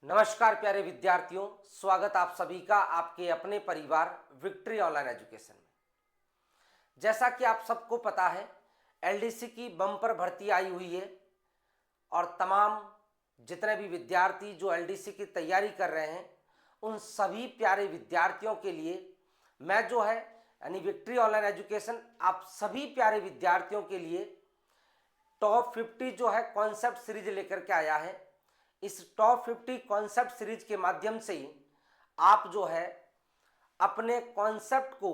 नमस्कार प्यारे विद्यार्थियों, स्वागत आप सभी का आपके अपने परिवार विक्ट्री ऑनलाइन एजुकेशन में। जैसा कि आप सबको पता है, एलडीसी की बम्पर भर्ती आई हुई है और तमाम जितने भी विद्यार्थी जो एलडीसी की तैयारी कर रहे हैं उन सभी प्यारे विद्यार्थियों के लिए मैं जो है यानी विक्ट्री ऑनलाइन एजुकेशन आप सभी प्यारे विद्यार्थियों के लिए टॉप 50 जो है कॉन्सेप्ट सीरीज लेकर के आया है। इस टॉप 50 कॉन्सेप्ट सीरीज के माध्यम से आप जो है अपने कॉन्सेप्ट को,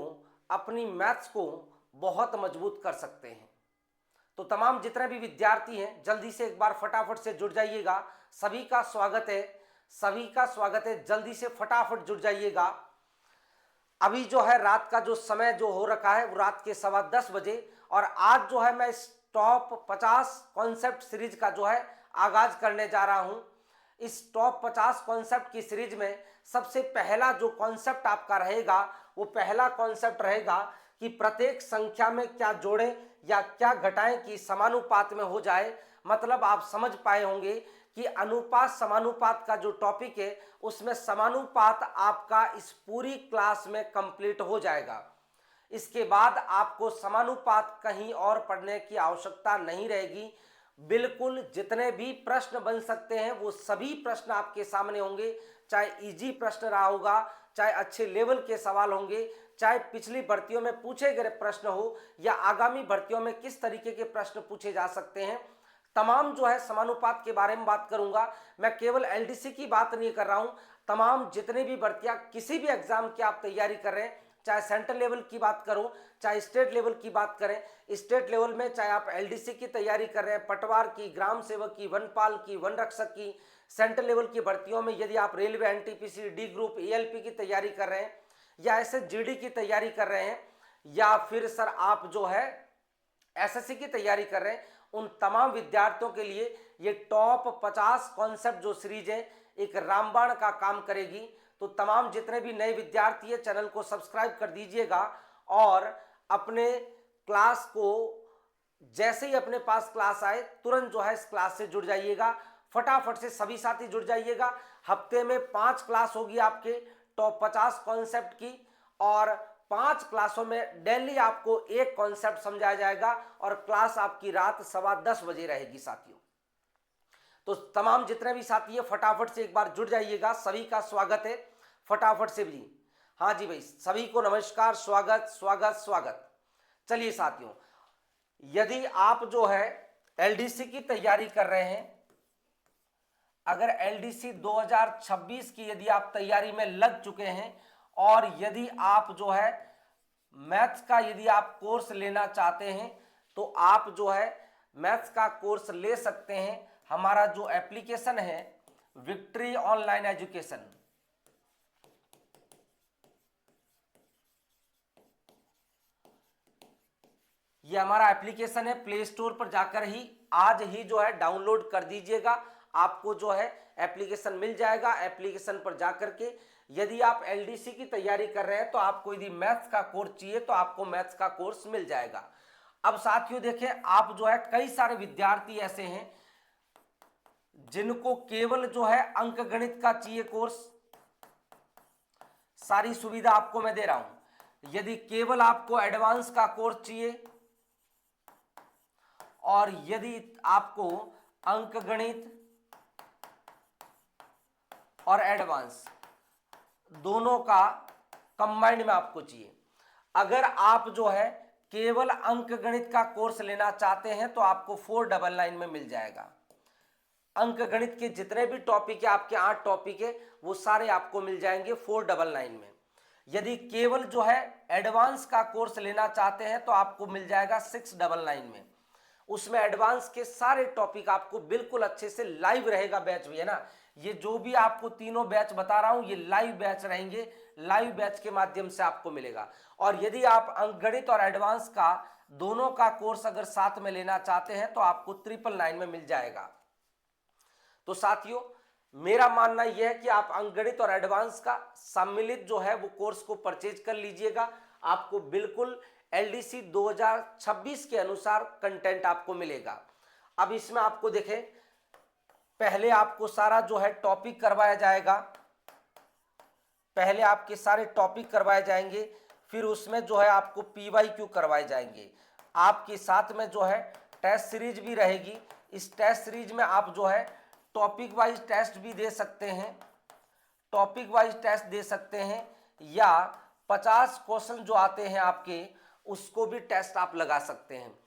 अपनी मैथ्स को बहुत मजबूत कर सकते हैं। तो तमाम जितने भी विद्यार्थी हैं जल्दी से एक बार फटाफट से जुड़ जाइएगा। सभी का स्वागत है, सभी का स्वागत है। जल्दी से फटाफट जुड़ जाइएगा। अभी जो है रात का जो समय जो हो रखा है वो रात के 10:15 बजे और आज जो है मैं इस टॉप 50 कॉन्सेप्ट सीरीज का जो है आगाज करने जा रहा हूं। इस टॉप 50 कॉन्सेप्ट की सीरीज में सबसे पहला जो कॉन्सेप्ट आपका रहेगा वो पहला कॉन्सेप्ट रहेगा कि प्रत्येक संख्या में क्या जोड़ें या क्या घटाएं कि समानुपात में हो जाए। मतलब आप समझ पाए होंगे कि अनुपात समानुपात का जो टॉपिक है उसमें समानुपात आपका इस पूरी क्लास में कंप्लीट हो जाएगा। इसके बाद आपको समानुपात कहीं और पढ़ने की आवश्यकता नहीं रहेगी। बिल्कुल जितने भी प्रश्न बन सकते हैं वो सभी प्रश्न आपके सामने होंगे, चाहे इजी प्रश्न रहा होगा, चाहे अच्छे लेवल के सवाल होंगे, चाहे पिछली भर्तियों में पूछे गए प्रश्न हो या आगामी भर्तियों में किस तरीके के प्रश्न पूछे जा सकते हैं। तमाम जो है समानुपात के बारे में बात करूंगा। मैं केवल एलडीसी की बात नहीं कर रहा हूं, तमाम जितने भी भर्तियां किसी भी एग्जाम की आप तैयारी कर रहे हैं, चाहे सेंट्रल लेवल की बात करो, चाहे स्टेट लेवल की बात करें, स्टेट लेवल में चाहे आप एलडीसी की तैयारी कर रहे हैं, पटवार की, ग्राम सेवक की, वनपाल की, वन रक्षक की, सेंट्रल लेवल की भर्तियों में यदि आप railway, NTPC, D group, ALP की तैयारी कर रहे हैं या ऐसे जीडी की तैयारी कर रहे हैं या फिर सर आप जो है एसएससी की तैयारी कर रहे हैं, उन तमाम विद्यार्थियों के लिए ये टॉप 50 कॉन्सेप्ट जो सीरीज है एक रामबाण का काम करेगी। तो तमाम जितने भी नए विद्यार्थी है चैनल को सब्सक्राइब कर दीजिएगा और अपने क्लास को जैसे ही अपने पास क्लास आए तुरंत जो है इस क्लास से जुड़ जाइएगा। फटाफट से सभी साथी जुड़ जाइएगा। हफ्ते में 5 क्लास होगी आपके टॉप 50 कॉन्सेप्ट की और 5 क्लासों में डेली आपको एक कॉन्सेप्ट समझाया जाएगा और क्लास आपकी रात 10:15 बजे रहेगी साथियों। तो तमाम जितने भी साथी है फटाफट से एक बार जुड़ जाइएगा। सभी का स्वागत है, फटाफट से भी। हाँ जी भाई, सभी को नमस्कार, स्वागत स्वागत स्वागत। चलिए साथियों, यदि आप जो है एलडीसी की तैयारी कर रहे हैं, अगर एलडीसी 2026 की यदि आप तैयारी में लग चुके हैं और यदि आप जो है मैथ्स का यदि आप कोर्स लेना चाहते हैं तो आप जो है मैथ्स का कोर्स ले सकते हैं। हमारा जो एप्लीकेशन है विक्ट्री ऑनलाइन एजुकेशन, ये हमारा एप्लीकेशन है। प्ले स्टोर पर जाकर ही आज ही जो है डाउनलोड कर दीजिएगा, आपको जो है एप्लीकेशन मिल जाएगा। एप्लीकेशन पर जाकर के यदि आप एलडीसी की तैयारी कर रहे हैं तो आपको यदि मैथ्स का कोर्स चाहिए तो आपको मैथ्स का कोर्स मिल जाएगा। अब साथियों देखें, आप जो है कई सारे विद्यार्थी ऐसे हैं जिनको केवल जो है अंक गणित का चाहिए कोर्स, सारी सुविधा आपको मैं दे रहा हूं। यदि केवल आपको एडवांस का कोर्स चाहिए और यदि आपको अंक गणित और एडवांस दोनों का कंबाइंड में आपको चाहिए, अगर आप जो है केवल अंक गणित का कोर्स लेना चाहते हैं तो आपको 499 में मिल जाएगा। अंक गणित के जितने भी टॉपिक है, आपके 8 टॉपिक है, वो सारे आपको मिल जाएंगे 499 में। यदि केवल जो है एडवांस का कोर्स लेना चाहते हैं तो आपको मिल जाएगा 699 में। उसमें एडवांस के सारे टॉपिक आपको बिल्कुल अच्छे से लाइव रहेगा, बैच भी है ना। ये जो भी आपको तीनों बैच बता रहा हूं ये लाइव बैच रहेंगे, लाइव बैच के माध्यम से आपको मिलेगा। और यदि आप अंकगणित और एडवांस का दोनों का कोर्स अगर साथ में लेना चाहते हैं तो आपको 999 में मिल जाएगा। तो साथियों मेरा मानना यह है कि आप अंकगणित और एडवांस का सम्मिलित जो है वो कोर्स को परचेज कर लीजिएगा। आपको बिल्कुल एलडीसी 2026 के अनुसार कंटेंट आपको मिलेगा। अब इसमें आपको देखें पहले आपको सारा जो है टॉपिक करवाया जाएगा, पहले आपके सारे टॉपिक करवाए जाएंगे, फिर उसमें जो है आपको PYQ करवाए जाएंगे। आपके साथ में जो है टेस्ट सीरीज भी रहेगी। इस टेस्ट सीरीज में आप जो है टॉपिक वाइज टेस्ट भी दे सकते हैं, टॉपिक वाइज टेस्ट दे सकते हैं, या 50 क्वेश्चन जो आते हैं आपके उसको भी टेस्ट आप लगा सकते हैं।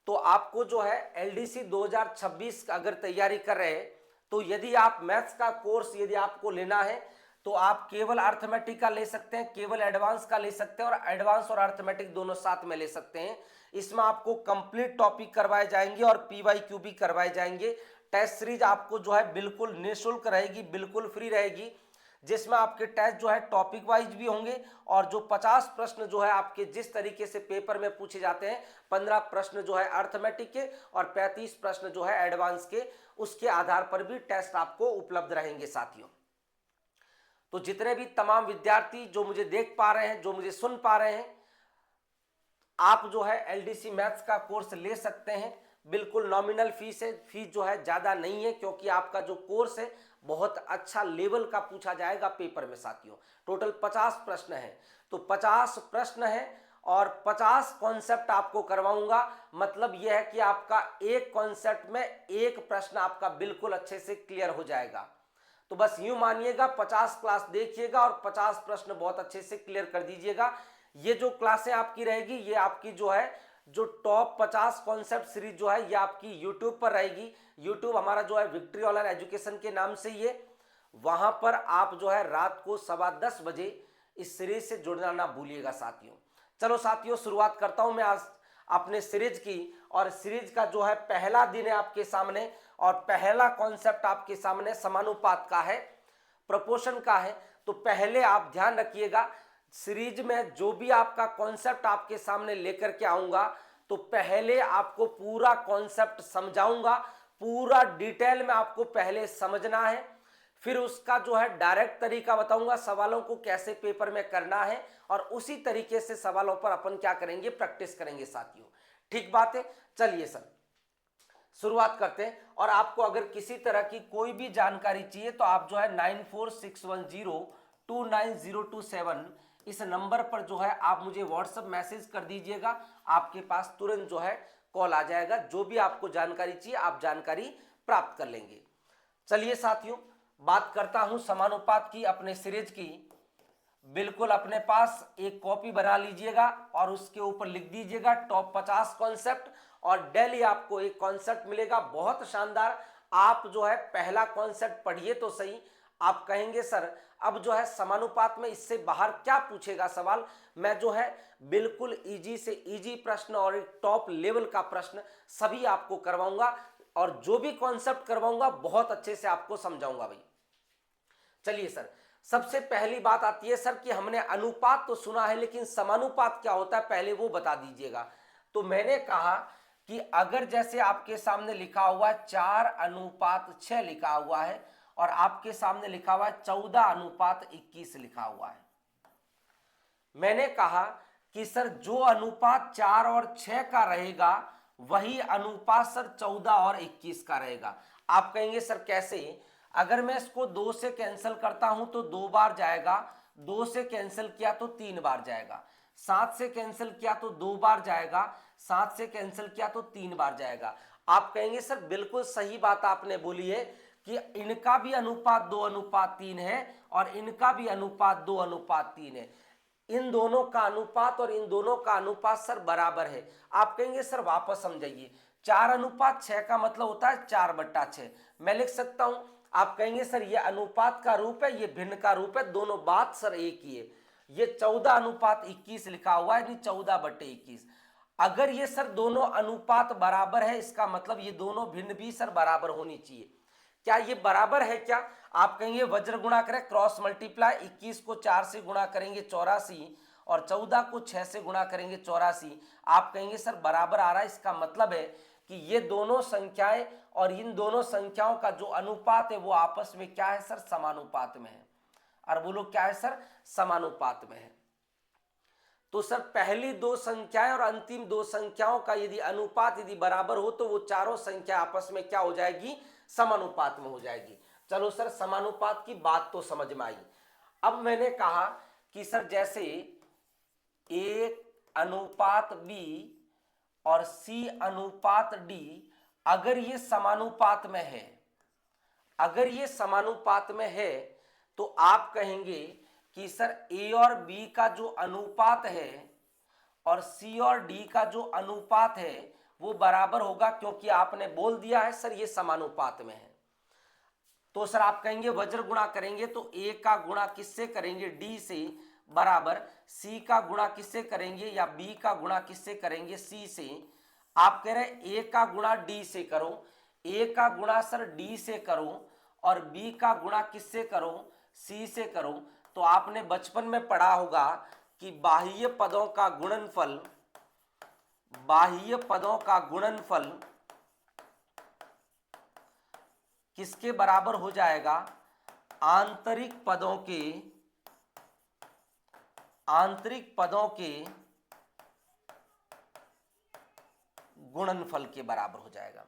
तो आपको जो है LDC 2026 अगर तैयारी कर रहे हैं तो यदि आप मैथ्स का कोर्स यदि आपको लेना है तो आप केवल अर्थमेटिक का ले सकते हैं, केवल एडवांस का ले सकते हैं, और एडवांस और अर्थमेटिक दोनों साथ में ले सकते हैं। इसमें आपको कंप्लीट टॉपिक करवाए जाएंगे और PYQ भी करवाए जाएंगे। टेस्ट सीरीज आपको जो है बिल्कुल निःशुल्क रहेगी, बिल्कुल फ्री रहेगी, जिसमें आपके टेस्ट जो है टॉपिक वाइज भी होंगे, और जो 50 प्रश्न जो है आपके जिस तरीके से पेपर में पूछे जाते हैं, 15 प्रश्न जो है अर्थमेटिक के और 35 प्रश्न जो है एडवांस के, उसके आधार पर भी टेस्ट आपको उपलब्ध रहेंगे साथियों। तो जितने भी तमाम विद्यार्थी जो मुझे देख पा रहे हैं, जो मुझे सुन पा रहे हैं, आप जो है LDC मैथ्स का कोर्स ले सकते हैं। बिल्कुल नॉमिनल फीस है, फीस जो है ज़्यादा नहीं है, क्योंकि आपका जो कोर्स है बहुत अच्छा लेवल का पूछा जाएगा पेपर में साथियों। टोटल 50 प्रश्न है, तो 50 प्रश्न है और 50 कॉन्सेप्ट आपको करवाऊंगा। मतलब यह है कि आपका एक कॉन्सेप्ट में एक प्रश्न आपका बिल्कुल अच्छे से क्लियर हो जाएगा। तो बस यूं मानिएगा 50 क्लास देखिएगा और 50 प्रश्न बहुत अच्छे से क्लियर कर दीजिएगा। ये जो क्लासें आपकी रहेगी, ये आपकी जो है जो टॉप 50 कॉन्सेप्ट सीरीज जो है ये आपकी यूट्यूब पर रहेगी। यूट्यूब हमारा जो है विक्ट्री ऑनलाइन एजुकेशन के नाम से ही है। वहां पर आप जो है रात को 10:15 बजे इस सीरीज से जुड़ना ना भूलिएगा साथियों। चलो साथियों, शुरुआत करता हूं मैं आज अपने सीरीज की, और सीरीज का जो है पहला दिन है आपके सामने, और पहला कॉन्सेप्ट आपके सामने समानुपात का है, प्रोपोर्शन का है। तो पहले आप ध्यान रखिएगा, सीरीज में जो भी आपका कॉन्सेप्ट आपके सामने लेकर के आऊंगा तो पहले आपको पूरा कॉन्सेप्ट समझाऊंगा, पूरा डिटेल में आपको पहले समझना है, फिर उसका जो है डायरेक्ट तरीका बताऊंगा, सवालों को कैसे पेपर में करना है, और उसी तरीके से सवालों पर अपन क्या करेंगे, प्रैक्टिस करेंगे साथियों। ठीक बात है। चलिए सर शुरुआत करते हैं। और आपको अगर किसी तरह की कोई भी जानकारी चाहिए तो आप जो है 9461029027 इस नंबर पर जो है आप मुझे व्हाट्सएप मैसेज कर दीजिएगा। आपके पास तुरंत जो है कॉल आ जाएगा, जो भी आपको जानकारी चाहिए आप जानकारी प्राप्त कर लेंगे। चलिए साथियों, बात करता हूं समानुपात की, अपने सीरीज की। बिल्कुल अपने पास एक कॉपी बना लीजिएगा और उसके ऊपर लिख दीजिएगा टॉप 50 कॉन्सेप्ट, और डेली आपको एक कॉन्सेप्ट मिलेगा बहुत शानदार। आप जो है पहला कॉन्सेप्ट पढ़िए तो सही, आप कहेंगे सर अब जो है समानुपात में इससे बाहर क्या पूछेगा सवाल। मैं जो है बिल्कुल इजी से इजी प्रश्न और एक टॉप लेवल का प्रश्न सभी आपको करवाऊंगा, और जो भी कॉन्सेप्ट करवाऊंगा बहुत अच्छे से आपको समझाऊंगा भाई। चलिए सर, सबसे पहली बात आती है सर कि हमने अनुपात तो सुना है, लेकिन समानुपात क्या होता है पहले वो बता दीजिएगा। तो मैंने कहा कि अगर जैसे आपके सामने लिखा हुआ है 4:6 लिखा हुआ है, और आपके सामने लिखा हुआ है 14:21 लिखा हुआ है, मैंने कहा कि सर जो अनुपात 4 और 6 का रहेगा वही अनुपात सर 14 और 21 का रहेगा। आप कहेंगे सर कैसे? अगर मैं इसको 2 से कैंसिल करता हूं तो 2 बार जाएगा, 2 से कैंसिल किया तो 3 बार जाएगा, 7 से कैंसिल किया तो 2 बार जाएगा, 7 से कैंसिल किया तो 3 बार जाएगा। आप कहेंगे सर बिल्कुल सही बात आपने बोली है कि इनका भी अनुपात 2:3 है और इनका भी अनुपात 2:3 है। इन दोनों का अनुपात और इन दोनों का अनुपात सर बराबर है। आप कहेंगे सर वापस समझाइए, 4:6 का मतलब होता है 4/6। मैं लिख सकता हूं, आप कहेंगे सर ये अनुपात का रूप है, ये भिन्न का रूप है, दोनों बात सर एक ही है। ये 14:21 लिखा हुआ है, यानी 14/21। अगर ये सर दोनों अनुपात बराबर है, इसका मतलब ये दोनों भिन्न भी सर बराबर होनी चाहिए। क्या ये बराबर है क्या? आप कहेंगे वज्र गुणा करें, क्रॉस मल्टीप्लाई, 21 को 4 से गुणा करेंगे 84, और 14 को 6 से गुणा करेंगे 84। आप कहेंगे सर बराबर आ रहा है, इसका मतलब है कि ये दोनों संख्याएं और इन दोनों संख्याओं का जो अनुपात है वो आपस में क्या है सर, समानुपात में है। और बोलो क्या है सर, समानुपात में है। तो सर पहली 2 संख्याएं और अंतिम 2 संख्याओं का यदि अनुपात यदि बराबर हो तो वो चारों संख्या आपस में क्या हो जाएगी, समानुपात में हो जाएगी। चलो सर, समानुपात की बात तो समझ में आई। अब मैंने कहा कि सर जैसे A अनुपात B और C अनुपात D अगर ये समानुपात में है, अगर ये समानुपात में है तो आप कहेंगे कि सर A और B का जो अनुपात है और C और D का जो अनुपात है वो बराबर होगा, क्योंकि आपने बोल दिया है सर ये समानुपात में है। तो सर आप कहेंगे वज्र गुणा करेंगे तो A का गुणा किससे करेंगे, D से, बराबर C का गुणा किससे करेंगे या B का गुणा किससे करेंगे, C से। आप कह रहे हैं A का गुणा D से करो, A का गुणा सर D से करो और B का गुणा किससे करो, C से करो। तो आपने बचपन में पढ़ा होगा कि बाह्य पदों का गुणनफल, बाह्य पदों का गुणनफल किसके बराबर हो जाएगा, आंतरिक पदों के, आंतरिक पदों के गुणनफल के बराबर हो जाएगा।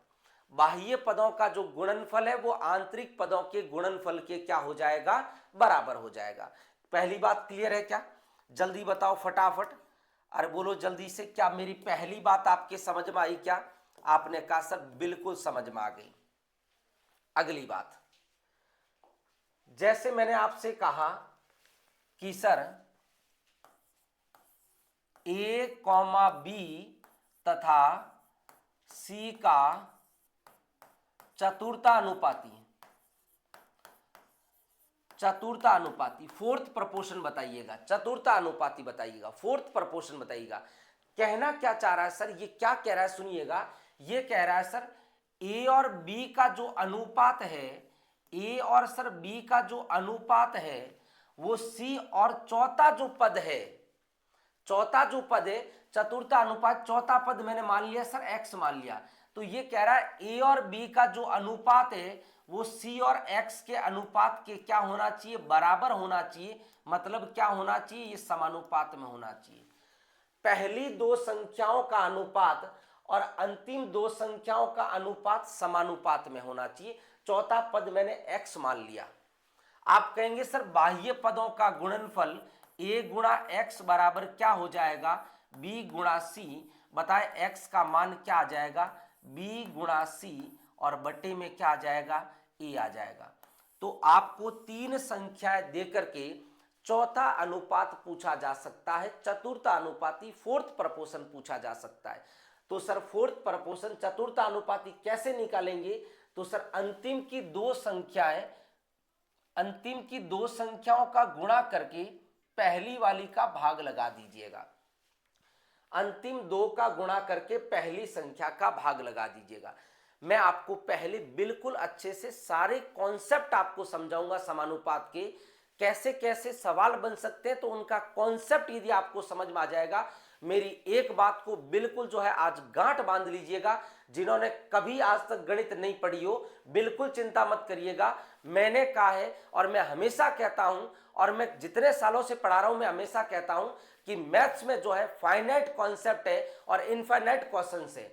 बाह्य पदों का जो गुणनफल है वो आंतरिक पदों के गुणनफल के क्या हो जाएगा, बराबर हो जाएगा। पहली बात क्लियर है क्या? जल्दी बताओ फटाफट, अरे बोलो जल्दी से, क्या मेरी पहली बात आपके समझ में आई क्या? आपने कहा सर बिल्कुल समझ में आ गई। अगली बात, जैसे मैंने आपसे कहा कि सर A, B तथा C का चतुर्थानुपाती, चतुर्थानुपाती फोर्थ प्रपोर्शन बताइएगा, चतुर्थानुपाती बताइएगा, फोर्थ प्रपोर्शन बताइएगा। कहना क्या चाह रहा है सर, ये क्या कह रहा है सुनिएगा, ये कह रहा है सर A और B का जो अनुपात है, A और सर B का जो अनुपात है वो C और चौथा जो पद है, चौथा जो पद है चतुर्थ अनुपात, चौथा पद मैंने मान लिया सर x मान लिया। तो ये कह रहा है A और B का जो अनुपात है वो C और x के अनुपात के क्या होना चाहिए, बराबर होना चाहिए। मतलब क्या होना चाहिए, ये समानुपात में होना चाहिए। पहली दो संख्याओं का अनुपात और अंतिम दो संख्याओं का अनुपात समानुपात में होना चाहिए। चौथा पद मैंने x मान लिया। आप कहेंगे सर बाह्य पदों का गुणनफल A गुणा x बराबर क्या हो जाएगा, B गुणा C। बताए x का मान क्या आ जाएगा, B गुणा C, और बटे में क्या आ जाएगा, A आ जाएगा। तो आपको तीन संख्याएं देकर के चौथा अनुपात पूछा जा सकता है, चतुर्थ अनुपाती फोर्थ प्रपोर्शन पूछा जा सकता है। तो सर फोर्थ प्रपोर्शन चतुर्थ अनुपाती कैसे निकालेंगे, तो सर अंतिम की दो संख्याएं, अंतिम की दो संख्याओं का गुणा करके पहली वाली का भाग लगा दीजिएगा। अंतिम दो का गुणा करके पहली संख्या का भाग लगा दीजिएगा। मैं आपको पहले बिल्कुल अच्छे से सारे कॉन्सेप्ट आपको समझाऊंगा समानुपात के, कैसे कैसे सवाल बन सकते हैं। तो उनका कॉन्सेप्ट यदि आपको समझ में आ जाएगा, मेरी एक बात को बिल्कुल जो है आज गांठ बांध लीजिएगा, जिन्होंने कभी आज तक गणित नहीं पढ़ी हो बिल्कुल चिंता मत करिएगा। मैंने कहा है और मैं हमेशा कहता हूं, और मैं जितने सालों से पढ़ा रहा हूं मैं हमेशा कहता हूं कि मैथ्स में जो है फाइनाइट कॉन्सेप्ट है और इनफाइनाइट क्वेश्चंस है।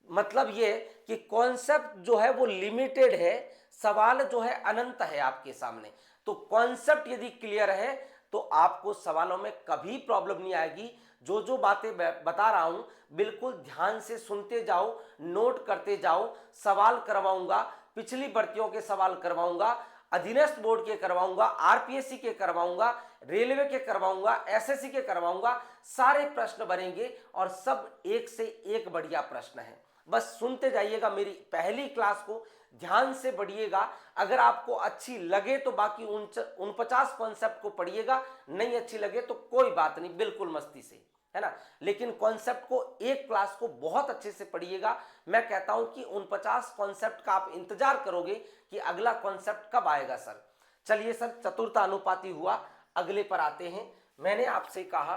मतलब ये कि कॉन्सेप्ट जो है वो लिमिटेड है, सवाल जो है अनंत है आपके सामने। तो कॉन्सेप्ट यदि क्लियर है तो आपको सवालों में कभी प्रॉब्लम नहीं आएगी। जो जो बातें बता रहा हूं बिल्कुल ध्यान से सुनते जाओ, नोट करते जाओ। सवाल करवाऊंगा, पिछली भर्तियों के सवाल करवाऊंगा, अधीनस्थ बोर्ड के करवाऊंगा, आरपीएससी के करवाऊंगा, रेलवे के करवाऊंगा, एसएससी के करवाऊंगा। सारे प्रश्न बनेंगे और सब एक से एक बढ़िया प्रश्न है। बस सुनते जाइएगा, मेरी पहली क्लास को ध्यान से पढ़िएगा। अगर आपको अच्छी लगे तो बाकी 49 कॉन्सेप्ट को पढ़िएगा, नहीं अच्छी लगे तो कोई बात नहीं, बिल्कुल मस्ती से, है ना। लेकिन कॉन्सेप्ट को एक क्लास को बहुत अच्छे से पढ़िएगा। मैं कहता हूं कि 49 कॉन्सेप्ट का आप इंतजार करोगे कि अगला कॉन्सेप्ट कब आएगा सर। चलिए सर, चतुर्थ अनुपाती हुआ, अगले पर आते हैं। मैंने आपसे कहा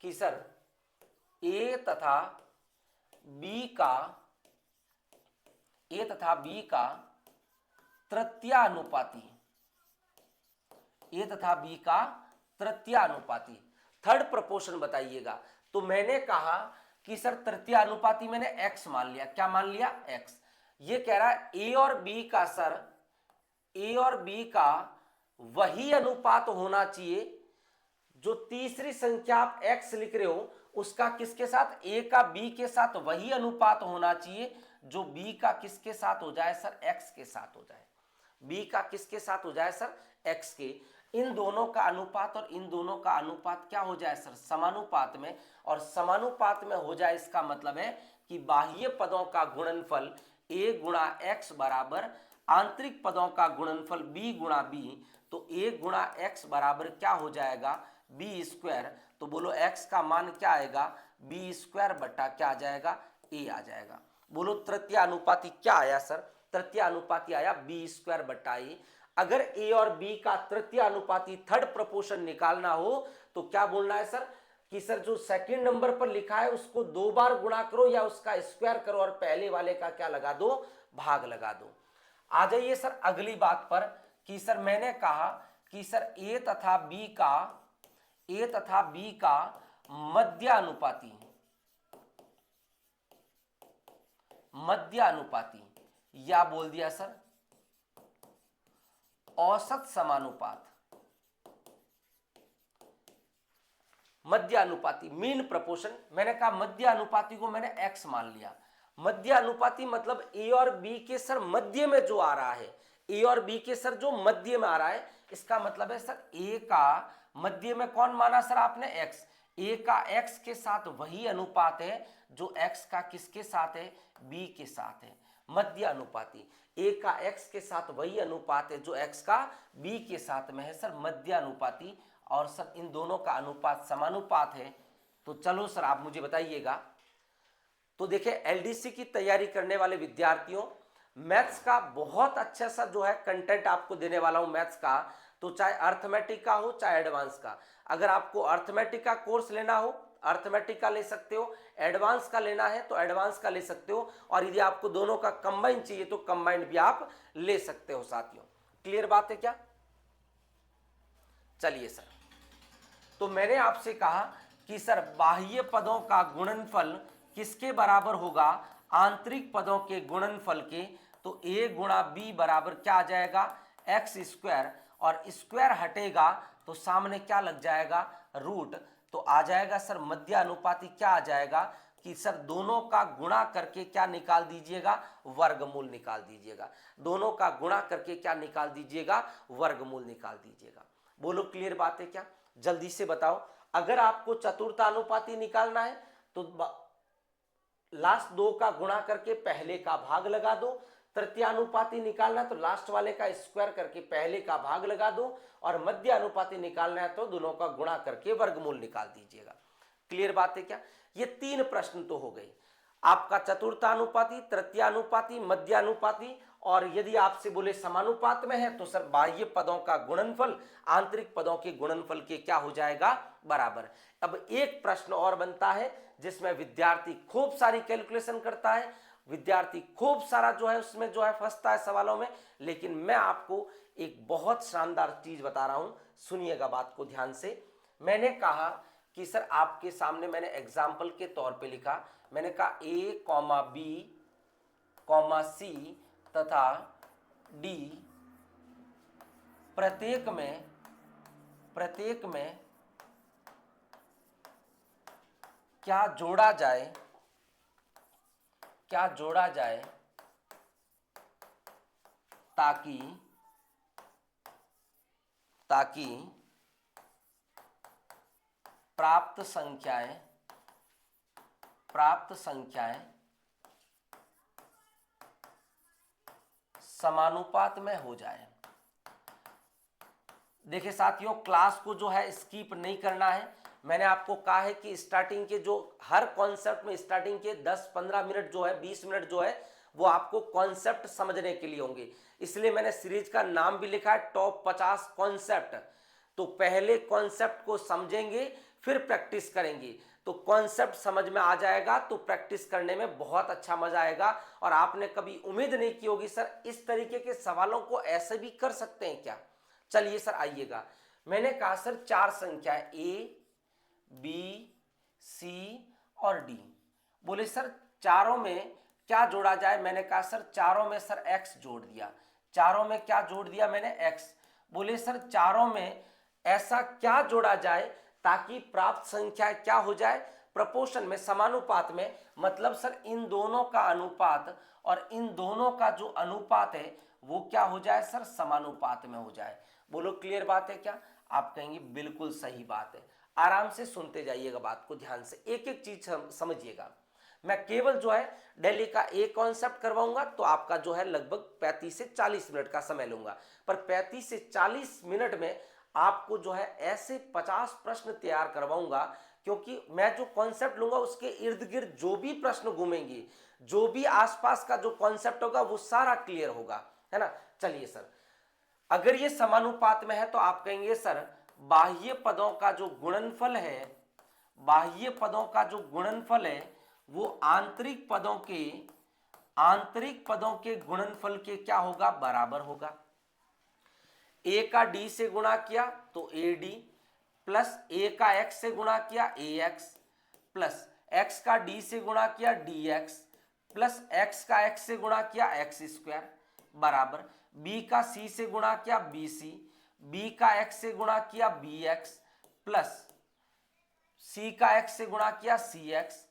कि सर ए तथा बी का तृतीयानुपाती, ए तथा बी का तृतीयानुपाती थर्ड प्रपोर्शन बताइएगा। तो मैंने कहा कि सर तृतीयानुपाती मैंने x मान लिया। क्या मान लिया? x। ये कह रहा है ए और बी का सर, ए और बी का वही अनुपात होना चाहिए, जो तीसरी संख्या आप x लिख रहे हो उसका किसके साथ, a का b के साथ वही अनुपात होना चाहिए जो b का किसके साथ हो जाए सर, x के साथ हो जाए। b का किसके साथ हो जाए सर, x के। इन दोनों का अनुपात और इन दोनों का अनुपात क्या हो जाए सर, समानुपात में। और समानुपात में हो जाए इसका मतलब है कि बाह्य पदों का गुणनफल a गुणा x बराबर आंतरिक पदों का गुणनफल b गुणा b। तो a गुणा x बराबर क्या हो जाएगा, बी स्क्वायर। तो बोलो x का मान क्या आएगा, बी स्क्वायर बटा क्या आ जाएगा, a आ जाएगा। बोलो तृतीय अनुपाती क्या आया सर, तृतीय अनुपाती आया बी स्क्वायर बटा a। अगर a और b का तृतीय अनुपाती थर्ड प्रोपोर्शन निकालना हो तो क्या बोलना है सर, कि सर जो सेकंड नंबर पर लिखा है उसको 2 बार गुणा करो या उसका स्क्वायर करो और पहले वाले का क्या लगा दो, भाग लगा दो। आ जाइए सर अगली बात पर कि सर मैंने कहा कि सर a तथा b का मध्य अनुपाती या बोल दिया सर औसत समानुपात, मध्य अनुपाती मीन प्रपोर्शन। मैंने कहा मध्य अनुपाती को मैंने x मान लिया। मध्य अनुपाती मतलब a और b के सर मध्य में जो आ रहा है, a और b के सर जो मध्य में आ रहा है, इसका मतलब है सर a का मध्य में कौन माना सर आपने, x। a का x के साथ वही अनुपात है जो x का किसके साथ है, b के साथ है। मध्य अनुपाती a का x के साथ वही अनुपात है जो x का b के साथ में है सर, मध्य अनुपाती। और सर इन दोनों का अनुपात समानुपात है। तो चलो सर आप मुझे बताइएगा। तो देखिए एलडीसी की तैयारी करने वाले विद्यार्थियों, मैथ्स का बहुत अच्छा सा जो है कंटेंट आपको देने वाला हूं मैथ्स का। तो चाहे अर्थमेटिक का हो चाहे एडवांस का, अगर आपको अर्थमेटिक का कोर्स लेना हो अर्थमेटिक का ले सकते हो, एडवांस का लेना है तो एडवांस का ले सकते हो, और यदि आपको दोनों का कंबाइन चाहिए तो कंबाइंड भी आप ले सकते हो साथियों। क्लियर बात है क्या? चलिए सर, तो मैंने आपसे कहा कि सर बाह्य पदों का गुणनफल किसके बराबर होगा, आंतरिक पदों के गुणनफल के। तो a गुणा b बराबर क्या आ जाएगा, x स्क्वायर, और स्क्वायर हटेगा तो सामने क्या लग जाएगा, रूट। तो आ जाएगा सर मध्य अनुपाती क्या आ जाएगा कि सर दोनों का गुणा करके क्या निकाल दीजिएगा, वर्गमूल निकाल दीजिएगा। दोनों का गुणा करके क्या निकाल दीजिएगा, वर्गमूल निकाल दीजिएगा। बोलो क्लियर बात है क्या? जल्दी से बताओ। अगर आपको चतुर्थानुपाती निकालना है तो लास्ट दो का गुणा करके पहले का भाग लगा दो। तृतीयानुपाती निकालना है तो लास्ट वाले का स्क्वायर करके पहले का भाग लगा दो। और मध्य अनुपाती निकालना है तो दोनों का गुणा करके वर्गमूल निकाल दीजिएगा। क्लियर बात है क्या? ये 3 प्रश्न तो हो गए आपका, चतुर्थानुपाती, तृतीयानुपाती, मध्यानुपाती। और यदि आपसे बोले समानुपात में है तो सर बाह्य पदों का गुणनफल आंतरिक पदों के गुणनफल के क्या हो जाएगा, बराबर। अब एक प्रश्न और बनता है जिसमें विद्यार्थी खूब सारी कैलकुलेशन करता है, विद्यार्थी खूब सारा जो है उसमें जो है फंसता है सवालों में। लेकिन मैं आपको एक बहुत शानदार चीज बता रहा हूं, सुनिएगा बात को ध्यान से। मैंने कहा कि सर आपके सामने मैंने एग्जाम्पल के तौर पे लिखा, मैंने कहा a, b, c तथा d प्रत्येक में क्या जोड़ा जाए ताकि प्राप्त संख्याएं समानुपात में हो जाए। देखिए साथियों, क्लास को जो है स्किप नहीं करना है। मैंने आपको कहा है कि स्टार्टिंग के जो हर कॉन्सेप्ट में स्टार्टिंग के 10-15 मिनट जो है, 20 मिनट जो है वो आपको कॉन्सेप्ट समझने के लिए होंगे। इसलिए मैंने सीरीज का नाम भी लिखा है टॉप 50 कॉन्सेप्ट। तो पहले कॉन्सेप्ट को समझेंगे फिर प्रैक्टिस करेंगे, तो कॉन्सेप्ट समझ में आ जाएगा तो प्रैक्टिस करने में बहुत अच्छा मजा आएगा। और आपने कभी उम्मीद नहीं की होगी सर इस तरीके के सवालों को ऐसे भी कर सकते हैं क्या। चलिए सर आइएगा, मैंने कहा सर 4 संख्याएं a, b, c और d। बोले सर चारों में क्या जोड़ा जाए। मैंने कहा सर चारों में सर x जोड़ दिया। चारों में क्या जोड़ दिया मैंने, x। बोले सर चारों में ऐसा क्या जोड़ा जाए ताकि प्राप्त संख्या क्या हो जाए, प्रपोर्शन में, समानुपात में। मतलब सर इन दोनों का अनुपात और इन दोनों का जो अनुपात है वो क्या हो जाए सर, समानुपात में हो जाए। बोलो क्लियर बात है क्या। आप कहेंगे बिल्कुल सही बात है। आराम से सुनते जाइएगा, बात को ध्यान से, एक एक चीज समझिएगा। मैं केवल जो है दिल्ली का एक कॉन्सेप्ट करवाऊंगा तो आपका जो है लगभग 35 से 40 मिनट का समय लूंगा, पर 35 से 40 मिनट में आपको जो है ऐसे 50 प्रश्न तैयार करवाऊंगा, क्योंकि मैं जो कॉन्सेप्ट लूंगा उसके इर्द गिर्द जो भी प्रश्न घूमेंगे, जो भी आसपास का जो कॉन्सेप्ट होगा वो सारा क्लियर होगा, है ना। चलिए सर, अगर ये समानुपात में है तो आप कहेंगे सर बाह्य पदों का जो गुणनफल है, बाह्य पदों का जो गुणनफल है वो आंतरिक पदों के गुणनफल के क्या होगा, बराबर होगा। ए का डी से गुणा किया तो ए डी, प्लस ए का एक्स से गुणा किया ए एक्स, प्लस एक्स का डी से गुणा किया डी एक्स, प्लस एक्स का एक्स से गुणा किया एक्स स्क्वायर, बराबर बी का सी से गुणा किया बी सी, बी का एक्स से गुणा किया बी एक्स, प्लस सी का एक्स से गुणा किया सी एक्स,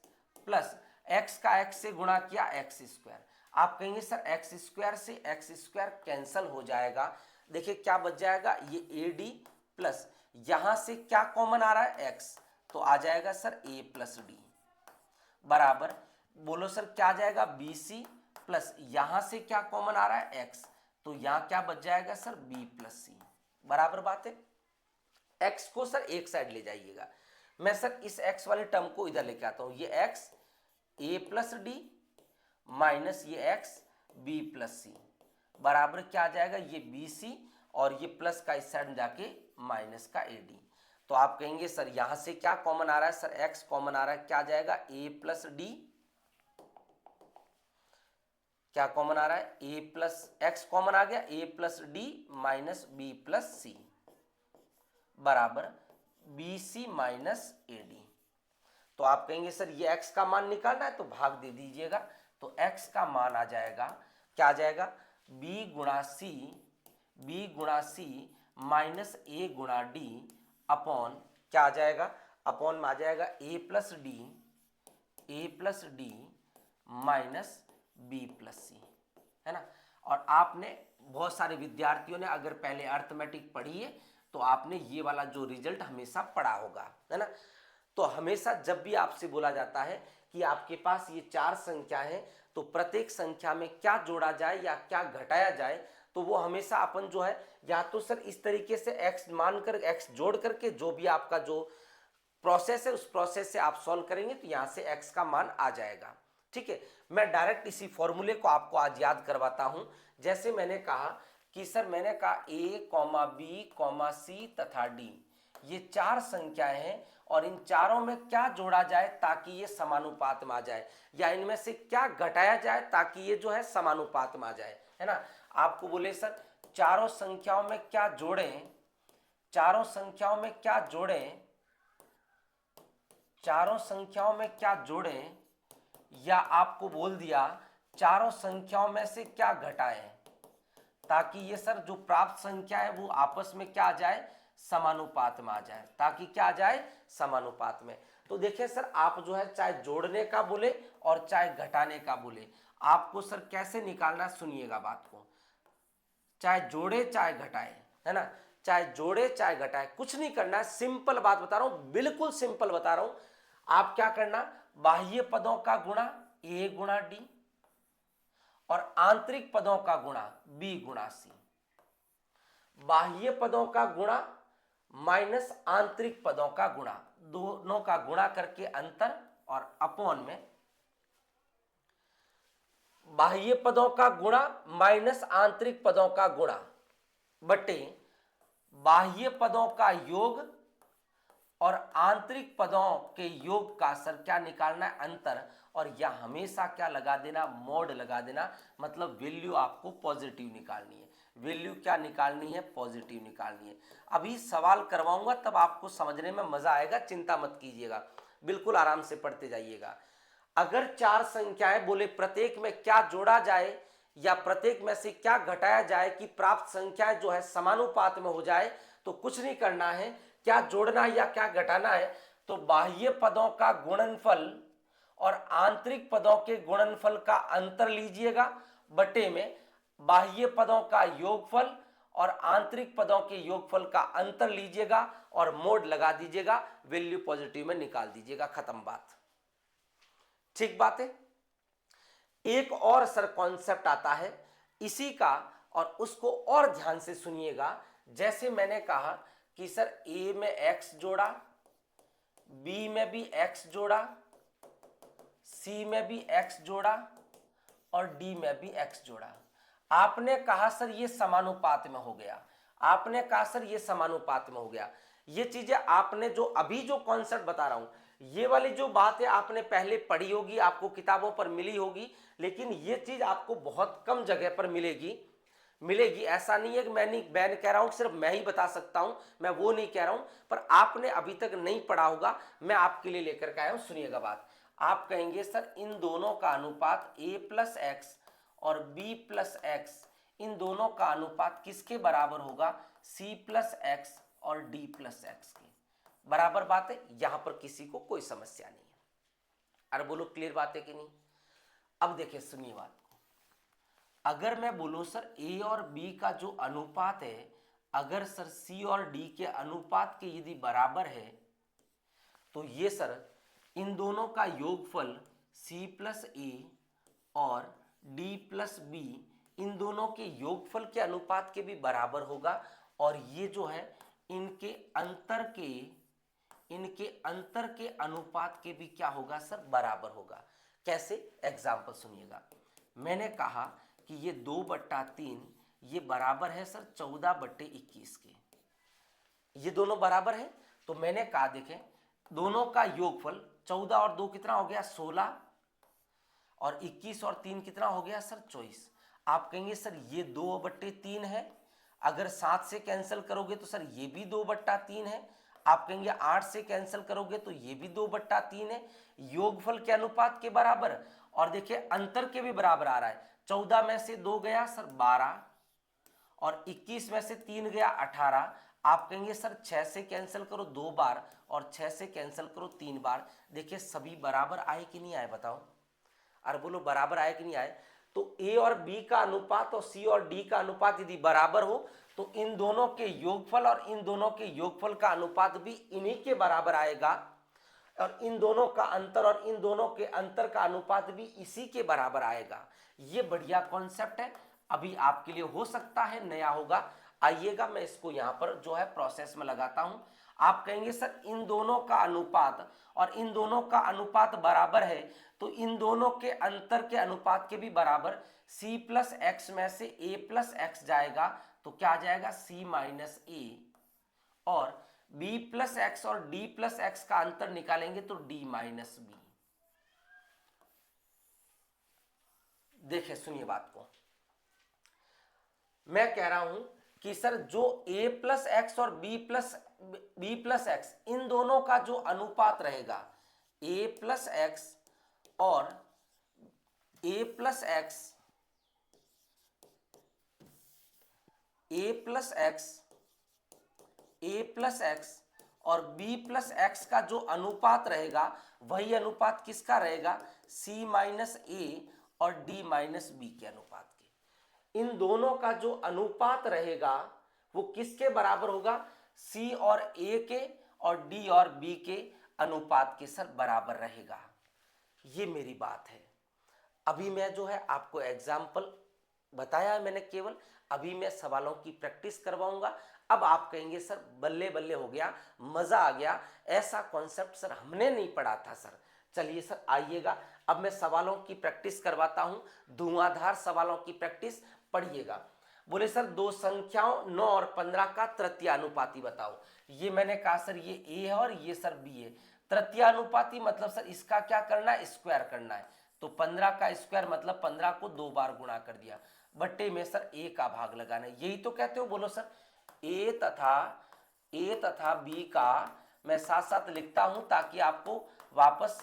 प्लस एक्स का एक्स से गुणा किया एक्स स्क्वायर। आप कहेंगे सर एक्स स्क्वायर से एक्स स्क्वायर कैंसल हो जाएगा। देखिए क्या बच जाएगा, ये ए डी प्लस यहां से क्या कॉमन आ रहा है एक्स, तो आ जाएगा सर ए प्लस डी, बराबर बोलो सर क्या आ जाएगा बी सी, प्लस यहां से क्या कॉमन आ रहा है एक्स, तो यहां क्या बच जाएगा सर बी प्लस सी, बराबर बात है। एक्स को सर एक साइड ले जाइएगा। मैं सर इस एक्स वाले टर्म को इधर लेके आता हूं, ये एक्स ए प्लस डी माइनस ये एक्स बी प्लस सी, बराबर क्या आ जाएगा, ये बी सी और ये प्लस का इस साइड जाके माइनस का ए डी। तो आप कहेंगे सर यहां से क्या कॉमन आ रहा है, सर एक्स कॉमन आ रहा है, क्या आ जाएगा ए प्लस डी, क्या कॉमन आ रहा है ए प्लस एक्स कॉमन आ गया, A plus D minus B plus C, बराबर B C minus A D. तो आप कहेंगे सर ये x का मान निकालना है तो भाग दे दीजिएगा, तो x का मान आ जाएगा, क्या आ जाएगा b गुणा सी माइनस a गुणा डी अपॉन क्या आ जाएगा, अपॉन में आ जाएगा a plus D minus b plus C, है ना। और आपने बहुत सारे विद्यार्थियों ने अगर पहले अर्थमेटिक पढ़ी है तो आपने ये वाला जो रिजल्ट हमेशा पढ़ा होगा, है ना। तो हमेशा जब भी आपसे बोला जाता है कि आपके पास ये 4 संख्या है तो प्रत्येक संख्या में क्या जोड़ा जाए या क्या घटाया जाए, तो वो हमेशा अपन जो है या तो सर इस तरीके से x मानकर x जोड़ करके जो भी आपका जो प्रोसेस है उस प्रोसेस से आप सॉल्व करेंगे तो यहां से x का मान आ जाएगा। ठीक है, मैं डायरेक्ट इसी फॉर्मूले को आपको आज याद करवाता हूं। जैसे मैंने कहा कि सर मैंने कहा a, b, c तथा d, ये 4 संख्याएं हैं और इन चारों में क्या जोड़ा जाए ताकि ये समानुपात में आ जाए, या इनमें से क्या घटाया जाए ताकि ये जो है समानुपात में आ जाए, है ना। आपको बोले सर चारों संख्याओं में क्या जोड़ें, चारों संख्याओं में क्या जोड़ें, चारों संख्याओं में क्या जोड़ें, या आपको बोल दिया चारों संख्याओं में से क्या घटाएं ताकि ये सर जो प्राप्त संख्या है वो आपस में क्या आ जाए, समानुपात में आ जाए, ताकि क्या आ जाए, समानुपात में। तो देखिए सर आप जो है चाहे जोड़ने का बोले और चाहे घटाने का बोले, आपको सर कैसे निकालना, सुनिएगा बात को, चाहे जोड़े चाहे घटाए, है ना, चाहे जोड़े चाहे घटाए, कुछ नहीं करना है, सिंपल बात बता रहा हूं, बिल्कुल सिंपल बता रहा हूं। आप क्या करना, बाह्य पदों का गुणा a गुणा डी और आंतरिक पदों का गुणा b गुणा सी, बाह्य पदों का गुणा माइनस आंतरिक पदों का गुणा, दोनों का गुणा करके अंतर और अपॉन में बाह्य पदों का गुणा माइनस आंतरिक पदों का गुणा बटे बाह्य पदों का योग और आंतरिक पदों के योग का सर क्या निकालना है, अंतर, और यह हमेशा क्या लगा देना, मोड लगा देना, मतलब वैल्यू आपको पॉजिटिव निकालनी है, वैल्यू क्या निकालनी है, पॉजिटिव निकालनी है। अभी सवाल करवाऊंगा तब आपको समझने में मजा आएगा, चिंता मत कीजिएगा, बिल्कुल आराम से पढ़ते जाइएगा। अगर चार संख्याएं बोले प्रत्येक में क्या जोड़ा जाए या प्रत्येक में से क्या घटाया जाए कि प्राप्त संख्याएं जो है समानुपात में हो जाए, तो कुछ नहीं करना है, क्या जोड़ना है या क्या घटाना है, तो बाह्य पदों का गुणनफल और आंतरिक पदों के गुणनफल का अंतर लीजिएगा बटे में बाह्य पदों का योगफल और आंतरिक पदों के योगफल का अंतर लीजिएगा और मोड लगा दीजिएगा, वैल्यू पॉजिटिव में निकाल दीजिएगा, खत्म बात। ठीक बात है। एक और सर कॉन्सेप्ट आता है इसी का, और उसको और ध्यान से सुनिएगा। जैसे मैंने कहा कि सर ए में x जोड़ा, बी में भी x जोड़ा, सी में भी x जोड़ा और डी में भी x जोड़ा। आपने कहा सर ये समानुपात में हो गया, आपने कहा सर ये समानुपात में हो गया। ये चीजें आपने जो अभी जो कॉन्सेप्ट बता रहा हूं, ये वाली जो बात है आपने पहले पढ़ी होगी, आपको किताबों पर मिली होगी, लेकिन ये चीज आपको बहुत कम जगह पर मिलेगी। ऐसा नहीं है कि मैं कह रहा हूं सिर्फ मैं ही बता सकता हूं, मैं वो नहीं कह रहा हूं, पर आपने अभी तक नहीं पढ़ा होगा, मैं आपके लिए लेकर के आया हूं। सुनिएगा बात। आप कहेंगे सर इन दोनों का अनुपात a प्लस एक्स और b प्लस एक्स, इन दोनों का अनुपात किसके बराबर होगा, c प्लस एक्स और d प्लस एक्स के बराबर। बात है, यहां पर किसी को कोई समस्या नहीं है। अरे बोलो क्लियर बात है कि नहीं। अब देखिए सुनिए बात को, अगर मैं बोलूं सर a और b का जो अनुपात है, अगर सर c और d के अनुपात के यदि बराबर है, तो ये सर इन दोनों का योगफल c प्लस ए और d प्लस बी, इन दोनों के योगफल के अनुपात के भी बराबर होगा, और ये जो है इनके अंतर के अनुपात के भी क्या होगा सर, बराबर होगा। कैसे, एग्जाम्पल सुनिएगा। मैंने कहा कि ये 2/3 ये बराबर है सर 14/21 के, ये दोनों बराबर है। तो मैंने कहा देखें दोनों का योगफल 14 और 2 कितना हो गया 16, और 21 और 3 कितना हो गया सर 24। आप कहेंगे सर ये 2/3 है, अगर 7 से कैंसिल करोगे तो सर ये भी 2/3 है। आप कहेंगे 8 से कैंसिल करोगे तो ये भी 2/3 है। योगफल के अनुपात के बराबर, और देखिए अंतर के भी बराबर आ रहा है। 14 में से 2 गया सर 12, और 21 में से 3 गया 18। आप कहेंगे सर 6 से कैंसिल करो 2 बार और 6 से कैंसिल करो 3 बार। देखिए सभी बराबर आए कि नहीं आए, बताओ। अरे बोलो बराबर आए कि नहीं आए। तो ए और बी का अनुपात और सी और डी का अनुपात यदि बराबर हो, तो इन दोनों के योगफल और इन दोनों के योगफल का अनुपात भी इन्हीं के बराबर आएगा, और इन दोनों का अंतर और इन दोनों के अंतर का अनुपात भी इसी के बराबर आएगा। ये बढ़िया कॉन्सेप्ट है, अभी आपके लिए हो सकता है नया होगा। आइएगा मैं इसको यहां पर जो है प्रोसेस में लगाता हूं। आप कहेंगे सर इन दोनों का अनुपात और इन दोनों का अनुपात बराबर है, तो इन दोनों के अंतर के अनुपात के भी बराबर। c प्लस एक्स में से a प्लस एक्स जाएगा, तो क्या आ जाएगा c माइनस ए, और b प्लस एक्स और d प्लस एक्स का अंतर निकालेंगे तो d माइनस बी। देखिए सुनिए बात को, मैं कह रहा हूं कि सर जो a प्लस एक्स और b प्लस एक्स, इन दोनों का जो अनुपात रहेगा, a प्लस एक्स और a plus x, a plus x और b प्लस एक्स का जो अनुपात रहेगा, वही अनुपात किसका रहेगा, c माइनस ए और d माइनस बी के अनुपात के। इन दोनों का जो अनुपात रहेगा वो किसके बराबर होगा, c और a के और d और b के अनुपात के सर बराबर रहेगा। ये मेरी बात है। अभी मैं जो है आपको एग्जाम्पल बताया है मैंने केवल, अभी मैं सवालों की प्रैक्टिस करवाऊंगा। अब आप कहेंगे सर बल्ले बल्ले हो गया, मजा आ गया, ऐसा कॉन्सेप्ट सर हमने नहीं पढ़ा था सर। चलिए सर आइएगा, अब मैं सवालों की प्रैक्टिस करवाता हूं, धुआंधार सवालों की प्रैक्टिस। पढ़िएगा। बोले सर दो संख्याओं 9 और 15 का तृतीयानुपाती बताओ। ये मैंने कहा सर ये ए है और ये सर बी है। तृतीयानुपाती मतलब सर इसका क्या करना है, स्क्वायर करना है। तो 15 का स्क्वायर मतलब 15 को 2 बार गुणा कर दिया, बट्टे में सर ए का भाग लगाना है। यही तो कहते हो। बोलो सर ए तथा बी का मैं साथ साथ लिखता हूं ताकि आपको वापस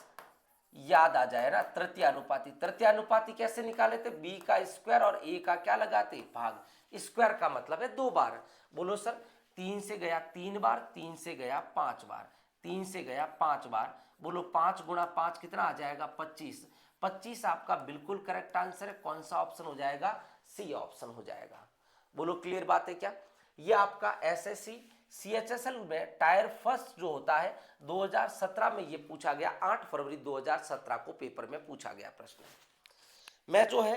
याद आ जाए ना, तृतीयानुपाती। तृतीयानुपाती कैसे निकाले थे, बी का स्क्वायर और ए का क्या लगाते, भाग। स्क्वायर का मतलब है 2 बार। बोलो सर, 3 से गया 3 बार, 3 से गया 5 बार, 3 से गया 5 बार। बोलो 5 गुणा 5 कितना आ जाएगा, 25। 25 आपका बिल्कुल करेक्ट आंसर है। कौन सा ऑप्शन हो जाएगा, सी ऑप्शन हो जाएगा। बोलो क्लियर बात है क्या। ये आपका एसएससी सीएचएसएल में टायर फर्स्ट जो होता है 2017 में ये पूछा गया, 8 फरवरी 2017 को पेपर में पूछा गया प्रश्न। मैं जो है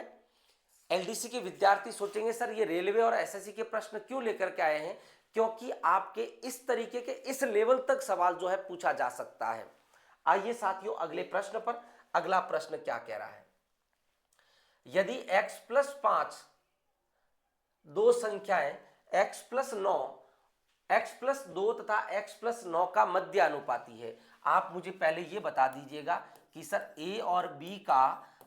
एलडीसी के विद्यार्थी सोचेंगे सर ये रेलवे और एसएससी के प्रश्न क्यों लेकर के आए हैं, क्योंकि आपके इस तरीके के इस लेवल तक सवाल जो है पूछा जा सकता है। आइए साथियों अगले प्रश्न पर। अगला प्रश्न क्या कह रहा है, यदि x प्लस 5 दो संख्याएं x प्लस 9, x प्लस 2 तथा x प्लस 9 का मध्य अनुपाती है। आप मुझे पहले ये बता दीजिएगा कि सर a और b का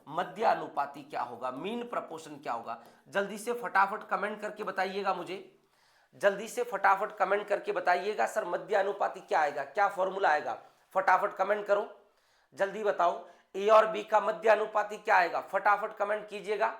मध्य अनुपाती क्या होगा, मीन प्रपोर्शन क्या होगा। जल्दी से फटाफट कमेंट करके बताइएगा मुझे, जल्दी से फटाफट कमेंट करके बताइएगा सर मध्य अनुपाती क्या आएगा, क्या फॉर्मूला आएगा। फटाफट कमेंट करो, जल्दी बताओ ए और बी का मध्य अनुपाती क्या आएगा, फटाफट कमेंट कीजिएगा।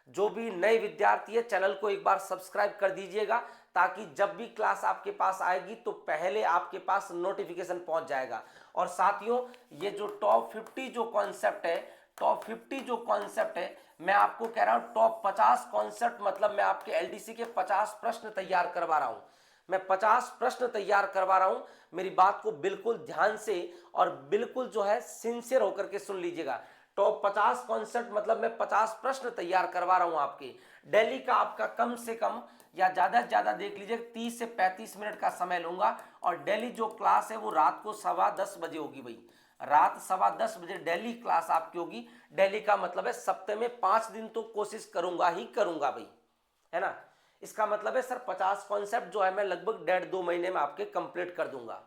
जो भी नए विद्यार्थी है चैनल को एक बार सब्सक्राइब कर दीजिएगा, ताकि जब भी क्लास आपके पास आएगी तो पहले आपके पास नोटिफिकेशन पहुंच जाएगा। और साथियों ये जो टॉप 50 जो कॉन्सेप्ट है, टॉप 50 जो कॉन्सेप्ट है, मैं आपको कह रहा हूं टॉप 50 कॉन्सेप्ट, मतलब मैं आपके एलडीसी के 50 प्रश्न तैयार करवा रहा हूं। मैं 50 प्रश्न तैयार करवा रहा हूं। मेरी बात को बिल्कुल ध्यान से और बिल्कुल जो है सिंसियर होकर के सुन लीजिएगा। टॉप 50 कॉन्सेप्ट मतलब मैं 50 प्रश्न तैयार करवा रहा हूं आपके। डेली का आपका कम से कम या ज्यादा से ज्यादा देख लीजिए 30 से 35 मिनट का समय लूंगा। और डेली जो क्लास है वो रात को 10:15 बजे होगी भाई, रात 10:15 बजे डेली क्लास आपकी होगी। डेली का मतलब है सप्ते में 5 दिन तो कोशिश करूंगा ही करूंगा भाई, है ना। इसका मतलब है सर 50 कॉन्सेप्ट जो है मैं लगभग 1.5-2 महीने में आपके कंप्लीट कर दूंगा,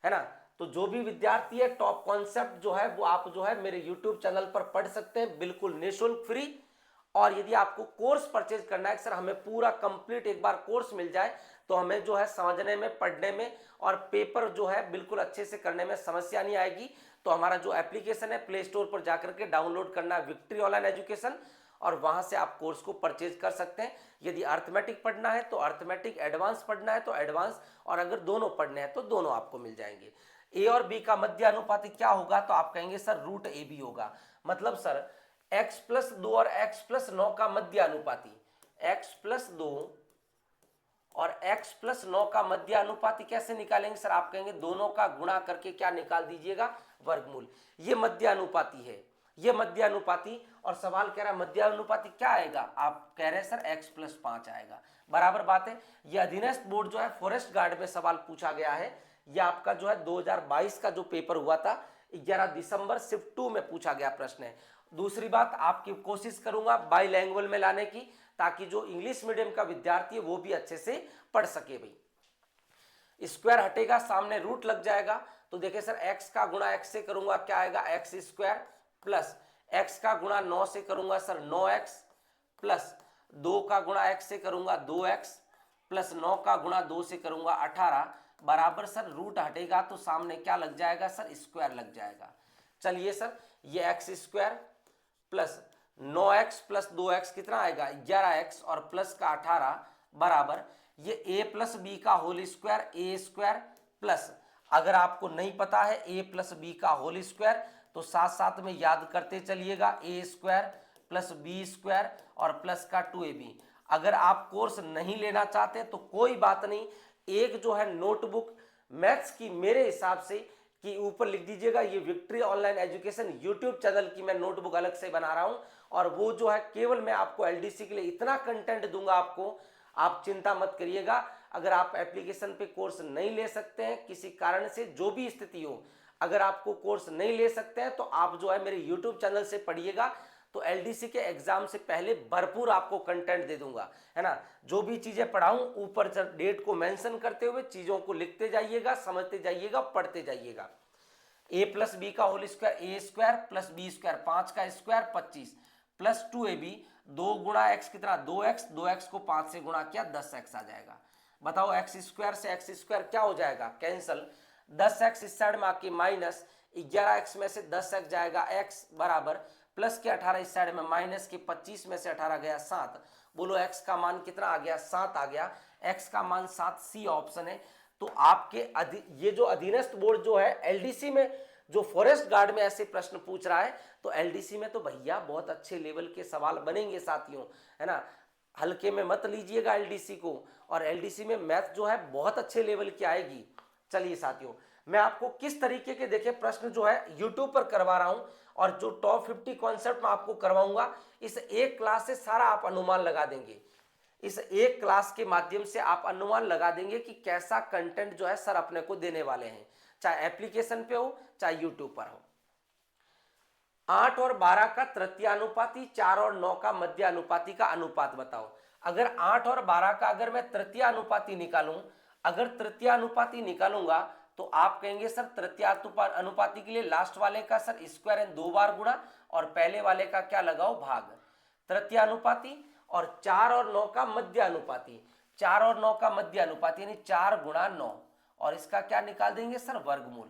है ना। तो जो भी विद्यार्थी है टॉप कॉन्सेप्ट जो है वो आप जो है मेरे यूट्यूब चैनल पर पढ़ सकते हैं, बिल्कुल निःशुल्क फ्री। और यदि आपको कोर्स परचेज करना है सर हमें पूरा कंप्लीट एक बार कोर्स मिल जाए तो हमें जो है समझने में, पढ़ने में और पेपर जो है बिल्कुल अच्छे से करने में समस्या नहीं आएगी, तो हमारा जो एप्लीकेशन है प्ले स्टोर पर जाकर के डाउनलोड करना है, विक्ट्री ऑनलाइन एजुकेशन, और वहां से आप कोर्स को परचेज कर सकते हैं। यदि अर्थमेटिक पढ़ना है तो अर्थमेटिक, एडवांस पढ़ना है तो एडवांस, और अगर दोनों पढ़ने हैं तो दोनों आपको मिल जाएंगे। ए और बी का मध्य अनुपाती क्या होगा, तो आप कहेंगे सर रूट ए बी होगा। मतलब सर x प्लस 2 और x प्लस 9 का मध्य अनुपाती, x प्लस 2 और x प्लस 9 का मध्य अनुपाती कैसे निकालेंगे सर, आप कहेंगे दोनों का गुणा करके क्या निकाल दीजिएगा, वर्गमूल। ये मध्य अनुपाती है, ये मध्य अनुपाती। और सवाल कह रहा है मध्य अनुपाती क्या आएगा, आप कह रहे हैं सर x प्लस 5 आएगा, बराबर बात है। ये अधीनस्थ बोर्ड जो है फॉरेस्ट गार्ड में सवाल पूछा गया है। ये आपका जो है 2022 का जो पेपर हुआ था 11 दिसंबर शिफ्ट 2 में पूछा गया प्रश्न है। दूसरी बात आपकी कोशिश करूंगा बाईलैंग्वेज में लाने की, ताकि जो इंग्लिश मीडियम का विद्यार्थी है वो भी अच्छे से पढ़ सके भाई। स्क्वायर हटेगा, सामने रूट लग जाएगा, तो देखिए सर x का गुणा x से करूंगा क्या आएगा, एक्स स्क्वायर, प्लस x का गुणा 9 से करूंगा सर 9x, प्लस 2 का गुणा x से करूंगा 2x, प्लस 9 का गुणा 2 से करूंगा 18, बराबर सर रूट हटेगा तो सामने क्या लग जाएगा सर, स्क्वायर लग जाएगा। चलिए सर ये x square plus 9x plus 2x कितना आएगा 11x, और प्लस का 18 बराबर ये a प्लस बी का होल स्क्वायर ए स्क्वायर, प्लस अगर आपको नहीं पता है a प्लस बी का होल स्क्वायर तो साथ साथ में याद करते चलिएगा, ए स्क्वायर प्लस बी स्क्वायर और प्लस का 2ab। अगर आप कोर्स नहीं लेना चाहते तो कोई बात नहीं, एक जो है नोटबुक मैथ्स की मेरे हिसाब से कि ऊपर लिख दीजिएगा ये victory online education YouTube channel की मैं नोटबुक अलग से बना रहा हूं, और वो जो है केवल मैं आपको एलडीसी के लिए इतना कंटेंट दूंगा आपको, आप चिंता मत करिएगा। अगर आप एप्लीकेशन पे कोर्स नहीं ले सकते हैं किसी कारण से, जो भी स्थिति हो, अगर आपको कोर्स नहीं ले सकते हैं तो आप जो है मेरे यूट्यूब चैनल से पढ़िएगा, तो एलडीसी के एग्जाम से पहले भरपूर आपको कंटेंट दे दूंगा, है ना। जो भी चीजें पढ़ाऊं ऊपर डेट को मेंशन करते हुए चीजों को लिखते जाइएगा, समझते जाइएगा, पढ़ते जाइएगा। ए प्लस बी का होल स्क्वायर ए स्क्वायर प्लस बी स्क्वायर 5 का स्क्वायर 25 प्लस 2ab, 2 गुणा एक्स कितना 2x, 2x को 5 से गुणा किया 10x आ जाएगा। बताओ एक्स स्क्वायर से एक्स स्क्वायर क्या हो जाएगा, कैंसल, 10x इस साइड में आके माइनस, 11x में से 10x जाएगा, x बराबर प्लस के 18 इस साइड में, माइनस के 25 में से 18 गया 7। बोलो x का मान कितना आ गया, 7 आ गया। x का मान 7, सी ऑप्शन है। तो आपके ये जो अधीनस्थ बोर्ड जो है एलडीसी में, जो फॉरेस्ट गार्ड में ऐसे प्रश्न पूछ रहा है, तो एलडीसी में तो भैया बहुत अच्छे लेवल के सवाल बनेंगे साथियों, है ना। हल्के में मत लीजिएगा एलडीसी को, और एलडीसी में मैथ जो है बहुत अच्छे लेवल की आएगी। चलिए साथियों, मैं आपको किस तरीके के देखे प्रश्न जो है यूट्यूब पर करवा रहा हूं, और जो टॉप 50 कॉन्सेप्ट मैं आपको करवाऊंगा, इस एक क्लास से सारा आप अनुमान लगा देंगे। इस एक क्लास के माध्यम से आप अनुमान लगा देंगे कि कैसा कंटेंट जो है सर अपने को देने वाले हैं, चाहे एप्लीकेशन पे हो चाहे यूट्यूब पर हो। 8 और 12 का तृतीयानुपाती, 4 और 9 का मध्य अनुपाती का अनुपात बताओ। अगर 8 और 12 का अगर मैं तृतीयानुपाती निकालूं, अगर तृतीयानुपाती निकालूंगा तो आप कहेंगे सर तृतीयानुपाती के लिए लास्ट वाले का सर स्क्वायर एंड 2 बार गुणा, और पहले वाले का क्या लगाओ, भाग। तृतीयानुपाती और 4 और 9 का मध्य अनुपाती, 4 और 9 का मध्य अनुपाती यानी 4 गुणा 9, और इसका क्या निकाल देंगे सर, वर्गमूल।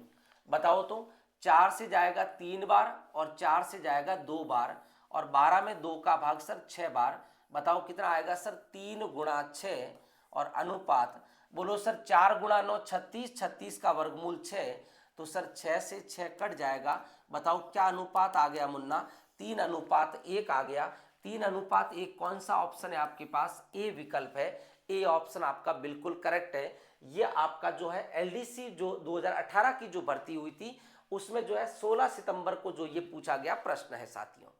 बताओ तो 4 से जाएगा 3 बार और 4 से जाएगा 2 बार, और 12 में 2 का भाग सर 6 बार। बताओ कितना आएगा सर, 3 गुणा 6, और अनुपात बोलो सर 4 गुणा 9 36, 36 का वर्गमूल 6, तो सर 6 से 6 कट जाएगा। बताओ क्या अनुपात आ गया मुन्ना, 3 अनुपात 1 आ गया। 3 अनुपात 1 कौन सा ऑप्शन है आपके पास, ए विकल्प है। ए ऑप्शन आपका बिल्कुल करेक्ट है। ये आपका जो है एलडीसी जो 2018 की जो भर्ती हुई थी उसमें जो है 16 सितंबर को जो ये पूछा गया प्रश्न है साथियों।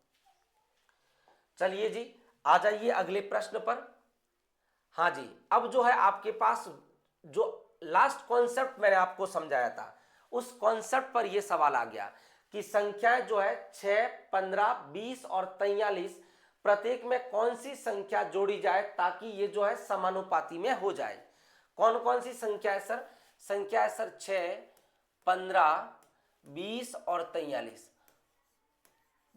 चलिए जी, आ जाइए अगले प्रश्न पर। हाँ जी, अब जो है आपके पास जो लास्ट कॉन्सेप्ट मैंने आपको समझाया था, उस कॉन्सेप्ट पर यह सवाल आ गया कि संख्याएं जो है 6, 15, 20 और 43 प्रत्येक में कौन सी संख्या जोड़ी जाए ताकि ये जो है समानुपाती में हो जाए। कौन कौन सी संख्या है सर, संख्या है सर 6, 15, 20 और 43।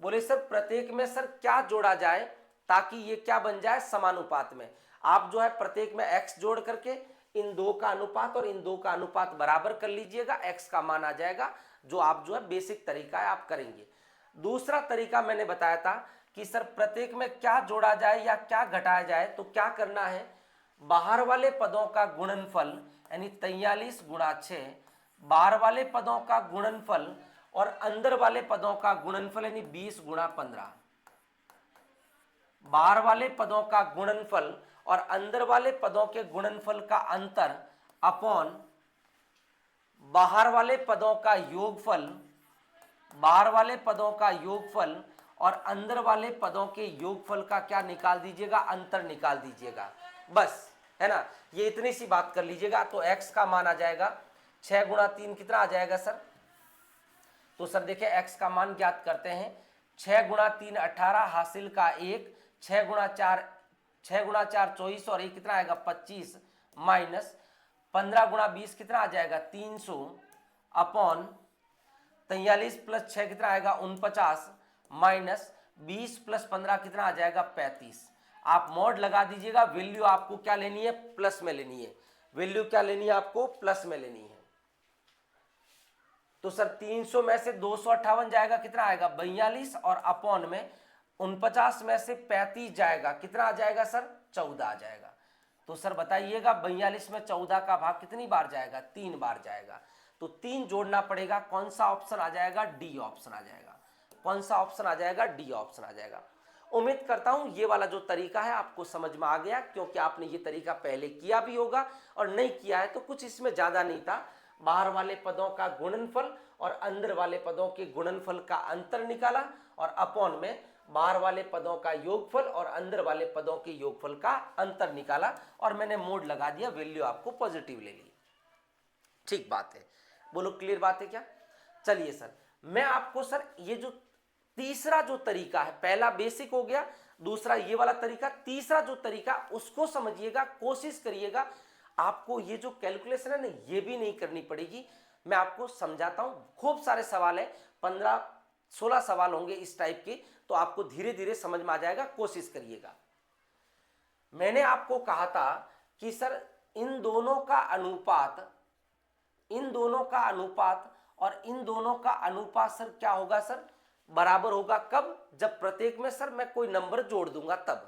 बोले सर प्रत्येक में सर क्या जोड़ा जाए ताकि ये क्या बन जाए, समानुपात में। आप जो है प्रत्येक में x जोड़ करके इन दो का अनुपात और इन दो का अनुपात बराबर कर लीजिएगा, x का मान आ जाएगा, जो आप जो है बेसिक तरीका है आप करेंगे। दूसरा तरीका मैंने बताया था कि सर प्रत्येक में क्या जोड़ा जाए या क्या घटाया जाए, तो क्या करना है, बाहर वाले पदों का गुणनफल यानी 43 गुणा 6, बाहर वाले पदों का गुणनफल और अंदर वाले पदों का गुणनफल यानी 20 गुणा 15। बाहर वाले पदों का गुणनफल और अंदर वाले पदों के गुणनफल का अंतर अपॉन बाहर वाले पदों का योगफल, बाहर वाले पदों का योगफल और अंदर वाले पदों के योगफल का क्या निकाल दीजिएगा, अंतर निकाल दीजिएगा, बस, है ना। ये इतनी सी बात कर लीजिएगा। तो x का मान आ जाएगा 6 गुणा 3 कितना आ जाएगा सर, तो सर देखिए x का मान ज्ञात करते हैं। 6 गुणा 3 18 हासिल का 1, 6 गुणा 4 24 और ये कितना आएगा 25, माइनस 15 गुणा 20 कितना आ जाएगा 300 अपॉन 43 प्लस 6 कितना आएगा 49, माइनस 20 प्लस 15 कितना आ जाएगा 35। आप मॉड लगा दीजिएगा, वैल्यू आपको क्या लेनी है, प्लस में लेनी है। वैल्यू क्या लेनी है आपको, प्लस में लेनी है। तो सर 300 में से 258 जाएगा कितना आएगा 42, और अपॉन में 49 में से 35 जाएगा कितना आ जाएगा सर 14 आ जाएगा। तो सर बताइएगा 42 में 14 का भाग कितनी बार जाएगा, 3 बार जाएगा। तो 3 जोड़ना पड़ेगा, कौन सा ऑप्शन आ जाएगा, डी ऑप्शन आ जाएगा। कौन सा ऑप्शन आ जाएगा, डी ऑप्शन आ जाएगा। उम्मीद करता हूं ये वाला जो तरीका है आपको समझ में आ गया, क्योंकि आपने ये तरीका पहले किया भी होगा, और नहीं किया है तो कुछ इसमें ज्यादा नहीं था। बाहर वाले पदों का गुणनफल और अंदर वाले पदों के गुणनफल का अंतर निकाला, और अपॉन में बाहर वाले पदों का योगफल और अंदर वाले पदों के योगफल का अंतर निकाला, और मैंने मोड लगा दिया, वैल्यू आपको पॉजिटिव ले ली। ठीक बात है, बोलो क्लियर बात है क्या। चलिए सर, मैं आपको सर ये जो तीसरा जो तरीका है, पहला बेसिक हो गया, दूसरा ये वाला तरीका, तीसरा जो तरीका उसको समझिएगा, कोशिश करिएगा। आपको ये जो कैलकुलेशन है ना, ये भी नहीं करनी पड़ेगी, मैं आपको समझाता हूं। खूब सारे सवाल है, 15-16 सवाल होंगे इस टाइप के, तो आपको धीरे धीरे समझ में आ जाएगा, कोशिश करिएगा। मैंने आपको कहा था कि सर इन दोनों का अनुपात और इन दोनों का अनुपात सर क्या होगा सर, बराबर होगा। कब? जब प्रत्येक में सर मैं कोई नंबर जोड़ दूंगा तब।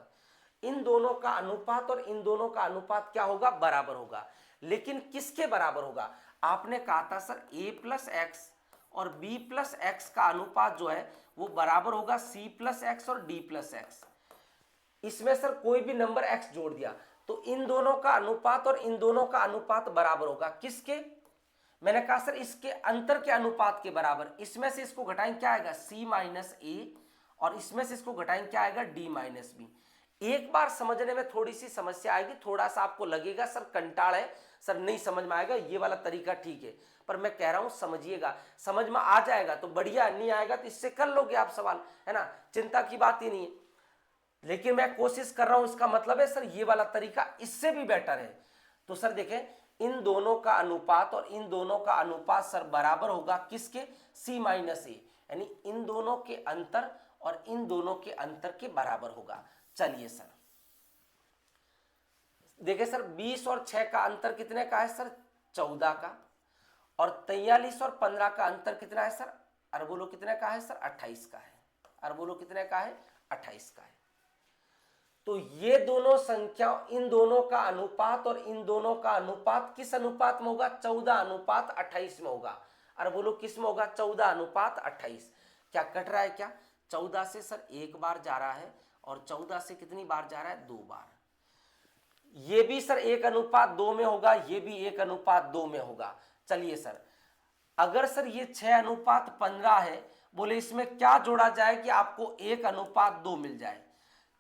इन दोनों का अनुपात और इन दोनों का अनुपात क्या होगा, बराबर होगा। लेकिन किसके बराबर होगा? आपने कहा था सर a प्लस एक्स और b प्लस एक्स का अनुपात जो है वो बराबर होगा c प्लस एक्स और d प्लस एक्स। इसमें सर कोई भी नंबर x जोड़ दिया तो इन दोनों का अनुपात और इन दोनों का अनुपात बराबर होगा। किसके? मैंने कहा सर इसके अंतर के अनुपात के बराबर। इसमें से इसको घटाएं क्या आएगा, c माइनस ए, और इसमें से इसको घटाएं क्या आएगा, d माइनस बी। एक बार समझने में थोड़ी सी समस्या आएगी, थोड़ा सा आपको लगेगा सर कंटाड़ है, सर नहीं समझ में आएगा, ये वाला तरीका ठीक है, पर मैं कह रहा हूं समझिएगा। समझ में आ जाएगा तो बढ़िया, नहीं आएगा तो इससे कर लोगे आप सवाल, है ना, चिंता की बात ही नहीं है। लेकिन मैं कोशिश कर रहा हूं, इसका मतलब है सर ये वाला तरीका इससे भी बेटर है। तो सर देखें, इन दोनों का अनुपात और इन दोनों का अनुपात सर बराबर होगा किसके, c माइनस ए, यानी इन दोनों के अंतर और इन दोनों के अंतर के बराबर होगा। चलिए सर देखिए सर 20 और 6 का अंतर कितने का है सर, 14 का, और 43 और 15 का अंतर कितना है सर, अरे बोलो कितने का है सर, 28 का है। अरे बोलो कितने का है, 28 का है। तो ये दोनों संख्या, इन दोनों का अनुपात और इन दोनों का अनुपात किस अनुपात में होगा, 14 अनुपात 28 में होगा। अरे बोलो किस में होगा, 14 अनुपात 28। क्या कट रहा है क्या, 14 से सर एक बार जा रहा है और 14 से कितनी बार जा रहा है, 2 बार। ये भी सर 1 अनुपात 2 में होगा, ये भी 1 अनुपात 2 में होगा। चलिए सर अगर सर ये 6 अनुपात 15 है, बोले इसमें क्या जोड़ा जाए कि आपको 1 अनुपात 2 मिल जाए।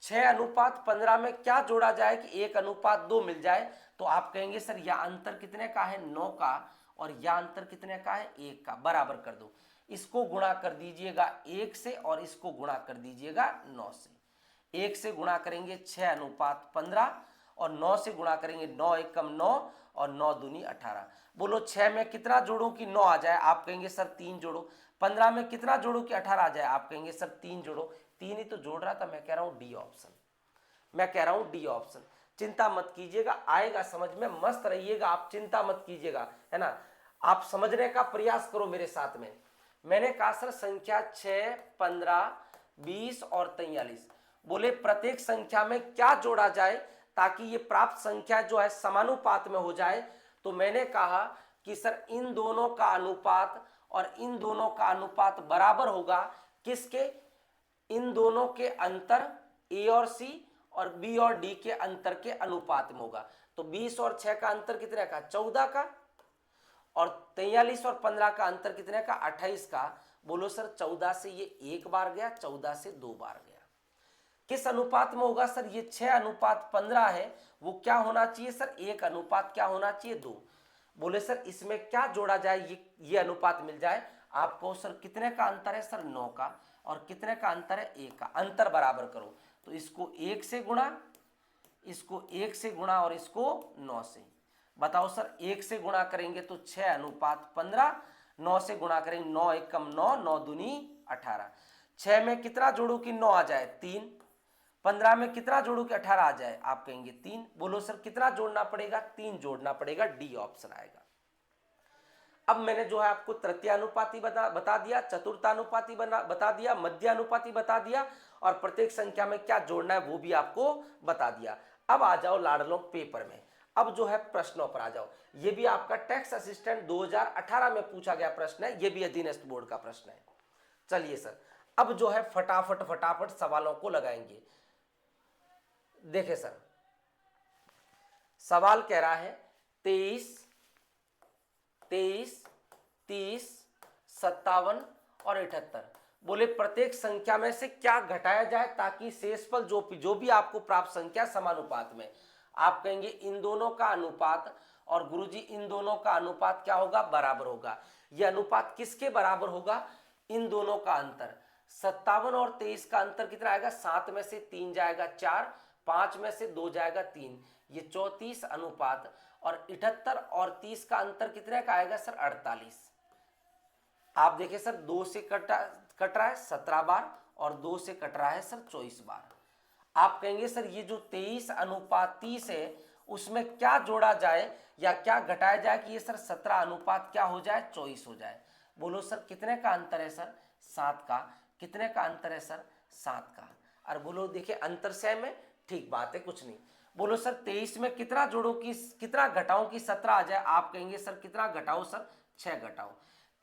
6 अनुपात 15 में क्या जोड़ा जाए कि 1 अनुपात 2 मिल जाए, तो आप कहेंगे सर यह अंतर कितने का है, 9 का, और यह अंतर कितने का है, 1 का। बराबर कर दो, इसको गुणा कर दीजिएगा 1 से और इसको गुणा कर दीजिएगा 9 से। 1 से गुणा करेंगे 6 अनुपात 15 और 9 से गुणा करेंगे 9 एकम 9 और 9 दूनी 18। बोलो 6 में कितना जोड़ो कि 9 आ जाए, आप कहेंगे सर 3 जोड़ो। 15 में कितना जोड़ो कि 18 आ जाए, आप कहेंगे सर 3 जोड़ो। 3 ही तो जोड़ रहा था, मैं कह रहा हूं डी ऑप्शन, मैं कह रहा हूं डी ऑप्शन। चिंता मत कीजिएगा, आएगा समझ में, मस्त रहिएगा आप, चिंता मत कीजिएगा, है ना। आप समझने का प्रयास करो मेरे साथ में। मैंने कहा सर संख्या 6, 15, 20 और 43, बोले प्रत्येक संख्या में क्या जोड़ा जाए ताकि ये प्राप्त संख्या जो है समानुपात में हो जाए। तो मैंने कहा कि सर इन दोनों का अनुपात और इन दोनों का अनुपात बराबर होगा किसके, इन दोनों के अंतर a और c और b और d के अंतर के अनुपात में होगा। तो 20 और 6 का अंतर कितने का, 14 का, और 43 और 15 का अंतर कितने का, 28 का। बोलो सर 14 से ये 1 बार गया, 14 से 2 बार गया। किस अनुपात में होगा सर, ये 6 अनुपात 15 है, वो क्या होना चाहिए सर, 1 अनुपात क्या होना चाहिए, 2। बोले सर इसमें क्या जोड़ा जाए ये अनुपात मिल जाए। आपको सर कितने का अंतर है सर, 9 का, और कितने का अंतर है, 1 का। अंतर बराबर करो, तो इसको 1 से गुणा, इसको 1 से गुणा और इसको 9 से। बताओ सर 1 से गुणा करेंगे तो 6 अनुपात 15, 9 से गुणा करेंगे 9 एकम 9, 9 दूनी 18। 6 में कितना जोड़ू कि 9 आ जाए, 3। 15 में कितना जोड़ू कि 18 आ जाए, आप कहेंगे 3। बोलो सर कितना जोड़ना पड़ेगा, 3 जोड़ना पड़ेगा, डी ऑप्शन आएगा। अब मैंने जो है आपको तृतीयानुपाती बता दिया, चतुर्थानुपाती बता दिया, मध्यानुपाती बता दिया, और प्रत्येक संख्या में क्या जोड़ना है वो भी आपको बता दिया। अब आ जाओ लाडलों पेपर में, अब जो है प्रश्नों पर आ जाओ। ये भी आपका टैक्स असिस्टेंट 2018 में पूछा गया प्रश्न है, ये भी अधीनस्थ बोर्ड का प्रश्न है। चलिए सर अब जो है फटाफट सवालों को लगाएंगे। देखे सर सवाल कह रहा है 23, 30, 57 और 78, बोले प्रत्येक संख्या में से क्या घटाया जाए ताकि शेषफल जो भी आपको प्राप्त संख्या समानुपात में। आप कहेंगे इन दोनों का अनुपात, और गुरुजी इन दोनों का अनुपात क्या होगा, बराबर होगा। यह अनुपात किसके बराबर होगा, इन दोनों का अंतर। 57 और 23 का अंतर कितना आएगा, 7 में से 3 जाएगा 4, 5 में से 2 जाएगा 3, ये 34 अनुपात। और 78 और 30 का अंतर कितने का आएगा सर, 48। आप देखिए सर 2 से कट रहा है 17 बार, और 2 से कट रहा है सर 24 बार। आप कहेंगे सर ये जो 23 अनुपात 30 है उसमें क्या जोड़ा जाए या क्या घटाया जाए कि ये सर 17 अनुपात क्या हो जाए, 24 हो जाए। बोलो सर कितने का अंतर है सर, 7 का। कितने का अंतर है सर, 7 का। और बोलो देखिए अंतर सेम है, ठीक बात है, कुछ नहीं। बोलो सर 23 में कितना जोड़ो कि कितना घटाओ कि 17 आ जाए, आप कहेंगे सर कितना घटाओ सर, 6 घटाओ।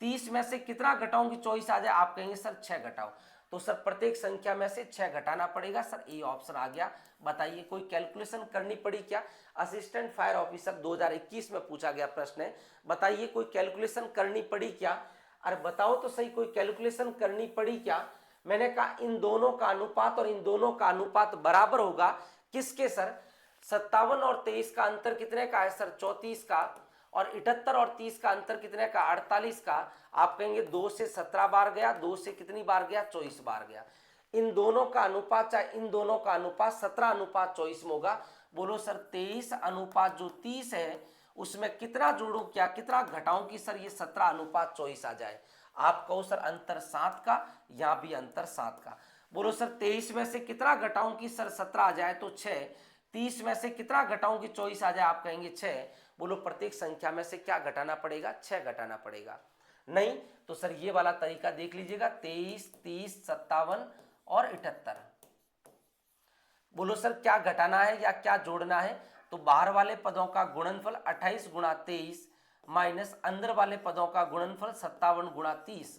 30 में से कितना घटाओ कि 24 आ जाए, आप कहेंगे सर 6 घटाओ। तो सर प्रत्येक संख्या में से 6 घटाना पड़ेगा सर, ये ऑप्शन आ गया। बताइए कोई कैलकुलेशन करनी पड़ी क्या? असिस्टेंट फायर ऑफिसर 2021 में पूछा गया प्रश्न है, बताइए कोई कैलकुलेशन करनी पड़ी क्या? अरे बताओ तो सही, कोई कैलकुलेशन करनी पड़ी क्या? मैंने कहा इन दोनों का अनुपात और इन दोनों का अनुपात बराबर होगा किसके सर, 57 और 23 का अंतर कितने का है सर, 34 का। और 78 और 30 का अंतर कितने का, 48 का। आप कहेंगे 2 से 17 बार गया, 2 से कितनी बार गया, 24 बार गया। इन दोनों का अनुपात, चाहे इन दोनों का अनुपात 17:24 में होगा। बोलो सर 23 अनुपात जो 30 है उसमें कितना जोड़ूं क्या कितना घटाऊं कि सर ये 17:24 आ जाए। आप कहो सर अंतर 7 का, यहाँ भी अंतर 7 का। बोलो सर 23 में से कितना घटाऊं कि सर 17 आ जाए, तो 6। 30 में से कितना घटाऊं कि 24 आ जाए, आप कहेंगे 6। बोलो प्रत्येक संख्या में से क्या घटाना पड़ेगा, 6 घटाना पड़ेगा। नहीं तो सर ये वाला तरीका देख लीजिएगा, 23, 30, 57 और 78। बोलो सर क्या घटाना है या क्या जोड़ना है, तो बाहर वाले पदों का गुणनफल 28 गुणा 23 माइनस अंदर वाले पदों का गुणनफल 57 गुणा 30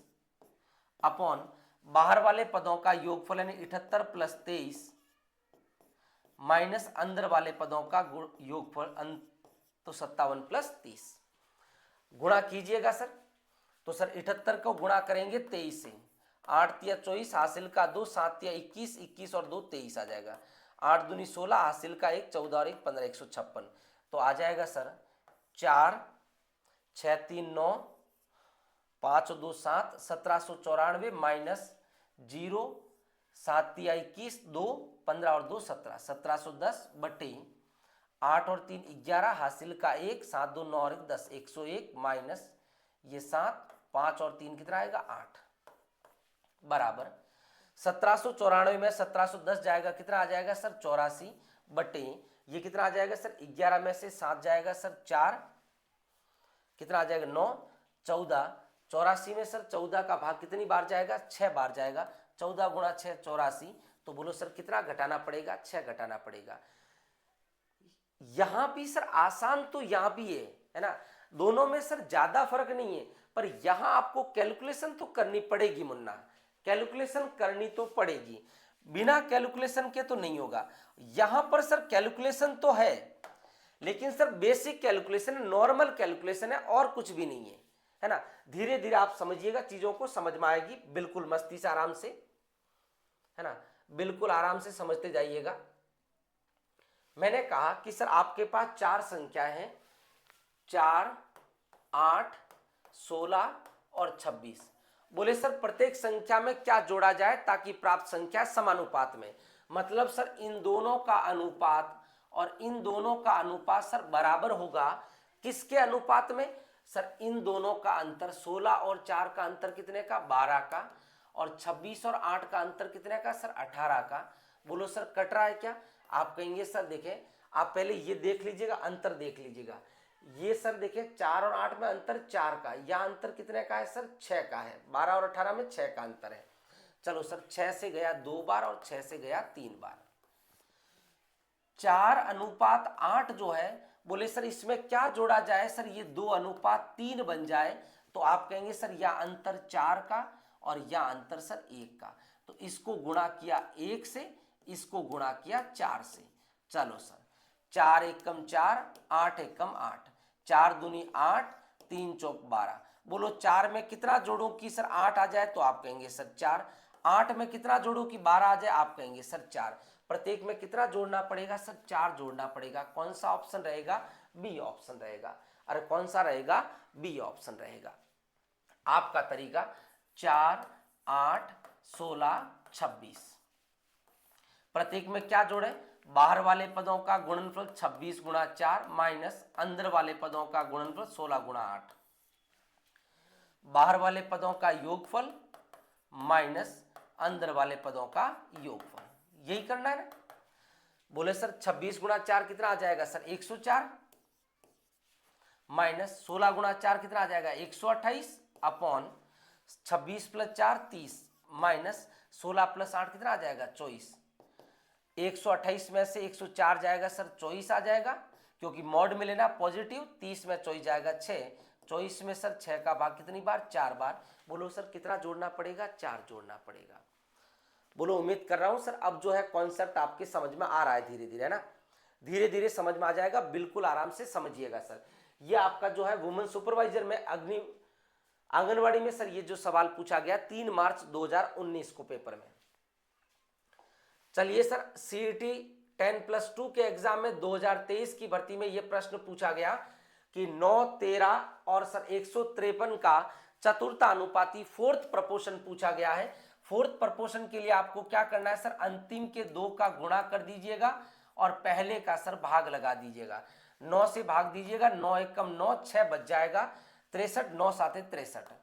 अपॉन बाहर वाले पदों का योगफल यानी 78 प्लस 23 माइनस अंदर वाले पदों का योगफल तो 57 प्लस 30। गुणा कीजिएगा सर, तो सर 78 को गुणा करेंगे 23 से, 8 तिया 24 हासिल का 2, 7 तिया 21, 21 और 2 23 आ जाएगा। 8 दूनी 16 हासिल का 1, 14 और 1 15, 156। तो आ जाएगा सर 4, 6 3 9, 5 2 7, 1794 माइनस 0, 7 तिया 21, 2 15 और 2 17, 1710 बटे 8 और 3 11 हासिल का 1, 7 2 9 और 1 10, 101 माइनस ये 7, 5 और 3 कितना आएगा 8 बराबर 1794 में 1710 जाएगा, कितना आ जाएगा सर 84 बटे ये कितना आ जाएगा सर 11 में से 7 जाएगा सर 4, कितना आ जाएगा 9, 14। 84 में सर 14 का भाग कितनी बार जाएगा, 6 बार जाएगा। 14 गुणा 6 84। तो बोलो सर कितना घटाना पड़ेगा, 6 घटाना पड़ेगा। यहां भी सर आसान तो यहां भी है ना, दोनों में सर ज्यादा फर्क नहीं है, पर यहां आपको कैलकुलेशन तो करनी पड़ेगी मुन्ना, कैलकुलेशन करनी तो पड़ेगी, बिना कैलकुलेशन के तो नहीं होगा। यहां पर सर कैलकुलेशन तो है लेकिन सर बेसिक कैलकुलेशन है, नॉर्मल कैलकुलेशन है और कुछ भी नहीं है ना। धीरे धीरे आप समझिएगा, चीजों को समझ में आएगी, बिल्कुल मस्ती से आराम से, है ना, बिल्कुल आराम से समझते जाइएगा। मैंने कहा कि सर आपके पास 4 संख्याएं हैं, 4, 8, 16 और 26। बोले सर प्रत्येक संख्या में क्या जोड़ा जाए ताकि प्राप्त संख्या समानुपात में, मतलब सर इन दोनों का अनुपात और इन दोनों का अनुपात सर बराबर होगा, किसके अनुपात में सर, इन दोनों का अंतर 16 और 4 का अंतर कितने का 12 का, और 26 और 8 का अंतर कितने का सर 18 का। बोलो सर कट रहा है क्या, आप कहेंगे सर देखें, आप पहले ये देख लीजिएगा, अंतर देख लीजिएगा, ये सर देखिए 4 और 8 में अंतर 4 का, यह अंतर कितने का है सर 6 का है, 12 और 18 में 6 का अंतर है। चलो सर 6 से गया 2 बार और 6 से गया 3 बार, 4:8 जो है, बोले सर इसमें क्या जोड़ा जाए सर, ये 2:3 बन जाए, तो आप कहेंगे सर यह अंतर 4 का और यह अंतर सर 1 का, तो इसको गुणा किया 1 से, इसको गुणा किया 4 से। चलो सर 4 एकम 4, 8 एकम 8, 4 दूनी 8, 3 चौक 12। बोलो 4 में कितना जोड़ो कि सर 8 आ जाए, तो आप कहेंगे सर 4। 8 में कितना जोड़ो कि 12 आ जाए, आप कहेंगे सर 4। प्रत्येक में कितना जोड़ना पड़ेगा सर 4 जोड़ना पड़ेगा। कौन सा ऑप्शन रहेगा, बी ऑप्शन रहेगा। अरे कौन सा रहेगा, बी ऑप्शन रहेगा। आपका तरीका 4, 8, 16, 26। प्रत्येक में क्या जोड़े, बाहर वाले पदों का गुणनफल 26 गुणा 4 माइनस अंदर वाले पदों का गुणनफल 16 गुणा 8, बाहर वाले पदों का योगफल माइनस अंदर वाले पदों का योगफल, यही करना है ना। बोले सर 26 गुणा 4 कितना आ जाएगा सर 104 माइनस 16 गुणा 4 कितना आ जाएगा 128 अपॉन 26 प्लस 4 30 माइनस 16 प्लस 8 कितना आ जाएगा 24। 128 में से 104 जाएगा सर 24 आ जाएगा, क्योंकि मॉड में लेना पॉजिटिव। 30 में 24 जाएगा 6। 24 में सर 6 का भाग कितनी बार 4 बार। बोलो सर कितना जोड़ना पड़ेगा 4 जोड़ना पड़ेगा। बोलो उम्मीद कर रहा हूं सर अब जो है कॉन्सेप्ट आपके समझ में आ रहा है धीरे धीरे, है ना। धीरे धीरे समझ में आ जाएगा, बिल्कुल आराम से समझिएगा सर। ये आपका जो है वुमेन सुपरवाइजर में आंगनवाड़ी में सर ये जो सवाल पूछा गया 3 मार्च 2019 को पेपर में। चलिए सर सीईटी 10+2 के एग्जाम में 2023 की भर्ती में यह प्रश्न पूछा गया कि 9, 13 और सर 153 का चतुर्थानुपाती फोर्थ प्रपोर्शन पूछा गया है। फोर्थ प्रपोर्शन के लिए आपको क्या करना है सर, अंतिम के 2 का गुणा कर दीजिएगा और पहले का सर भाग लगा दीजिएगा। 9 से भाग दीजिएगा, 9 एकम 9, 6 बच जाएगा 63, 9 साते 63,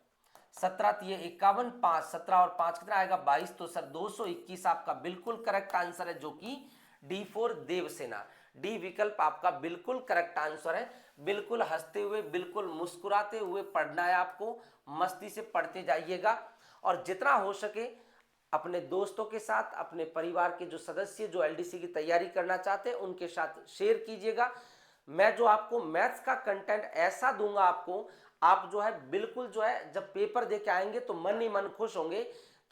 17 तिये 51, 5 17 और 5 कितना आएगा 22। तो सर 221 आपका बिल्कुल करेक्ट आंसर है, जो कि D4 देवसेना, डी विकल्प आपका बिल्कुल करेक्ट आंसर है। बिल्कुल हंसते हुए, बिल्कुल मुस्कुराते हुए पढ़ना है आपको, मस्ती से पढ़ते जाइएगा और जितना हो सके अपने दोस्तों के साथ, अपने परिवार के जो सदस्य जो एलडीसी की तैयारी करना चाहते हैं उनके साथ शेयर कीजिएगा। मैं जो आपको मैथ्स का कंटेंट ऐसा दूंगा आपको, आप जो है बिल्कुल जो है जब पेपर दे के आएंगे तो मन ही मन खुश होंगे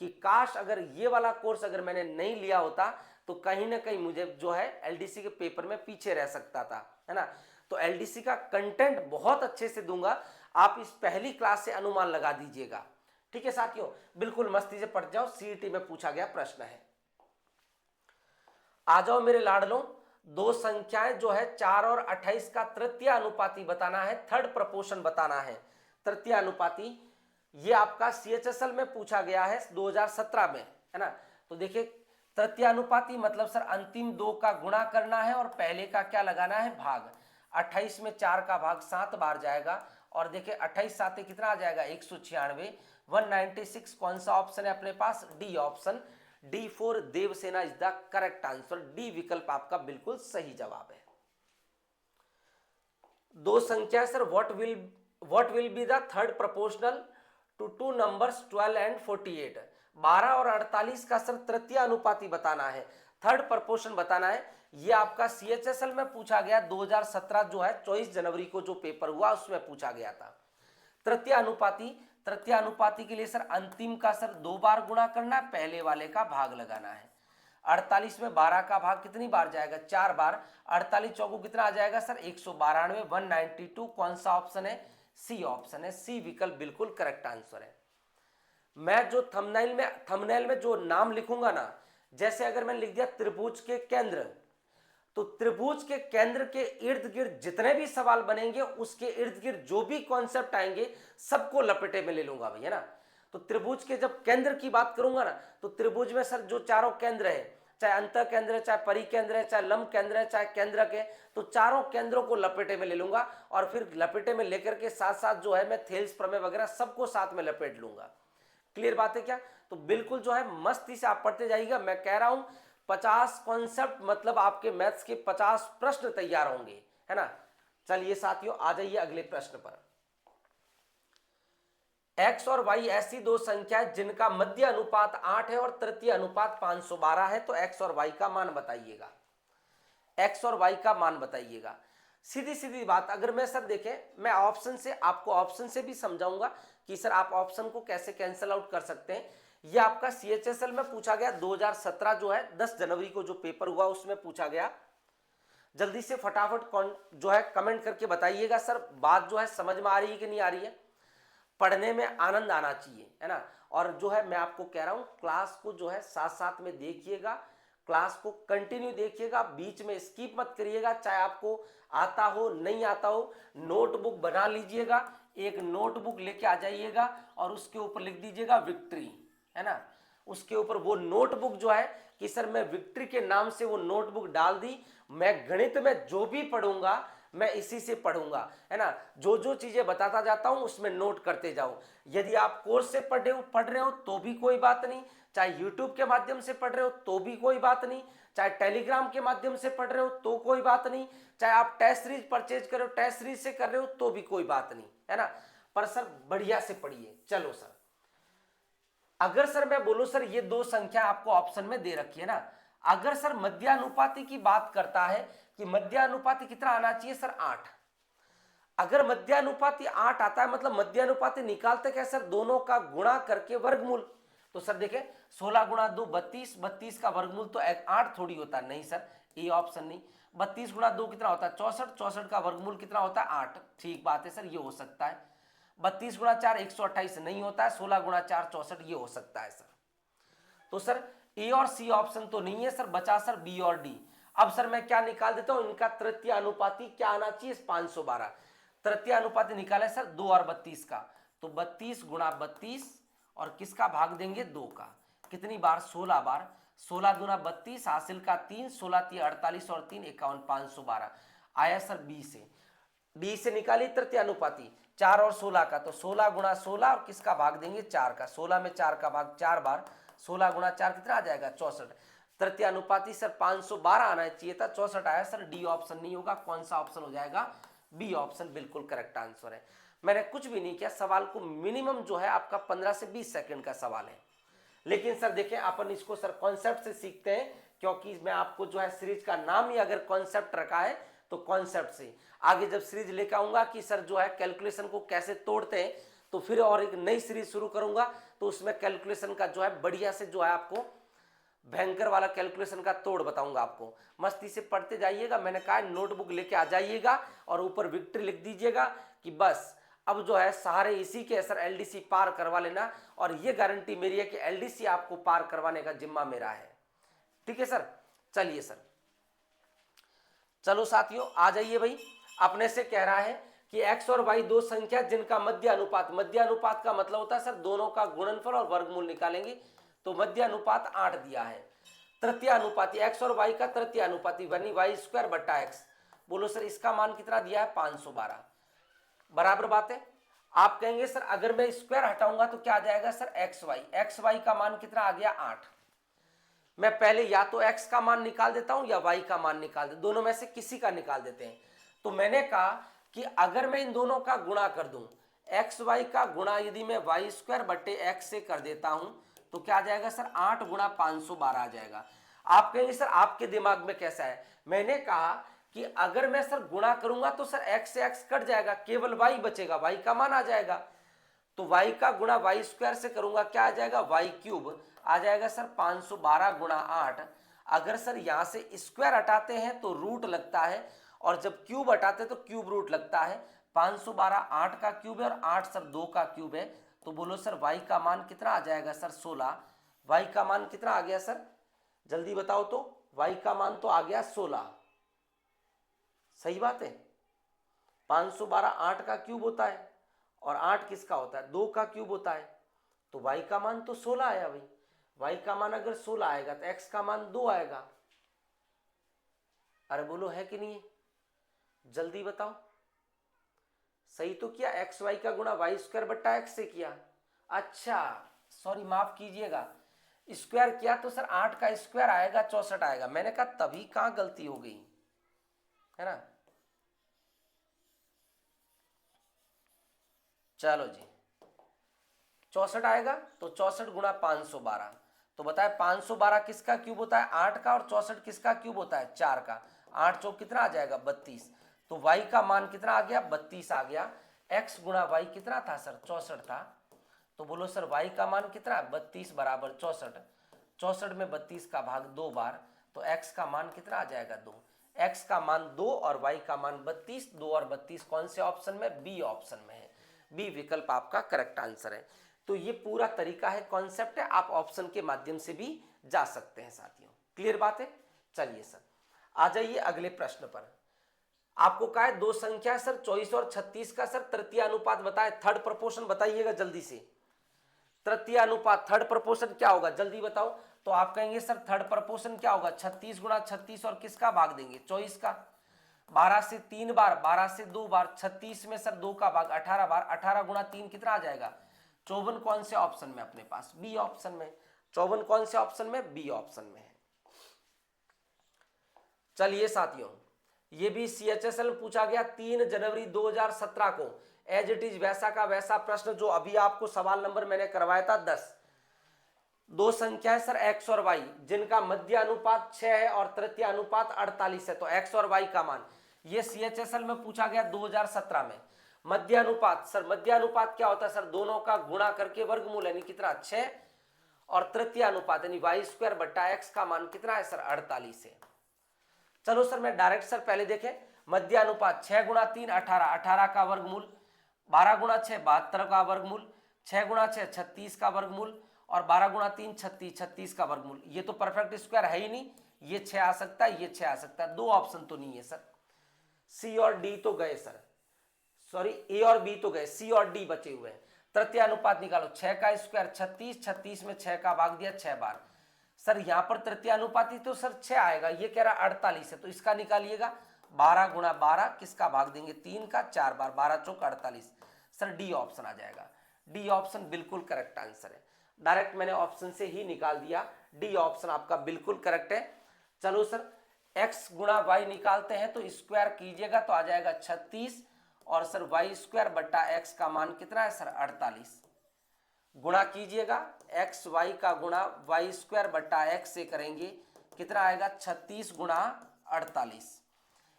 कि काश अगर ये वाला कोर्स अगर मैंने नहीं लिया होता तो कहीं ना कहीं मुझे जो है एलडीसी के पेपर में पीछे रह सकता था, है ना। तो एलडीसी का कंटेंट बहुत अच्छे से दूंगा, आप इस पहली क्लास से अनुमान लगा दीजिएगा। ठीक है साथियों, बिल्कुल मस्ती से पढ़ जाओ, सीईटी में पूछा गया प्रश्न है। आ जाओ मेरे लाडलों, दो संख्याएं जो है 4 और 28 का तृतीय अनुपाती बताना है, थर्ड प्रपोर्शन बताना है तृतीय अनुपाती। ये आपका सीएचएसएल में पूछा गया है 2017 में, है ना। तो देखिए तृतीय अनुपाती मतलब सर अंतिम 2 का गुणा करना है और पहले का क्या लगाना है भाग। 28 में 4 का भाग 7 बार जाएगा और देखिए 28 साथे कितना आ जाएगा 196, 196। कौन सा ऑप्शन है अपने पास, D option, D4 Devsena is the correct answer. D विकल्प आपका बिल्कुल सही जवाब है। दो संख्या sir what will be the third proportional to two numbers 12 and 48। 12 और 48 का सर तृतीय अनुपाती बताना है, थर्ड प्रोपोर्शन बताना है। ये आपका सीएचएसएल में पूछा गया 2017 जो है 24 जनवरी को जो पेपर हुआ उसमें पूछा गया था। तृतीय अनुपाती के लिए सर अंतिम का सर 2 बार गुणा करना है, पहले वाले का भाग लगाना है। 48 में 12 का भाग कितनी बार जाएगा 4 बार। 48 चौको कितना आ जाएगा सर 192, 192। कौन सा ऑप्शन है, सी ऑप्शन है, सी विकल्प बिल्कुल करेक्ट आंसर है। मैं जो थंबनेल में जो नाम लिखूंगा ना, जैसे अगर मैंने लिख दिया त्रिभुज के केंद्र, तो त्रिभुज के केंद्र के इर्द गिर्द जितने भी सवाल बनेंगे उसके इर्द गिर्द जो भी कॉन्सेप्ट आएंगे सबको लपेटे में ले लूंगा भैया ना। तो त्रिभुज के जब केंद्र की बात करूंगा ना, तो त्रिभुज में सर जो चारों केंद्र है, चाहे अंत केंद्र है, चाहे परिकेंद्र है, चाहे लंब केंद्र है, चाहे केंद्रक है, तो चारों केंद्रों को लपेटे में ले लूंगा और फिर लपेटे में लेकर के साथ साथ जो है मैं थेल्स प्रमेय वगैरह सबको साथ में लपेट लूंगा। क्लियर बात है क्या। तो बिल्कुल जो है मस्ती से आप पढ़ते जाइएगा। मैं कह रहा हूं 50 कॉन्सेप्ट मतलब आपके मैथ्स के 50 प्रश्न तैयार होंगे, है ना। चलिए साथियों आ जाइए अगले प्रश्न पर। x और y ऐसी दो संख्याएं जिनका मध्य अनुपात 8 है और तृतीय अनुपात 512 है, तो x और y का मान बताइएगा। x और y का मान बताइएगा। सीधी सीधी बात, अगर मैं सर देखें मैं ऑप्शन से आपको ऑप्शन से भी समझाऊंगा कि सर आप ऑप्शन को कैसे कैंसिल आउट कर सकते हैं। यह आपका सीएचएसएल में पूछा गया 2017 जो है 10 जनवरी को जो पेपर हुआ उसमें पूछा गया। जल्दी से फटाफट जो है कमेंट करके बताइएगा सर बात जो है समझ में आ रही है कि नहीं आ रही है। पढ़ने में आनंद आना चाहिए, है ना। और जो है मैं आपको कह रहा हूं क्लास को जो है साथ साथ में देखिएगा, क्लास को कंटिन्यू देखिएगा, बीच में स्किप मत करिएगा। चाहे आपको आता हो नहीं आता हो, नोटबुक बना लीजिएगा, एक नोटबुक लेके आ जाइएगा और उसके ऊपर लिख दीजिएगा विक्ट्री, है ना। उसके ऊपर वो नोटबुक जो है कि सर मैं विक्ट्री के नाम से वो नोटबुक डाल दी। मैं गणित में जो भी पढ़ूंगा मैं इसी से पढ़ूंगा, है ना। जो जो चीजें बताता जाता हूं उसमें नोट करते जाओ। यदि आप कोर्स से पढ़ रहे हो तो भी कोई बात नहीं, चाहे यूट्यूब के माध्यम से पढ़ रहे हो तो भी कोई बात नहीं, चाहे टेलीग्राम के माध्यम से पढ़ रहे हो तो कोई बात नहीं, चाहे आप टेस्ट सीरीज परचेज कर रहे हो, टेस्ट सीरीज से कर रहे हो तो भी कोई बात नहीं, है ना। पर सर बढ़िया से पढ़िए। चलो सर अगर सर मैं बोलूं सर ये दो संख्या आपको ऑप्शन में दे रखी है ना, अगर सर मध्यानुपाती की बात करता है कि मध्यानुपाती कितना आना चाहिए सर 8, अगर मध्यानुपाती 8 आता है मतलब मध्यानुपाती निकालते क्या सर, दोनों का गुणा करके वर्गमूल। तो सर देखें 16 गुणा 2 32, 32 का वर्गमूल तो 8 थोड़ी होता है, नहीं सर ये ऑप्शन नहीं। 32 गुणा 2 कितना होता है 64, 64 का वर्गमूल कितना होता है 8, ठीक बात है सर ये हो सकता है। 32 गुणा 4 128 नहीं होता है, 16 गुणा 4 64 ये हो सकता है सर। तो सर ए और सी ऑप्शन तो नहीं है सर, बचा सर बी और डी। अब सर मैं क्या निकाल देता हूं, इनका तृतीय अनुपाती क्या आना चाहिए 512। तृतीय अनुपाती निकाले सर 2 और 32 का, तो 32 गुणा 32 और किसका भाग देंगे 2 का, कितनी बार 16 बार, 16 दूना 32 हासिल का 3, 16 3 48 और 3 51, 512 आया सर बी से। डी से निकाली तृतीय अनुपाती 4 और 16 का, तो 16 गुणा 16 और किसका भाग देंगे 4 का, 16 में 4 का भाग 4 बार, 16 गुणा 4 कितना आ जाएगा 64। तृतीय अनुपाती सर 512 आना चाहिए था, 64 आया सर, डी ऑप्शन नहीं होगा, कौन सा ऑप्शन हो जाएगा, बी ऑप्शन बिल्कुल करेक्ट आंसर है। मैंने कुछ भी नहीं किया, सवाल को मिनिमम जो है आपका 15 से 20 सेकंड का सवाल है, लेकिन सर देखें अपन इसको सर कॉन्सेप्ट से सीखते हैं, क्योंकि मैं आपको जो है सीरीज का नाम ही अगर कॉन्सेप्ट रखा है तो कॉन्सेप्ट से आगे जब सीरीज लेकर आऊंगा कि सर जो है कैलकुलेशन को कैसे तोड़ते हैं, तो फिर और एक नई सीरीज शुरू करूंगा, तो उसमें कैलकुलेशन का जो है बढ़िया से जो है आपको भयंकर वाला कैलकुलेशन का तोड़ बताऊंगा आपको। मस्ती से पढ़ते जाइएगा, मैंने कहा नोटबुक लेके आ जाइएगा और ऊपर विक्ट्री लिख दीजिएगा कि बस अब जो है सहारे इसी के सर एलडीसी पार करवा लेना, और ये गारंटी मेरी है कि एलडीसी आपको पार करवाने का जिम्मा मेरा है। ठीक है सर, चलिए सर, चलो साथियों आ जाइए भाई। अपने से कह रहा है कि x और y दो संख्या जिनका मध्य अनुपात, मध्य अनुपात का मतलब होता है सर दोनों का गुणनफल और वर्गमूल निकालेंगे, तो मध्य अनुपात 8 दिया है। तृतीय अनुपाती x और y का तृतीय अनुपाती बनी y² बट्टा x, बोलो सर इसका मान कितना दिया है 512, बराबर बात है। आप कहेंगे सर अगर मैं स्क्वायर हटाऊंगा तो क्या आ जाएगा सर xy का मान कितना आ गया 8। मैं पहले या तो x का मान निकाल देता हूं या y का मान निकाल देता, दोनों में से किसी का निकाल देते हैं। तो मैंने कहा कि अगर मैं इन दोनों का गुणा कर दूं, एक्स वाई का गुणा यदि मैं y² बट्टे एक्स से कर देता हूं तो क्या आ जाएगा सर 8 गुणा 512 आ जाएगा। आप कहेंगे सर आपके दिमाग में कैसा है, मैंने कहा कि अगर मैं सर गुणा करूंगा तो सर x से x कट जाएगा, केवल y बचेगा, y का मान आ जाएगा, तो y का गुणा y² से करूंगा क्या आ जाएगा y³ आ जाएगा सर 512 गुणा 8। अगर सर यहां से स्क्वायर हटाते हैं तो रूट लगता है, और जब क्यूब हटाते हैं तो क्यूब रूट लगता है। 512 8 का क्यूब है और 8 सर 2 का क्यूब है, तो बोलो सर y का मान कितना आ जाएगा सर 16। y का मान कितना आ गया सर, जल्दी बताओ तो, y का मान तो आ गया 16, सही बात है। 512 8 का क्यूब होता है और 8 किसका होता है 2 का क्यूब होता है, तो y का मान तो 16 आया भाई। y का मान अगर 16 आएगा तो x का मान 2 आएगा। अरे बोलो है कि नहीं, जल्दी बताओ, सही तो किया, एक्स वाई का गुणा y² बट्टा एक्स से किया। अच्छा सॉरी माफ कीजिएगा, स्क्वायर किया तो सर 8 का स्क्वायर आएगा 64 आएगा, मैंने कहा तभी कहां गलती हो गई है ना। चलो जी 64 आएगा तो 64 गुणा 512, तो बताए 512 किसका क्यूब होता है 8 का, और 64 किसका क्यूब होता है 4 का, 8 चौक कितना आ जाएगा 32, तो y का मान कितना आ गया 32 आ गया। x गुणा y कितना था सर 64 था, तो बोलो सर y का मान कितना 32 बराबर 64, 64 में 32 का भाग 2 बार, तो x का मान कितना आ जाएगा 2, x का मान 2 और y का मान 32, 2 और 32 कौन से ऑप्शन में, बी ऑप्शन में है, बी विकल्प आपका करेक्ट आंसर है। तो ये पूरा तरीका है, कॉन्सेप्ट है, आप ऑप्शन के माध्यम से भी जा सकते हैं साथियों, क्लियर बात है। चलिए सर आ जाइए अगले प्रश्न पर। आपको कहा है दो संख्या सर 24 और 36 का सर तृतीय अनुपात बताएं, थर्ड प्रपोर्शन बताइएगा जल्दी से, तृतीय अनुपात थर्ड प्रपोर्शन क्या होगा जल्दी बताओ। तो आप कहेंगे सर थर्ड प्रपोर्शन क्या होगा 36 गुणा 36 और किसका भाग देंगे 24 का, 12 से 3 बार, 12 से 2 बार, 36 में सर 2 का भाग 18 बार, 18 गुणा 3 कितना आ जाएगा 54, कौन से ऑप्शन में अपने पास, बी ऑप्शन में, 54 कौन से ऑप्शन में, बी ऑप्शन में है। चलिए साथियों ये भी CHSL में पूछा गया 3 जनवरी 2017 को, एज इट इज वैसा का वैसा प्रश्न जो अभी आपको सवाल नंबर मैंने करवाया था 10, दो संख्याएं सर x और y जिनका मध्य अनुपात 6 है और तृतीय अनुपात 48 है, तो x और y का मान, ये CHSL में पूछा गया 2017 में। मध्य अनुपात, सर मध्य अनुपात क्या होता है सर, दोनों का गुणा करके वर्गमूल यानी कितना 6, और तृतीय अनुपात यानी y² बट्टा x का मान कितना है सर 48 है। चलो सर मैं डायरेक्ट सर पहले देखें, मध्य अनुपात 6 गुणा 3 18, 18 का वर्गमूल, 12 गुणा 6 72 का वर्गमूल, 6 गुणा 6 36 का वर्गमूल, और 12 गुणा 3 36, 36 का वर्गमूल। ये तो परफेक्ट स्क्वायर है ही नहीं, ये 6 आ सकता है, ये 6 आ सकता है, दो ऑप्शन तो नहीं है सर। सी और डी तो गए सर, सॉरी ए और बी तो गए, सी और डी बचे हुए हैं। तृतीय अनुपात निकालो, 6 का स्क्वायर 36, 36 में 6 का भाग दिया 6 बार। सर यहां पर तृतीय अनुपाती तो सर 6 आएगा, ये कह रहा 48 है, तो इसका निकालिएगा 12 गुणा 12, किसका भाग देंगे 3 का 4 बार, 12 चौक 48। सर डी ऑप्शन आ जाएगा, डी ऑप्शन बिल्कुल करेक्ट आंसर है। डायरेक्ट मैंने ऑप्शन से ही निकाल दिया, डी ऑप्शन आपका बिल्कुल करेक्ट है। चलो सर x गुणा y निकालते हैं, तो स्क्वायर कीजिएगा तो आ जाएगा 36, और सर y² बट्टा x का मान कितना है सर 48। गुणा कीजिएगा, x y का गुणा y² बट्टा x से करेंगे, कितना आएगा 36 गुणा 48,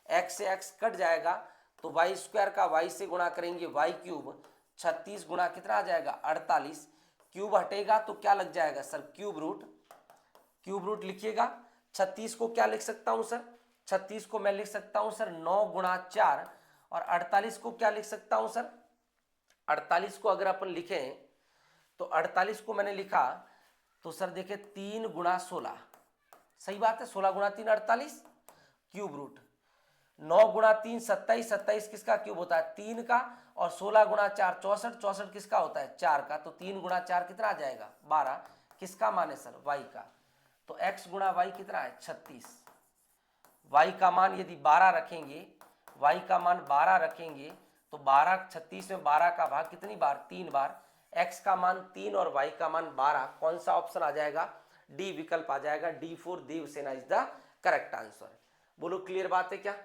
x से x कट जाएगा, तो y² का y से गुणा करेंगे y³, 36 गुणा कितना आ जाएगा 48, क्यूब हटेगा तो क्या लग जाएगा सर क्यूब रूट लिखिएगा। 36 को क्या लिख सकता हूं सर, 36 को मैं लिख सकता हूं सर 9 गुणा 4, और 48 को क्या लिख सकता हूं सर, 48 को अगर अपन लिखें तो 48 को मैंने लिखा तो सर देखिए 3 गुणा 16, सही बात है, 16 गुणा 3 48, क्यूब रूट। 9 गुणा 3 27, 27 किसका क्यूब होता है 3 का, और 16 गुणा 4 64, 64 किसका होता है 4 का, तो 3 गुणा 4 कितना आ जाएगा 12, किसका मान है सर y का, तो x गुणा y कितना है 36। y का मान यदि 12 रखेंगे, y का मान 12 रखेंगे तो 12 36 में 12 का भाग कितनी बार 3 बार, x का मान 3 और y का मान 12, कौन सा ऑप्शन आ जाएगा, डी विकल्प आ जाएगा, D4 Devsena is the correct answer. बोलो क्लियर बात है क्या।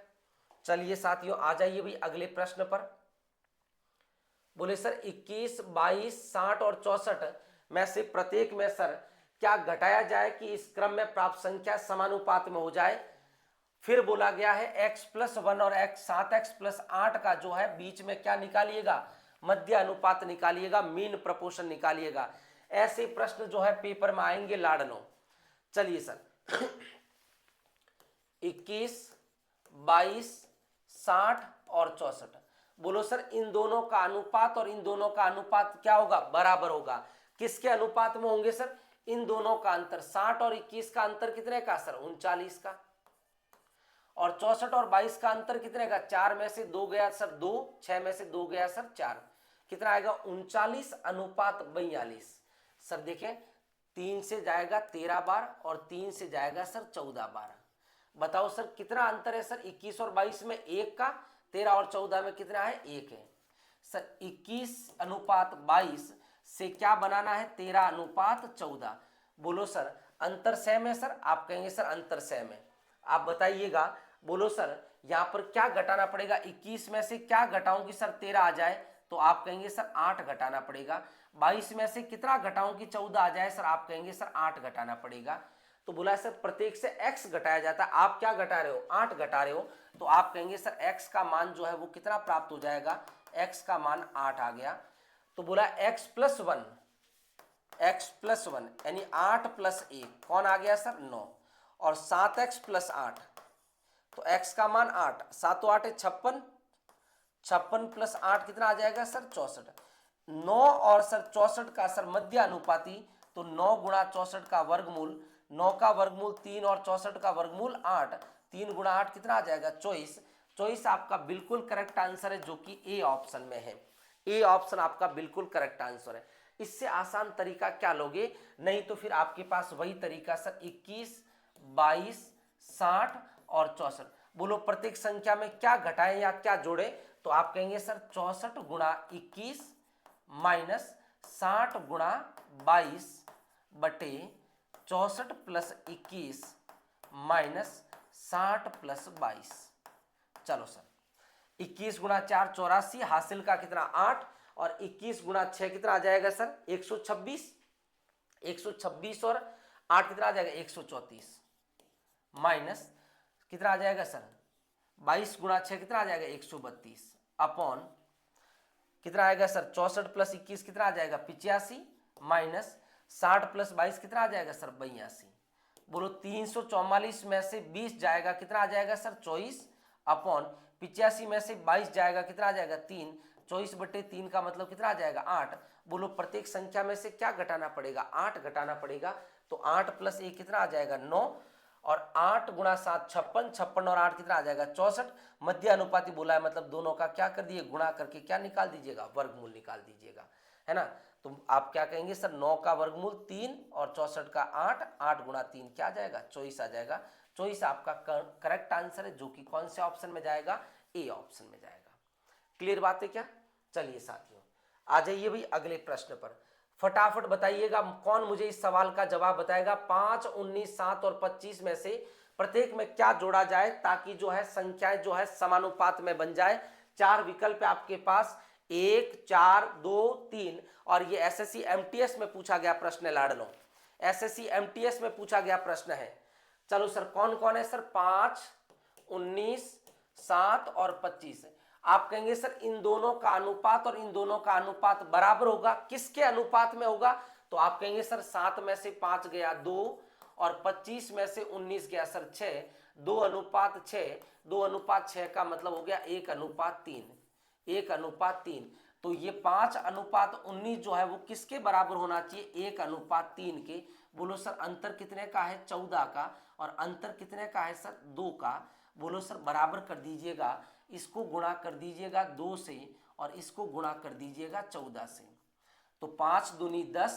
चलिए साथियों आ जाइए भाई अगले प्रश्न पर। बोले सर 21 22 60 और 64 में से प्रत्येक में सर क्या घटाया जाए कि इस क्रम में प्राप्त संख्या समानुपात में हो जाए। फिर बोला गया है x + 1 और 7x + 8 का जो है बीच में क्या निकालिएगा, मध्य अनुपात निकालिएगा, मीन प्रपोर्शन निकालिएगा। ऐसे प्रश्न जो है पेपर में आएंगे लाडलो। चलिए सर 21 22 60 और 64, बोलो सर इन दोनों का अनुपात और इन दोनों का अनुपात क्या होगा, बराबर होगा। किसके अनुपात में होंगे सर, इन दोनों का अंतर, 60 और 21 का अंतर कितने का सर 39 का, और 64 और 22 का अंतर कितने का, 4 में से 2 गया सर 2, 6 में से 2 गया सर 4, कितना आएगा 39 अनुपात 42। सर देखें 3 से जाएगा 13 बार और 3 से जाएगा सर 14 बार। बताओ सर कितना अंतर है सर 21 और 22 में 1 का, 13 और 14 में कितना है 1 है। सर 21 अनुपात 22 से क्या बनाना है 13 अनुपात 14। बोलो सर अंतर सेम है सर, आप कहेंगे सर अंतर सेम है, आप बताइएगा। बोलो सर यहाँ पर क्या घटाना पड़ेगा, 21 में से क्या घटाऊं कि सर 13 आ जाए, तो आप कहेंगे सर 8 घटाना पड़ेगा। 22 में से कितना घटाऊं कि 14 आ जाए, सर आप कहेंगे सर 8 घटाना पड़ेगा। तो बोला सर प्रत्येक से x घटाया जाता है, आप क्या घटा रहे हो 8 घटा रहे हो, तो आप कहेंगे सर x का मान जो है वो कितना प्राप्त हो जाएगा, x का मान 8 आ गया। तो बोला x + 1 यानी 8 + 1 कौन आ गया सर 9, और 7x + 8 तो x का मान 8, 7 8 56, 56 + 8 कितना आ जाएगा सर 64। 9 और सर 64 का सर मध्य अनुपाती, तो 9 गुणा 64 का वर्गमूल, 9 का वर्गमूल 3 और 64 का वर्गमूल 8, 3 गुणा 8 कितना आ जाएगा 24। 24 आपका बिल्कुल करेक्ट आंसर है जो कि ए ऑप्शन में है, ए ऑप्शन आपका बिल्कुल करेक्ट आंसर है। इससे आसान तरीका क्या लोगे, नहीं तो फिर आपके पास वही तरीका सर 21 22 60 और 64। बोलो प्रत्येक संख्या में क्या घटाएं या क्या जोड़े, तो आप कहेंगे सर 64 गुणा 21 माइनस 60 गुणा 22 बटे 64 + 21 माइनस 60 + 22। चलो सर 21 गुणा 4 84, हासिल का कितना 8, और 21 गुणा 6 कितना आ जाएगा सर 126, 126 और 8 कितना आ जाएगा 134 माइनस कितना आ जाएगा सर 22 गुणा 6 कितना आ जाएगा 132 अपॉन कितना आएगा सर 64 प्लस 21 कितना आ जाएगा 85 माइनस 60 प्लस 22 कितना आ जाएगा सर 82। बोलो 344 में से 20 जाएगा कितना आ जाएगा सर 24 अपॉन 85 में से 22 जाएगा कितना आ जाएगा 3 24/3 का मतलब कितना आ जाएगा 8। बोलो प्रत्येक संख्या में से क्या घटाना पड़ेगा 8 घटाना पड़ेगा। तो 8 प्लस 1 कितना आ जाएगा 9 और 8 गुणा 7 56 56 और 8 कितना आ जाएगा 64। मध्य अनुपाती बोला है मतलब दोनों का क्या कर दिए गुणा करके क्या निकाल दीजिएगा वर्गमूल निकाल दीजिएगा है ना। तो आप क्या कहेंगे सर 9 का वर्गमूल 3 और 64 का 8 8 गुणा 3 क्या आ जाएगा 24 आ जाएगा। 24 आपका करेक्ट आंसर है जो कि कौन से ऑप्शन में जाएगा ए ऑप्शन में जाएगा। क्लियर बात है क्या। चलिए साथियों आ जाइए भाई अगले प्रश्न पर फटाफट बताइएगा कौन मुझे इस सवाल का जवाब बताएगा 5 19 7 और 25 में से प्रत्येक में क्या जोड़ा जाए ताकि जो है संख्याएं जो है समानुपात में बन जाए। 4 विकल्प है आपके पास 1 4 2 3 और ये एसएससी एमटीएस में पूछा गया प्रश्न है लाडलो एसएससी एमटीएस में पूछा गया प्रश्न है। चलो सर कौन कौन है सर 5 19 7 और 25। आप कहेंगे सर इन दोनों का अनुपात और इन दोनों का अनुपात बराबर होगा किसके अनुपात में होगा। तो आप कहेंगे सर 7 में से 5 गया 2 और 25 में से 19 गया सर 6 2 अनुपात 6 2 अनुपात 6 का मतलब हो गया 1 अनुपात 3 1 अनुपात 3। तो ये 5 अनुपात 19 जो है वो किसके बराबर होना चाहिए 1 अनुपात 3 के। बोलो सर अंतर कितने का है 14 का और अंतर कितने का है सर 2 का। बोलो सर बराबर कर दीजिएगा इसको गुणा कर दीजिएगा 2 से और इसको गुणा कर दीजिएगा 14 से। तो 5 दूनी 10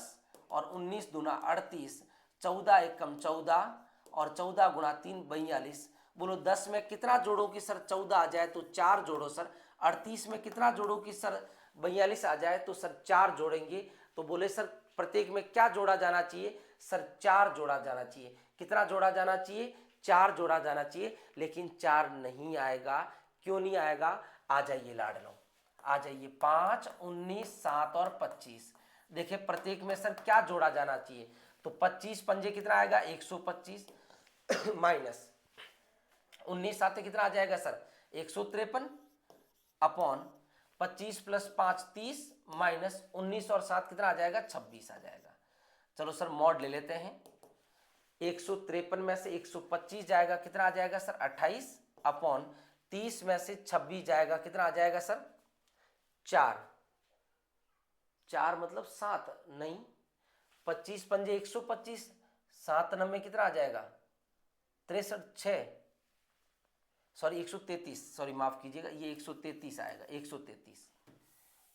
और 19 दूना 38 14 एकम 14 और 14 गुणा 3 42। बोलो 10 में कितना जोड़ोगे सर 14 आ जाए तो 4 जोड़ो सर। 38 में कितना जोड़ोगे सर 42 आ जाए तो सर 4 जोड़ेंगे। तो बोले सर प्रत्येक में क्या जोड़ा जाना चाहिए सर 4 जोड़ा जाना चाहिए। कितना जोड़ा जाना चाहिए 4 जोड़ा जाना चाहिए लेकिन 4 नहीं आएगा। क्यों नहीं आएगा आ जाइए लाडलो आ जाइए 5 19 7 और 25। देखिए प्रत्येक में सर क्या जोड़ा जाना चाहिए। तो 25 पंजे कितना आएगा 125 माइनस 19 साथ कितना आ जाएगा सर 153 अपॉन 25 प्लस 5 30 माइनस 19 और 7 कितना आ जाएगा 26 आ जाएगा। चलो सर मॉड ले लेते हैं 153 में से 125 जाएगा कितना आ जाएगा सर 28 अपॉन 30 में से 26 जाएगा कितना आ जाएगा सर 4 4 मतलब 7 नहीं 25 पंजे 125 7 नंबर कितना आ जाएगा 63 6 सॉरी 133 सॉरी माफ कीजिएगा ये 133 आएगा 133।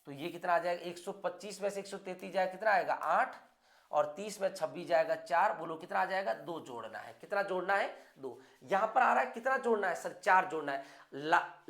तो ये कितना आ जाएगा 125 में से 133 जाएगा कितना आएगा 8 और 30 में 26 जाएगा 4। बोलो कितना आ जाएगा 2 जोड़ना है। कितना जोड़ना है 2। यहां पर आ रहा है कितना जोड़ना है सर 4 जोड़ना है।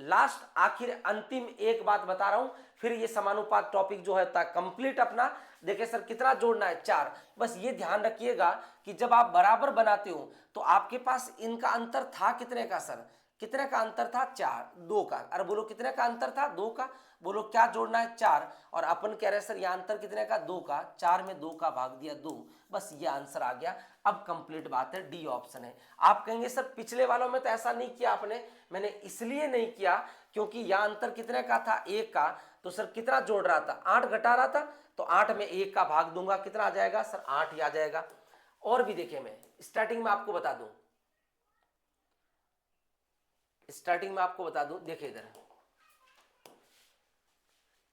लास्ट आखिर अंतिम एक बात बता रहा हूं फिर ये समानुपात टॉपिक जो है कंप्लीट अपना। देखिए सर कितना जोड़ना है 4। बस ये ध्यान रखिएगा कि जब आप बराबर बनाते हो तो आपके पास इनका अंतर था कितने का सर कितने का अंतर था 4 2 का। अरे बोलो कितने का अंतर था 2 का। बोलो क्या जोड़ना है 4 और अपन कह रहे हैं सर ये अंतर कितने का 2 का 4 में 2 का भाग दिया 2 बस ये आंसर आ गया। अब कंप्लीट बात है डी ऑप्शन है। आप कहेंगे सर पिछले वालों में तो ऐसा नहीं किया आपने। मैंने इसलिए नहीं किया क्योंकि यह अंतर कितने का था 1 का। तो सर कितना जोड़ रहा था 8 घटा रहा था तो 8 में 1 का भाग दूंगा कितना आ जाएगा सर 8 ही आ जाएगा। और भी देखिए मैं स्टार्टिंग में आपको बता दूं देखिए इधर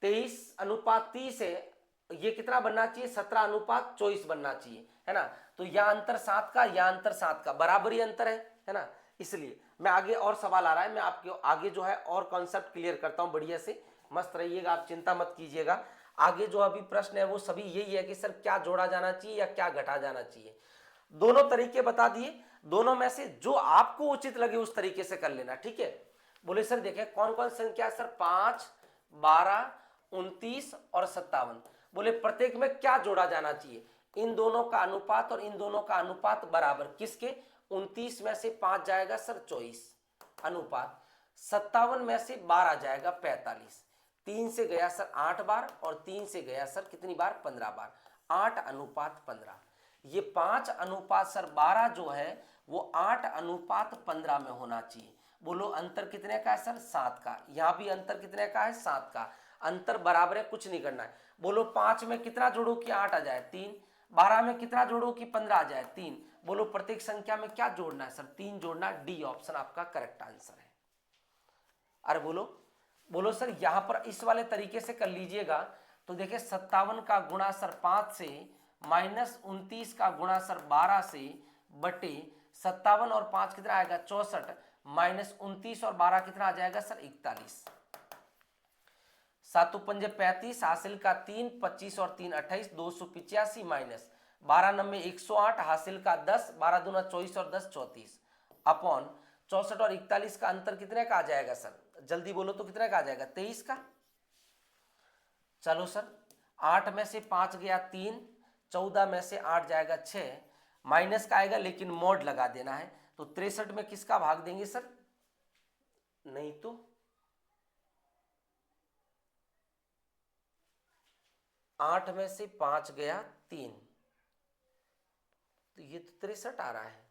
23 अनुपात 30 है ये कितना बनना चाहिए 17 अनुपात 24 बनना चाहिए है ना। तो यह अंतर 7 का यह अंतर 7 का बराबरी अंतर है ना। इसलिए मैं आगे और सवाल आ रहा है मैं आपके आगे जो है और कॉन्सेप्ट क्लियर करता हूं बढ़िया से मस्त रहिएगा आप चिंता मत कीजिएगा। आगे जो अभी प्रश्न है वो सभी यही है कि सर क्या जोड़ा जाना चाहिए या क्या घटा जाना चाहिए। दोनों तरीके बता दिए दोनों में से जो आपको उचित लगे उस तरीके से कर लेना ठीक है। बोले सर देखें कौन कौन संख्या सर 5 12 29 और 57। बोले प्रत्येक में क्या जोड़ा जाना चाहिए इन दोनों का अनुपात और इन दोनों का अनुपात बराबर किसके 29 में से 5 जाएगा सर 24 अनुपात 57 में से 12 जाएगा 45 3 से गया सर 8 बार और 3 से गया सर कितनी बार 15 बार 8 अनुपात 15। ये 5:12 जो है वो 8:15 में होना चाहिए। बोलो अंतर कितने का है सर? 7 का। यहाँ भी अंतर कितने का है? 7 का। अंतर बराबर है, कुछ नहीं करना है। बोलो 5 में कितना जोड़ो कि 8 आ जाए? 3। 12 में कितना जोड़ो कि 15 आ जाए? 3। बोलो प्रत्येक संख्या में क्या जोड़ना है सर? 3 जोड़ना। डी ऑप्शन आपका करेक्ट आंसर है। अरे बोलो बोलो सर, यहां पर इस वाले तरीके से कर लीजिएगा तो देखिए 57 का गुणा सर 5 से माइनस 29 का गुणा सर 12 से बटे 57 और 5 कितना आएगा? 64 माइनस 29 और 12 कितना आ जाएगा सर? 41। 7 पंजे 35 हासिल का 3, 25 और 3 28, 285 माइनस 12 नंबे 108 हासिल का 10, 12 दूना 24 और 10 34 अपॉन 64 और 41 का अंतर कितने का आ जाएगा सर? जल्दी बोलो तो कितने का आ जाएगा? 23 का। चलो सर 8 में से 5 गया 3, 14 में से 8 जाएगा 6, माइनस का आएगा लेकिन मोड लगा देना है तो 63 में किसका भाग देंगे सर? नहीं तो 8 में से 5 गया 3 तो ये तो 63 आ रहा है।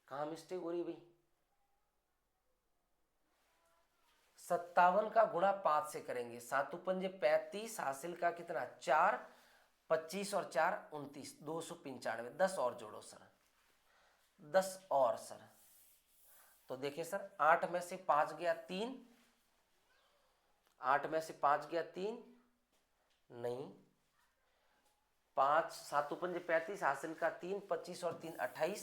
कहाँ मिस्टेक हो रही भाई? 57 का गुणा 5 से करेंगे। 7 पंजे 35 हासिल का कितना? 4, 25 और 4 29, 295। 10 और जोड़ो सर, 10 और सर। तो देखिए सर 8 में से 5 गया 3, 8 में से 5 गया 3 नहीं, 5 7 पंजे 35 हासिल का 3, 25 और 3 28,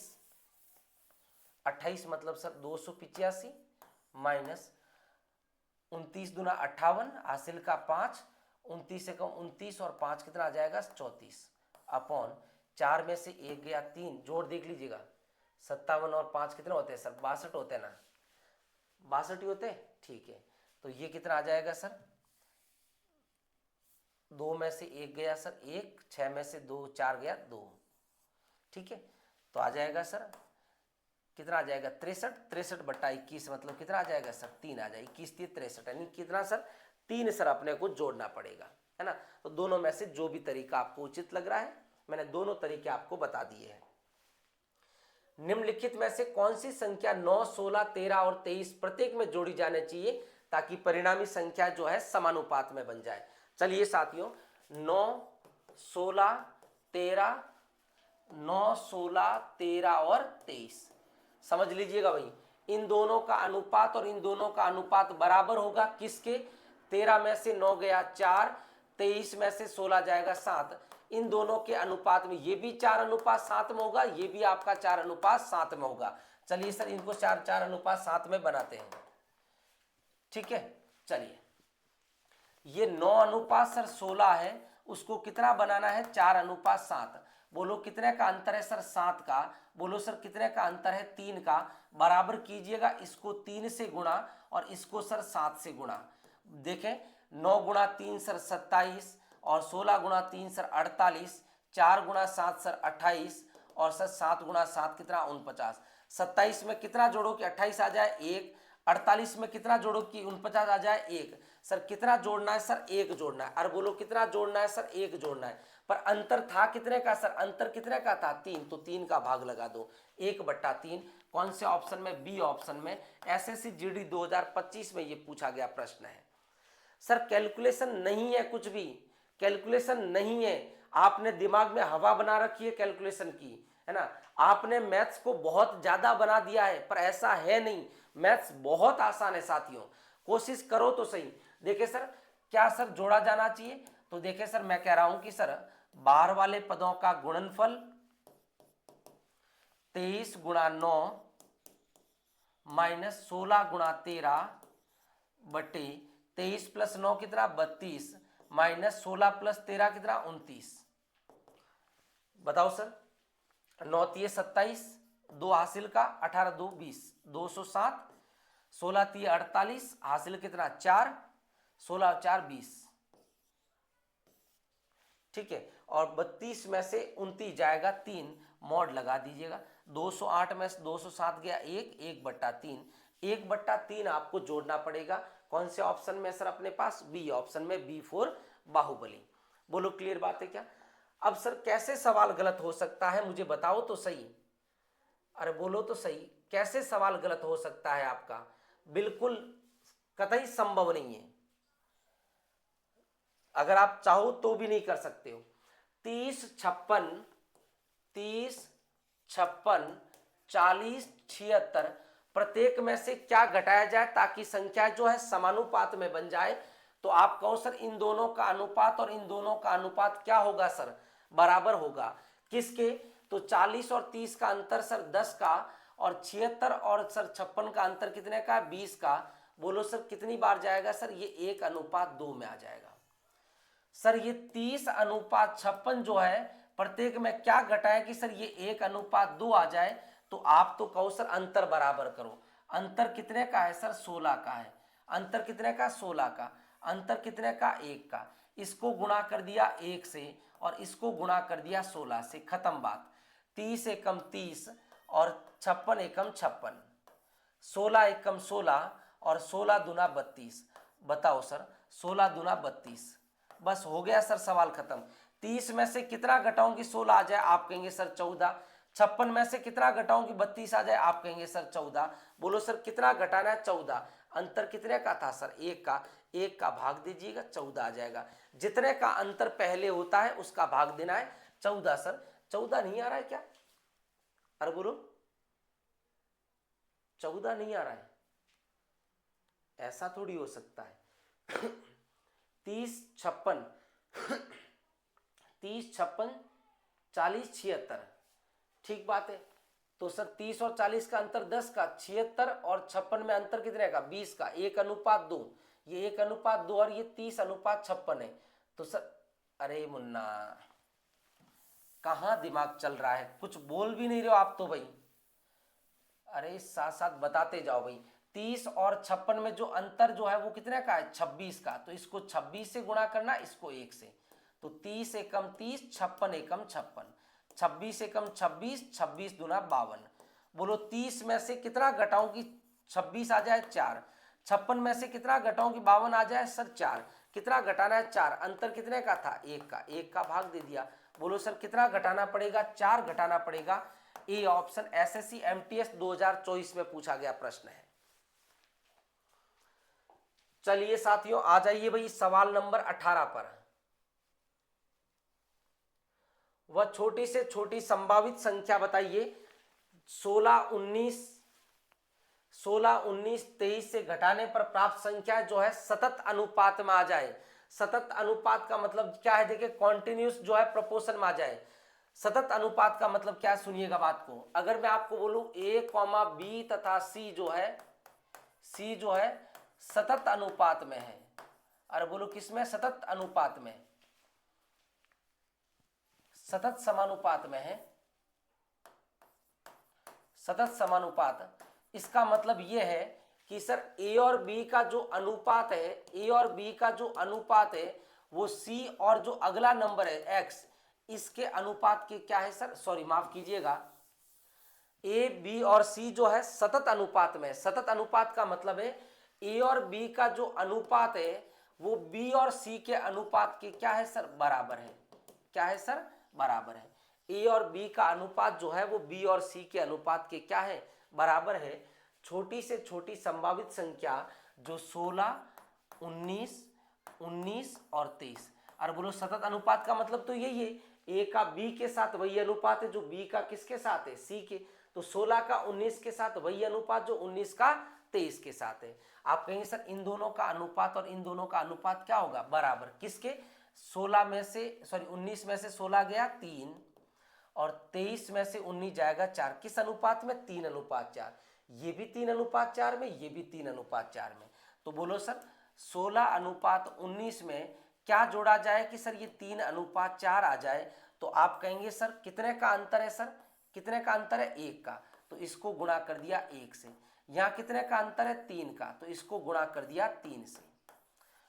28 मतलब सर 285 माइनस 29 दूना 58 हासिल का 5, 29 से कम 29 और 5 कितना आ जाएगा? 34 अपॉन 4 में से 1 गया 3, जोड़ देख लीजिएगा 57 और 5 कितने होते हैं सर? 62 होते हैं ना? 62 ही होते हैं, ठीक है। तो ये कितना आ जाएगा सर? 2 में से 1 गया सर 1, 6 में से 2 4 गया 2, ठीक है। तो आ जाएगा सर कितना आ जाएगा? 63, 63 बट्टा 21 मतलब कितना आ जाएगा सर? 3 आ जाएगा। 21 3 63 यानी कितना सर? 3 सर अपने को जोड़ना पड़ेगा, है ना। तो दोनों में से जो भी तरीका आपको उचित लग रहा है, मैंने दोनों तरीके आपको बता दिए हैं। निम्नलिखित में से कौन सी संख्या 9, 16, 13 और 23 प्रत्येक में जोड़ी जानी चाहिए ताकि परिणामी संख्या जो है समानुपात में बन जाए? चलिए साथियों 9, 16, 13, 9, 16, 13 और 23 समझ लीजिएगा भाई। इन दोनों का अनुपात और इन दोनों का अनुपात बराबर होगा किसके? 13 में से 9 गया 4, 23 में से 16 जाएगा 7। इन दोनों के अनुपात में ये भी 4:7 में होगा, ये भी आपका 4:7 में होगा। चलिए सर इनको 4:7 में बनाते हैं, ठीक है। चलिए ये 9 सर 16 है, उसको कितना बनाना है? 4:7। बोलो कितने का अंतर है सर? 7 का। बोलो सर कितने का अंतर है? 3 का। बराबर कीजिएगा, इसको 3 से गुणा और इसको सर 7 से गुणा। देखें 9 गुणा 3 सर 27 और 16 गुणा 3 सर 48, 4 गुणा 7 सर 28 और सर 7 गुणा 7 कितना? 49। 27 में कितना जोड़ो कि 28 आ जाए? 1। 48 में कितना जोड़ो कि 49 आ जाए? 1। सर कितना जोड़ना है सर? 1 जोड़ना है। अरे बोलो कितना जोड़ना है सर? 1 जोड़ना है। पर अंतर था कितने का सर? अंतर कितने का था? 3, तो 3 का भाग लगा दो। 1/3 कौन से ऑप्शन में? बी ऑप्शन में। एसएससी जीडी 2025 में ये पूछा गया प्रश्न है। सर कैलकुलेशन नहीं है, कुछ भी कैलकुलेशन नहीं है, आपने दिमाग में हवा बना रखी है कैलकुलेशन की, है ना। आपने मैथ्स को बहुत ज्यादा बना दिया है, पर ऐसा है नहीं। मैथ्स बहुत आसान है साथियों, कोशिश करो तो सही। देखिए सर क्या सर जोड़ा जाना चाहिए? तो देखिए सर मैं कह रहा हूं कि सर बाहर वाले पदों का गुणनफल 23 गुणा 9 माइनस 16 गुणा 13 बटे 23 प्लस 9 कितना? 32 माइनस 16 प्लस 13 कितना? 29। बताओ सर 9 तिये 27, 2 हासिल का 18 2 20, 207, 16 तिये 48 हासिल कितना? 4, 16 और 4 20, ठीक है। और 32 में से 29 जाएगा 3, मॉड लगा दीजिएगा। 208 में से 207 गया 1, 1/3, 1/3 आपको जोड़ना पड़ेगा। कौन से ऑप्शन में सर? अपने पास बी ऑप्शन में, B4 बाहुबली। बोलो क्लियर बात है क्या? अब सर कैसे सवाल गलत हो सकता है, मुझे बताओ तो सही। अरे बोलो तो सही, कैसे सवाल गलत हो सकता है आपका? बिल्कुल कतई संभव नहीं है। अगर आप चाहो तो भी नहीं कर सकते हो। 30, 56, 30, 56, 40, 76, प्रत्येक में से क्या घटाया जाए ताकि संख्या जो है समानुपात में बन जाए? तो आप कहो सर इन दोनों का अनुपात और इन दोनों का अनुपात क्या होगा सर? बराबर होगा। किसके? तो 40 और 30 का अंतर सर 10 का, और 76 और सर 56 का अंतर कितने का? 20 का। बोलो सर कितनी बार जाएगा सर? ये 1:2 में आ जाएगा। सर ये 30:56 जो है प्रत्येक में क्या घटाए कि सर ये 1:2 आ जाए? तो आप तो कहो सर अंतर बराबर करो। अंतर कितने का है सर? 16 का है। अंतर कितने का? 16 का। अंतर कितने का? 1 का। इसको गुणा कर दिया 1 से और इसको गुणा कर दिया 16 से, खत्म बात। 30 एकम 30 और 56 एकम 56, 16 एकम 16 और 16 दूना 32। बताओ सर 16 दूना 32। बस हो गया सर, सवाल खत्म। 30 में से कितना घटाऊंगी 16 आ जाए? आप कहेंगे सर 14। 56 में से कितना घटाऊंगी 32 आ जाए? आप कहेंगे सर 14। बोलो सर कितना घटाना है? 14। अंतर कितने का था सर? 1 का। 1 का भाग दीजिएगा 14 आ जाएगा। जितने का अंतर पहले होता है उसका भाग देना है 14। सर 14 नहीं आ रहा है क्या? अरे बोलो 14 नहीं आ रहा है? ऐसा थोड़ी हो सकता है। 30, 56, 30, 56, 40, 76, ठीक बात है। तो सर 30 और 40 का अंतर 10 का, 76 और 56 में अंतर कितने का? 20 का। 1:2, ये 1:2 और ये 30:56 है। तो सर अरे मुन्ना कहाँ दिमाग चल रहा है? कुछ बोल भी नहीं रहे हो आप तो भाई। अरे साथ साथ बताते जाओ भाई। 30 और 56 में जो अंतर जो है वो कितने का है? 26 का। तो इसको 26 से गुणा करना, इसको 1 से। तो 30 एकम 30, 56 एकम 56, 26 एकम 26, 26 दूना 52। बोलो 30 में से कितना घटाऊं कि 26 आ जाए? 4। 56 में से कितना घटाऊं कि 52 आ जाए? सर 4। कितना घटाना है? 4। अंतर कितने का था? 1 का। 1 का भाग दे दिया। बोलो सर कितना घटाना पड़ेगा? 4 घटाना पड़ेगा। ए ऑप्शन एसएससी एमटीएस 2024 में पूछा गया प्रश्न है। चलिए साथियों आ जाइए भाई सवाल नंबर 18 पर। वह छोटी से छोटी संभावित संख्या बताइए 16, 19, 23 से घटाने पर प्राप्त संख्या जो है सतत अनुपात में आ जाए। सतत अनुपात का मतलब क्या है? देखिए कॉन्टिन्यूस जो है प्रोपोर्शन में आ जाए। सतत अनुपात का मतलब क्या है? सुनिएगा बात को। अगर मैं आपको बोलूं a, b तथा c जो है सतत अनुपात में है। अरे बोलो किसमें? सतत अनुपात में, सतत समानुपात में है। सतत समानुपात, इसका मतलब यह है कि सर a और b का जो अनुपात है, a और b का जो अनुपात है वो c और जो अगला नंबर है x, इसके अनुपात के क्या है सर? सॉरी माफ कीजिएगा, a, b और c जो है सतत अनुपात में। सतत अनुपात का मतलब है a और b का जो अनुपात है वो b और c के अनुपात के क्या है सर? बराबर है। क्या है सर? बराबर है। a और b का अनुपात जो है वो b और c के अनुपात के क्या है? बराबर है। छोटी से छोटी संभावित संख्या जो 16, 19 और 23। अरे बोलो सतत अनुपात का मतलब तो यही है, a का b के साथ वही अनुपात है जो b का किसके साथ है? c के। तो 16 का 19 के साथ वही अनुपात जो 19 का 23 के साथ है। आप कहेंगे सर इन दोनों का अनुपात और इन दोनों का अनुपात क्या होगा? बराबर। किसके? 16 में से 19 में से 16 गया 3 और 23 में से 19 जाएगा 4। किस अनुपात में? 3:4। ये भी 3:4 में, ये भी 3:4 में। तो बोलो सर 16:19 में क्या जोड़ा जाए कि सर ये 3:4 आ जाए? तो आप कहेंगे सर कितने का अंतर है सर? कितने का अंतर है? 1 का। तो इसको गुणा कर दिया 1 से। यहाँ कितने का अंतर है? 3 का। तो इसको गुणा कर दिया 3 से।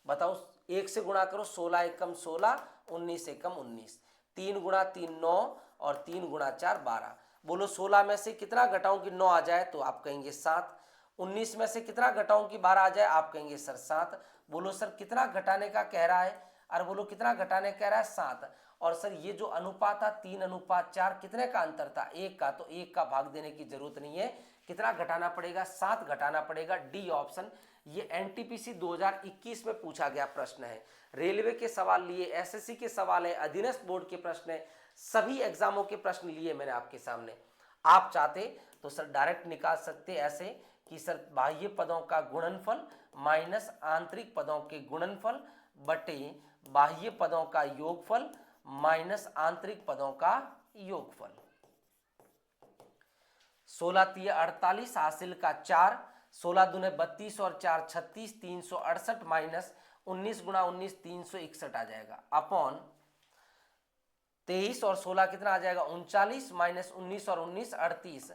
बताओ 1 से गुणा करो, 16 एकम 16, 19 एकम 19, 3 गुणा 3 9 और 3 गुणा 4 12। बोलो 16 में से कितना घटाऊं कि 9 आ जाए? तो आप कहेंगे 7। 19 में से कितना घटाऊं कि 12 आ जाए? आप कहेंगे सर 7। बोलो सर कितना घटाने का कह रहा है? और बोलो कितना घटाने कह रहा है 7। और सर ये जो अनुपात था 3:4 कितने का अंतर था 1 का, तो 1 का भाग देने की जरूरत नहीं है। कितना घटाना पड़ेगा 7 घटाना पड़ेगा। D option. ये एनटीपीसी 2021 में पूछा गया प्रश्न है। रेलवे के सवाल लिए, एसएससी के सवाल है, अधीनस्थ बोर्ड के प्रश्न है, सभी एग्जामों के प्रश्न लिए मैंने आपके सामने। आप चाहते तो सर डायरेक्ट निकाल सकते ऐसे कि सर बाह्य पदों का गुणनफल माइनस आंतरिक पदों के गुणनफल बटे बाह्य पदों का योगफल माइनस आंतरिक पदों का योगफल। 16 तिया 48 हासिल का 4, 16 दूने 32 और 4 36, 368 माइनस 19 गुणा 19 361 आ जाएगा अपॉन 23 और 16 कितना आ जाएगा 39 माइनस 19 और 19 38,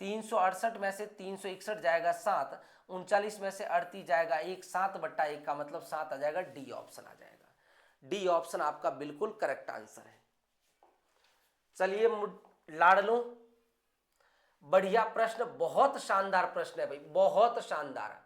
368 में से 361 जाएगा 7, 39 में से 38 जाएगा 1, 7/1 का मतलब 7 आ जाएगा। डी ऑप्शन आ जाएगा। डी ऑप्शन आपका बिल्कुल करेक्ट आंसर है। चलिए लाडलो, बढ़िया प्रश्न, बहुत शानदार प्रश्न है भाई, बहुत शानदार।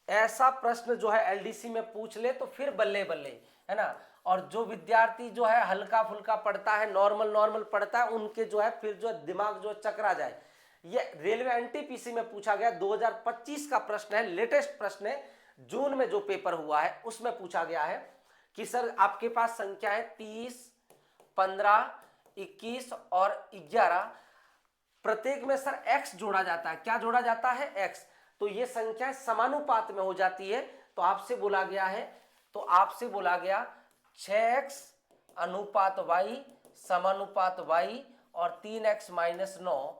ऐसा प्रश्न जो है एलडीसी में पूछ ले तो फिर बल्ले बल्ले, है ना। और जो विद्यार्थी जो है हल्का फुल्का पढ़ता है, नॉर्मल पढ़ता है, उनके जो है फिर जो दिमाग जो चकरा जाए। ये रेलवे एनटीपीसी में पूछा गया 2025 का प्रश्न है, लेटेस्ट प्रश्न है, जून में जो पेपर हुआ है उसमें पूछा गया है कि सर आपके पास संख्या है 30, 15, 21 और 11, प्रत्येक में सर x जोड़ा जाता है। क्या जोड़ा जाता है? x। तो ये संख्या समानुपात में हो जाती है। तो आपसे बोला गया है, तो आपसे बोला गया 6x अनुपात y समानुपात y और 3x माइनस 9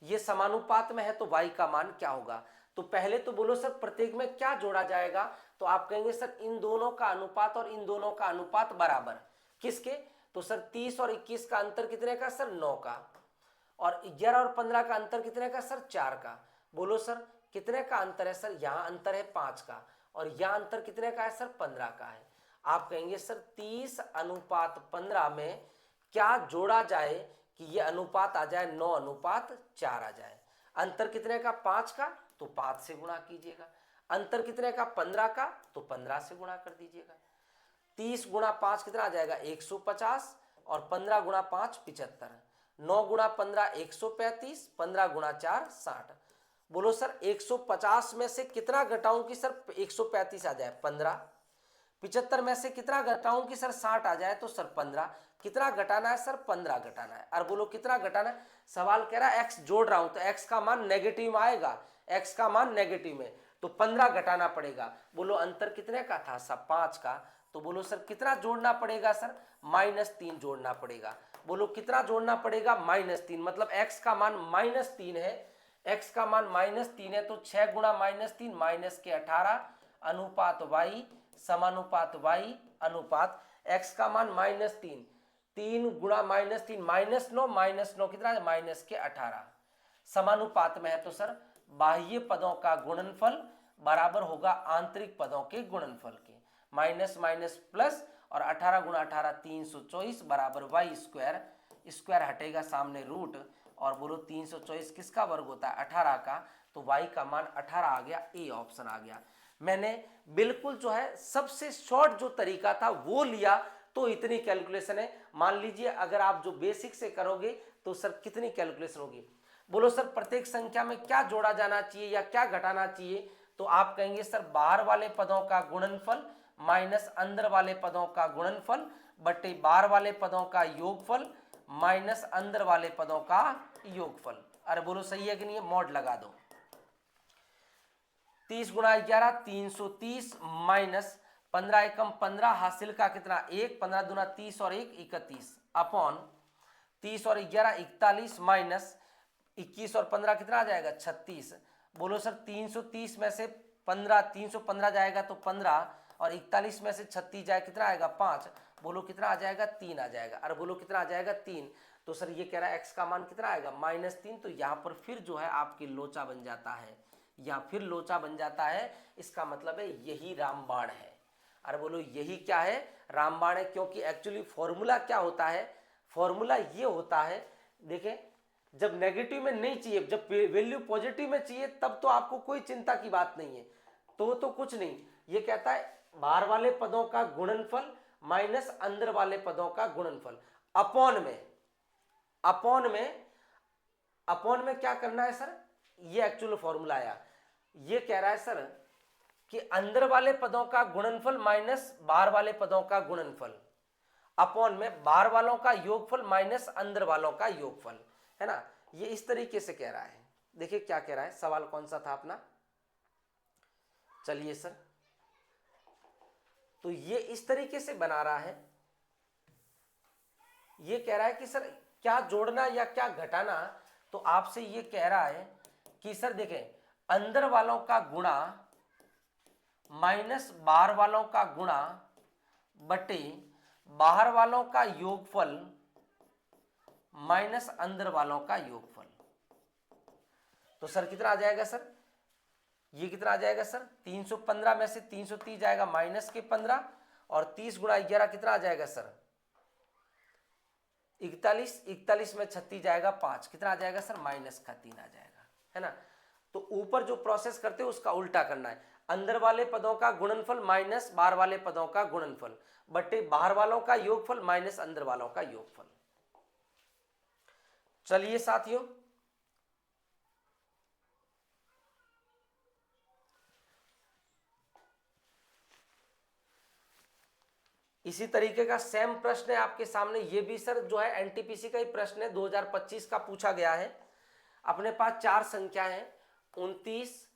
ये समानुपात में है, तो y का मान क्या होगा? तो पहले तो बोलो सर प्रत्येक में क्या जोड़ा जाएगा? तो आप कहेंगे सर इन दोनों का अनुपात और इन दोनों का अनुपात बराबर। किसके? तो सर 30 और 21 का अंतर कितने का? सर 9 का। और 11 और 15 का अंतर कितने का? सर 4 का। बोलो सर कितने का अंतर है? सर यहाँ अंतर है 5 का, और यहाँ अंतर कितने का है? सर 15 का है। आप कहेंगे सर 30 अनुपात 15 में क्या जोड़ा जाए कि ये अनुपात आ जाए 9 अनुपात 4 आ जाए। अंतर कितने का? 5 का, तो 5 से गुणा कीजिएगा। अंतर कितने का? 15 का, तो 15 से गुणा कर दीजिएगा। 30 गुणा 5 कितना आ जाएगा? 150, और 15 गुणा 5 75, 9 गुणा 15 135, 15 गुणा 4 60। बोलो सर 150 में से कितना घटाऊं कि सर 135 आ जाए? 15। 75 में से कितना घटाऊं कि सर 60 आ जाए? तो सर 15। कितना घटाना है? सर 15 घटाना है। और बोलो कितना घटाना है? सवाल कह रहा है x जोड़ रहा हूं, तो x का मान नेगेटिव में आएगा, x का मान नेगेटिव में, तो 15 घटाना पड़ेगा। बोलो अंतर कितने का था? सब 5 का। तो बोलो सर कितना जोड़ना पड़ेगा? सर -3 जोड़ना पड़ेगा। बोलो कितना जोड़ना पड़ेगा? -3, मतलब x का मान -3 है, x का मान -3 है, तो 6 गुणा -3 माइनस के 18 अनुपात y समानुपात y अनुपात x का मान -3, 3 गुणा -3 -9 कितना है? माइनस के 18 समानुपात में है। तो सर बाह्य पदों का गुणनफल बराबर होगा आंतरिक पदों के गुणनफल के। माइनस माइनस प्लस, और 18 गुणा 18 324 बराबर y स्क्वायर, स्क्वायर हटेगा सामने रूट, और बोलो 324 किसका वर्ग होता है? 18 का। तो y का मान 18 आ गया। ए ऑप्शन आ गया। मैंने बिल्कुल जो है सबसे शॉर्ट जो तरीका था वो लिया, तो इतनी कैलकुलेशन है। मान लीजिए अगर आप जो बेसिक से करोगे तो सर कितनी कैलकुलेशन होगी? बोलो सर प्रत्येक संख्या में क्या जोड़ा जाना चाहिए या क्या घटाना चाहिए? तो आप कहेंगे सर बाहर वाले पदों का गुणनफल माइनस अंदर वाले पदों का गुणनफल बटे बाहर वाले पदों का योगफल माइनस अंदर वाले पदों का योगफल। अरे बोलो सही है कि नहीं है? मॉड लगा दो। 30 गुणा 11 330 माइनस 15 एकम 15 हासिल का कितना? 1, 15 दूना 30 और 1 31 अपॉन 30 और 11 41 माइनस 21 और 15 कितना आ जाएगा? 36। बोलो सर 330 में से 315 जाएगा तो 15, और 41 में से 36 जाए कितना आएगा? 5। बोलो कितना आ जाएगा? 3 आ जाएगा। अरे बोलो कितना आ जाएगा? 3। तो सर ये कह रहा है x का मान कितना आएगा? -3। तो यहाँ पर फिर जो है आपकी लोचा बन जाता है, या फिर लोचा बन जाता है। इसका मतलब है यही रामबाण है। अरे बोलो यही क्या है? रामबाण है। क्योंकि एक्चुअली फॉर्मूला क्या होता है? फॉर्मूला ये होता है, देखें, जब नेगेटिव में नहीं चाहिए, जब वैल्यू पॉजिटिव में चाहिए, तब तो आपको कोई चिंता की बात नहीं है, तो कुछ नहीं। ये कहता है बाहर वाले पदों का गुणनफल माइनस अंदर वाले पदों का गुणनफल अपॉन में क्या करना है सर, ये एक्चुअल फॉर्मूला आया। ये कह रहा है सर कि अंदर वाले पदों का गुणनफल माइनस बाहर वाले पदों का गुणनफल अपॉन में बाहर वालों का योगफल माइनस अंदर वालों का योगफल, है ना। ये इस तरीके से कह रहा है। देखिए क्या कह रहा है, सवाल कौन सा था अपना, चलिए सर, तो ये इस तरीके से बना रहा है। ये कह रहा है कि सर क्या जोड़ना या क्या घटाना, तो आपसे ये कह रहा है कि सर देखें, अंदर वालों का गुणा माइनस बाहर वालों का गुणा बटे बाहर वालों का योगफल माइनस अंदर वालों का योगफल। तो सर कितना आ जाएगा सर, ये कितना आ जाएगा सर, 315 में से 330 जाएगा माइनस के 15 और 30 गुणा 11 कितना आ जाएगा सर 41, 41 में 36 जाएगा 5, कितना आ जाएगा सर माइनस का 3 आ जाएगा, है ना। तो ऊपर जो प्रोसेस करते हो उसका उल्टा करना है। अंदर वाले पदों का गुणनफल माइनस बाहर वाले पदों का गुणनफल बटे बाहर वालों का योगफल माइनस अंदर वालों का योगफल। चलिए साथियों, इसी तरीके का सेम प्रश्न है आपके सामने। ये भी सर जो है एनटीपीसी का ही प्रश्न है, 2025 का पूछा गया है। अपने पास 4 संख्या है, 29,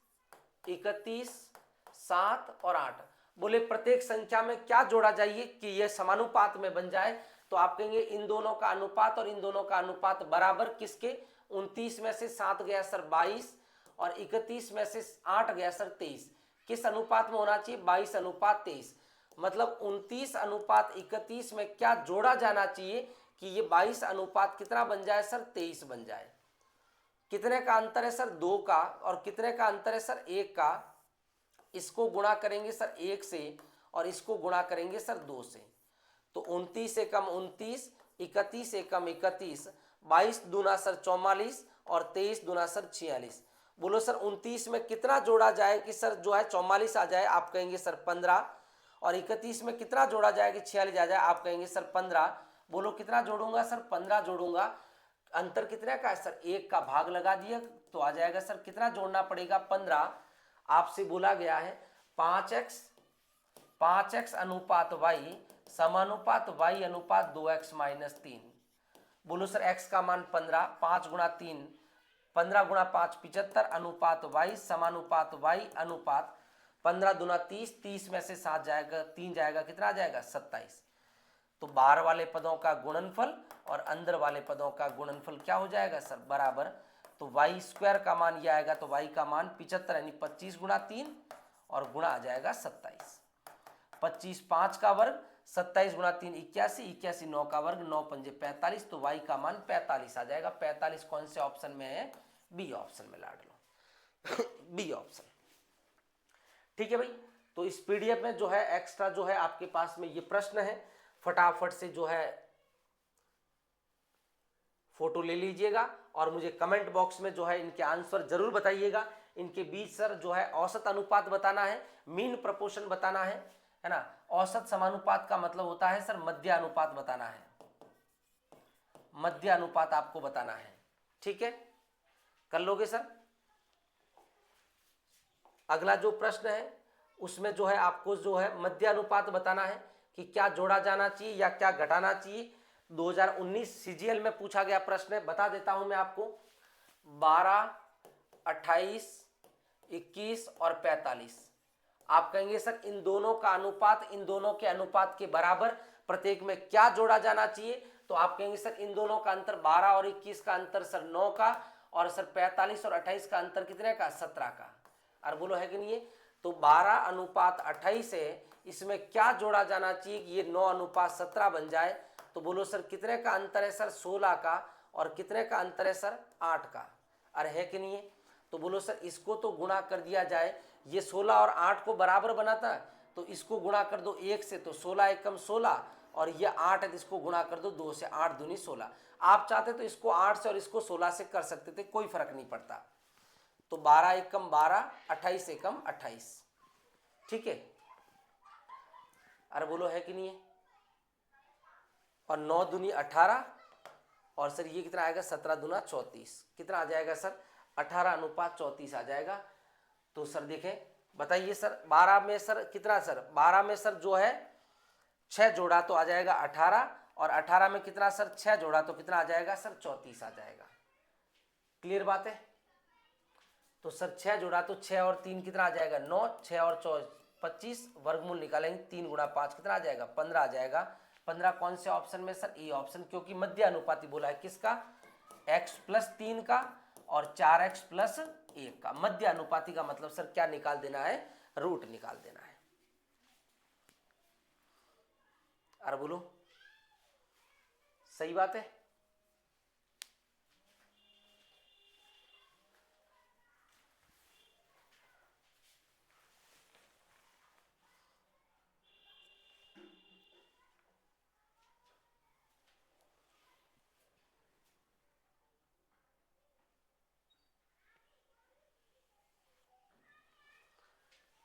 31, 7 और 8। बोले प्रत्येक संख्या में क्या जोड़ा जाइए कि यह समानुपात में बन जाए, तो आप कहेंगे इन दोनों का अनुपात और इन दोनों का अनुपात बराबर किसके, 29 में से 7 गया सर 22 और 31 में से 8 गया सर 23। किस अनुपात में होना चाहिए, 22 अनुपात 23। मतलब 29 अनुपात 31 में क्या जोड़ा जाना चाहिए कि ये 22 अनुपात कितना बन जाए सर 23 बन जाए। कितने का अंतर है सर 2 का, और कितने का अंतर है सर 1 का। इसको गुणा करेंगे सर 1 से और इसको गुणा करेंगे सर 2 से, तो 29 से कम 29, 31 से कम 31, 22 दूना सर 44 और 23 दूना सर 46। बोलो सर 29 में कितना जोड़ा जाए कि सर जो है 44 आ जाए, आप कहेंगे सर 15, और 31 में कितना जोड़ा जाए कि 46 आ जाए, आप कहेंगे सर 15। बोलो कितना जोड़ूंगा सर 15 जोड़ूंगा। अंतर कितने का है सर 1 का, भाग लगा दिया तो आ जाएगा सर कितना जोड़ना पड़ेगा 15। आपसे बोला गया है 5x अनुपात y समानुपात y अनुपात 2x माइनस 3। बोलो सर x का मान 15, 5 गुणा 3 15 गुणा 5 75 अनुपात y समानुपात y अनुपात 15 दूना 30, 30 में से 7 जाएगा 3 जाएगा, कितना आ जाएगा 27। तो बाहर वाले पदों का गुणनफल और अंदर वाले पदों का गुणनफल क्या हो जाएगा सर बराबर। तो वाई स्क्वायर का मान ये आएगा, तो वाई का मान 75 यानी 25 गुणा 3 और गुणा आ जाएगा 27। 25 5 का वर्ग, 27 गुणा 3 81, 81 9 का वर्ग, 9 पंजे 45, तो वाई का मान 45 आ जाएगा। 45 कौन से ऑप्शन में है, बी ऑप्शन में लाड लो बी ऑप्शन। ठीक है भाई, तो इस पीडीएफ में जो है एक्स्ट्रा जो है आपके पास में ये प्रश्न है, फटाफट से जो है फोटो ले लीजिएगा और मुझे कमेंट बॉक्स में जो है इनके आंसर जरूर बताइएगा। इनके बीच सर जो है औसत अनुपात बताना है, मीन प्रपोर्शन बताना है ना। औसत समानुपात का मतलब होता है सर मध्य अनुपात बताना है, मध्य अनुपात आपको बताना है। ठीक है, कर लोगे सर। अगला जो प्रश्न है उसमें जो है आपको जो है मध्य अनुपात बताना है कि क्या जोड़ा जाना चाहिए या क्या घटाना चाहिए। 2019 सीजीएल में पूछा गया प्रश्न है, बता देता हूं मैं आपको। 12, 28, 21 और 45। आप कहेंगे सर इन दोनों का अनुपात इन दोनों के अनुपात के बराबर, प्रत्येक में क्या जोड़ा जाना चाहिए। तो आप कहेंगे सर इन दोनों का अंतर 12 और 21 का अंतर सर 9 का, और सर 45 और 28 का अंतर कितने का 17 का। और बोलो है कि नहीं है, तो 12 अनुपात 28 है, इसमें क्या जोड़ा जाना चाहिए कि ये 9 अनुपात 17 बन जाए। तो बोलो सर कितने का अंतर है सर 16 का, और कितने का अंतर है सर 8 का। अरे है कि नहीं है, तो बोलो सर इसको तो गुणा कर दिया जाए, ये 16 और 8 को बराबर बनाता है, तो इसको गुणा कर दो 1 से, तो 16 एकम 16, और ये 8 है तो इसको गुणा कर दो 2 से, 8 दूनी 16। आप चाहते तो इसको 8 से और इसको 16 से कर सकते थे, कोई फर्क नहीं पड़ता। तो 12 एकम 12, 28 एकम 28। ठीक है, अरे बोलो है कि नहीं है? और 9 दूनी 18 और सर ये कितना आएगा 17 दूना 34, कितना आ जाएगा सर 18:34 आ जाएगा। तो सर देखें बताइए सर 12 में सर कितना, सर 12 में सर जो है 6 जोड़ा तो आ जाएगा 18, और 18 में कितना सर 6 जोड़ा तो कितना आ जाएगा सर 34 आ जाएगा। क्लियर बात है? तो सर 6 जोड़ा तो 6 और 3 कितना आ जाएगा 9, 6 और 25, वर्गमूल निकालेंगे 3 गुणा 5 कितना आ जाएगा 15 आ जाएगा। 15 कौन से ऑप्शन में सर? ए ऑप्शन, क्योंकि मध्य अनुपाती बोला है किसका? x+3 का और 4x+1 का। मध्य अनुपाती का मतलब सर क्या निकाल देना है? रूट निकाल देना है। अरे बोलो सही बात है?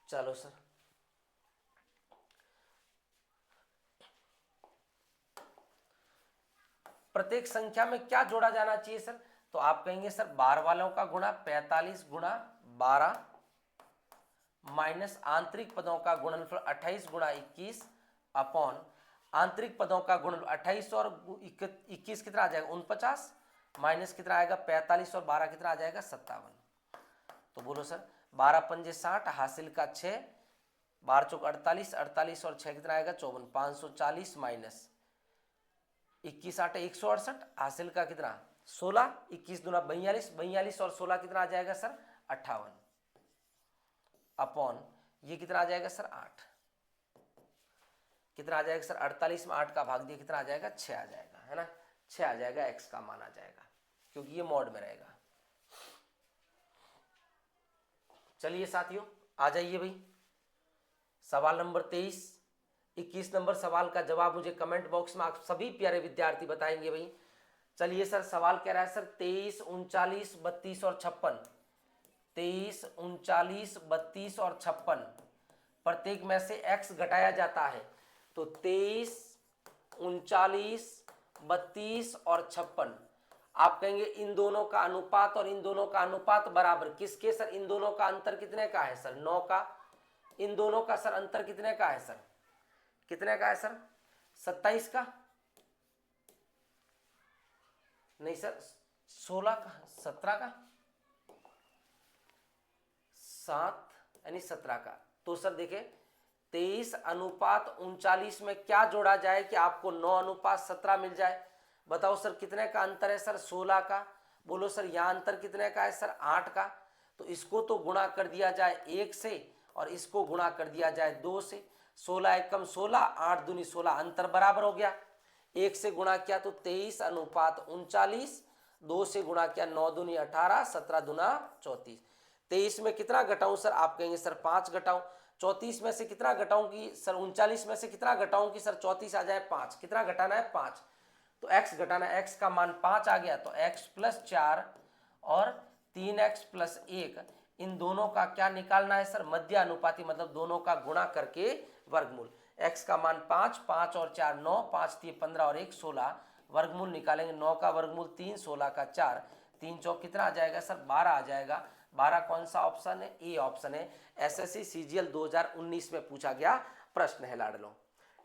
चलो सर प्रत्येक संख्या में क्या जोड़ा जाना चाहिए सर? तो आप कहेंगे सर बार वालों का गुणा 45 गुणा 12 माइनस आंतरिक पदों का गुणनफल 28 गुणा 21 अपॉन आंतरिक पदों का गुणनफल 28 और 21 कितना आ जाएगा 49 माइनस कितना आएगा 45 और 12 कितना आ जाएगा 57। तो बोलो सर 12 पंजे 60 हासिल का 6, 12 चौक 48, 48 और 6 कितना आएगा 54, 540 माइनस 21 8 168 हासिल का कितना 16, 21 दूना 42, 42 और 16 कितना आ जाएगा सर 58 अपॉन ये कितना आ जाएगा सर 8, कितना आ जाएगा सर 48 में 8 का भाग दिया कितना आ जाएगा 6 आ जाएगा, है ना 6 आ जाएगा, x का मान आ जाएगा क्योंकि ये मॉड में रहेगा। चलिए साथियों आ जाइए भाई सवाल नंबर 23। 21 नंबर सवाल का जवाब मुझे कमेंट बॉक्स में आप सभी प्यारे विद्यार्थी बताएंगे भाई। चलिए सर सवाल कह रहा है सर 23 39 32 और 56, 23 39 32 और 56 प्रत्येक में से x घटाया जाता है। तो 23 39 32 और 56 आप कहेंगे इन दोनों का अनुपात और इन दोनों का अनुपात बराबर किसके? सर इन दोनों का अंतर कितने का है सर 9 का। इन दोनों का सर अंतर कितने का है सर? कितने का है सर 27 का? नहीं सर 16 का, 17 का, 7 यानी 17 का। तो सर देखें 23 अनुपात 39 में क्या जोड़ा जाए कि आपको 9 अनुपात 17 मिल जाए? बताओ सर कितने का अंतर है सर 16 का। बोलो सर यहाँ अंतर कितने का है सर 8 का। तो इसको तो गुणा कर दिया जाए 1 से और इसको गुणा कर दिया जाए 2 से। 16 एकम 16, 8 दूनी 16, अंतर बराबर हो गया। 1 से गुणा किया तो 23 अनुपात 39, 2 से गुणा किया 9 दूनी 18, 17 दूना 34। 23 में कितना घटाऊं सर? आप कहेंगे सर 5 घटाऊं। 34 में से कितना घटाऊं कि सर 39 में से कितना घटाऊं कि सर 34 आ जाए 5। कितना घटाना है 5। तो x घटाना है, x का मान 5 आ गया तो x+4 और 3x+1 इन दोनों का क्या निकालना है सर? मध्य अनुपाती, मतलब दोनों का गुणा करके वर्गमूल। x का मान 5, 5 और 4 9, 5 3 15 और 1 16 वर्गमूल निकालेंगे। 9 का वर्गमूल 3, 16 का 4, 3 चौक कितना आ जाएगा सर 12 आ जाएगा। 12 कौन सा ऑप्शन है? ए ऑप्शन है। एसएससी सीजीएल 2019 में पूछा गया प्रश्न है लाडलो।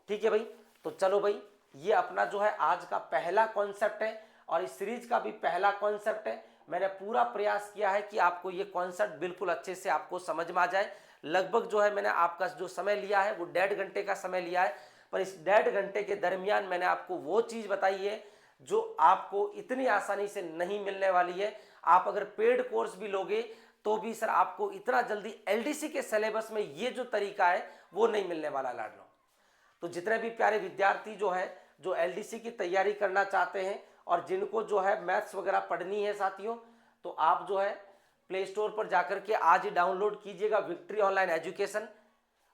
ठीक है भाई, तो चलो भाई ये अपना जो है आज का पहला कॉन्सेप्ट है और इस सीरीज का भी पहला कॉन्सेप्ट है। मैंने पूरा प्रयास किया है कि आपको ये कॉन्सेप्ट बिल्कुल अच्छे से आपको समझ में आ जाए। लगभग जो है मैंने आपका जो समय लिया है वो 1.5 घंटे का समय लिया है, पर इस 1.5 घंटे के दरमियान मैंने आपको वो चीज़ बताई है जो आपको इतनी आसानी से नहीं मिलने वाली है। आप अगर पेड कोर्स भी लोगे तो भी सर आपको इतना जल्दी एलडीसी के सिलेबस में ये जो तरीका है वो नहीं मिलने वाला लाडलो। तो जितने भी प्यारे विद्यार्थी जो है जो एलडीसी की तैयारी करना चाहते हैं और जिनको जो है मैथ्स वगैरह पढ़नी है साथियों, तो आप जो है प्ले स्टोर पर जाकर के आज ही डाउनलोड कीजिएगा विक्ट्री ऑनलाइन एजुकेशन।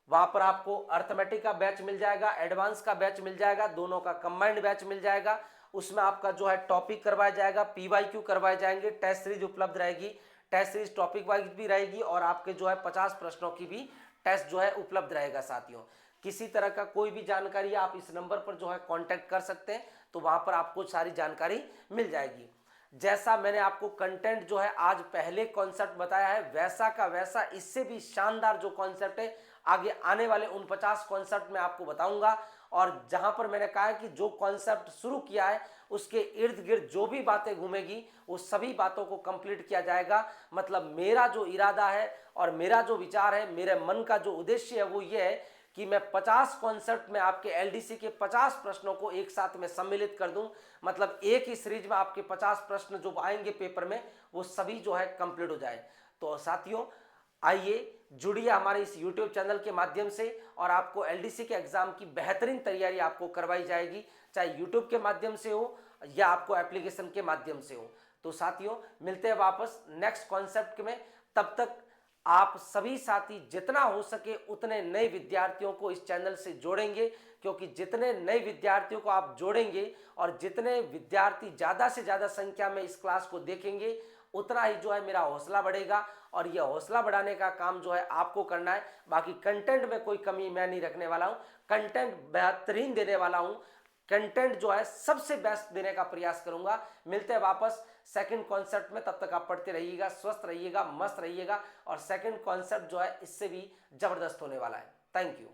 वहां पर आपको अर्थमेटिक का बैच मिल जाएगा, एडवांस का बैच मिल जाएगा, दोनों का कंबाइंड बैच मिल जाएगा। उसमें आपका जो है टॉपिक करवाया जाएगा, पीवाईक्यू करवाए जाएंगे, टेस्ट सीरीज उपलब्ध रहेगी, टेस्ट सीरीज टॉपिक वाइज भी रहेगी और आपके जो है 50 प्रश्नों की भी टेस्ट जो है उपलब्ध रहेगा साथियों। किसी तरह का कोई भी जानकारी आप इस नंबर पर जो है कांटेक्ट कर सकते हैं, तो वहां पर आपको सारी जानकारी मिल जाएगी। जैसा मैंने आपको कंटेंट जो है आज पहले कॉन्सेप्ट बताया है, वैसा का वैसा इससे भी शानदार जो कॉन्सेप्ट है आगे आने वाले 49 कॉन्सेप्ट में आपको बताऊंगा। और जहां पर मैंने कहा है कि जो कॉन्सेप्ट शुरू किया है उसके इर्द गिर्द जो भी बातें घूमेगी वो सभी बातों को कंप्लीट किया जाएगा। मतलब मेरा जो इरादा है और मेरा जो विचार है, मेरे मन का जो उद्देश्य है वो ये है कि मैं 50 कॉन्सेप्ट में आपके एलडीसी के 50 प्रश्नों को एक साथ में सम्मिलित कर दूं। मतलब एक ही सीरीज में आपके 50 प्रश्न जो आएंगे पेपर में वो सभी जो है कंप्लीट हो जाए। तो साथियों आइए जुड़िए हमारे इस YouTube चैनल के माध्यम से और आपको एलडीसी के एग्जाम की बेहतरीन तैयारी आपको करवाई जाएगी, चाहे YouTube के माध्यम से हो या आपको एप्लीकेशन के माध्यम से हो। तो साथियों मिलते हैं वापस नेक्स्ट कॉन्सेप्ट में। तब तक आप सभी साथी जितना हो सके उतने नए विद्यार्थियों को इस चैनल से जोड़ेंगे, क्योंकि जितने नए विद्यार्थियों को आप जोड़ेंगे और जितने विद्यार्थी ज़्यादा से ज़्यादा संख्या में इस क्लास को देखेंगे उतना ही जो है मेरा हौसला बढ़ेगा। और यह हौसला बढ़ाने का काम जो है आपको करना है। बाकी कंटेंट में कोई कमी मैं नहीं रखने वाला हूँ, कंटेंट बेहतरीन देने वाला हूँ, कंटेंट जो है सबसे बेस्ट देने का प्रयास करूंगा। मिलते हैं वापस सेकंड कॉन्सेप्ट में, तब तक आप पढ़ते रहिएगा, स्वस्थ रहिएगा, मस्त रहिएगा और सेकंड कॉन्सेप्ट जो है इससे भी जबरदस्त होने वाला है। Thank you.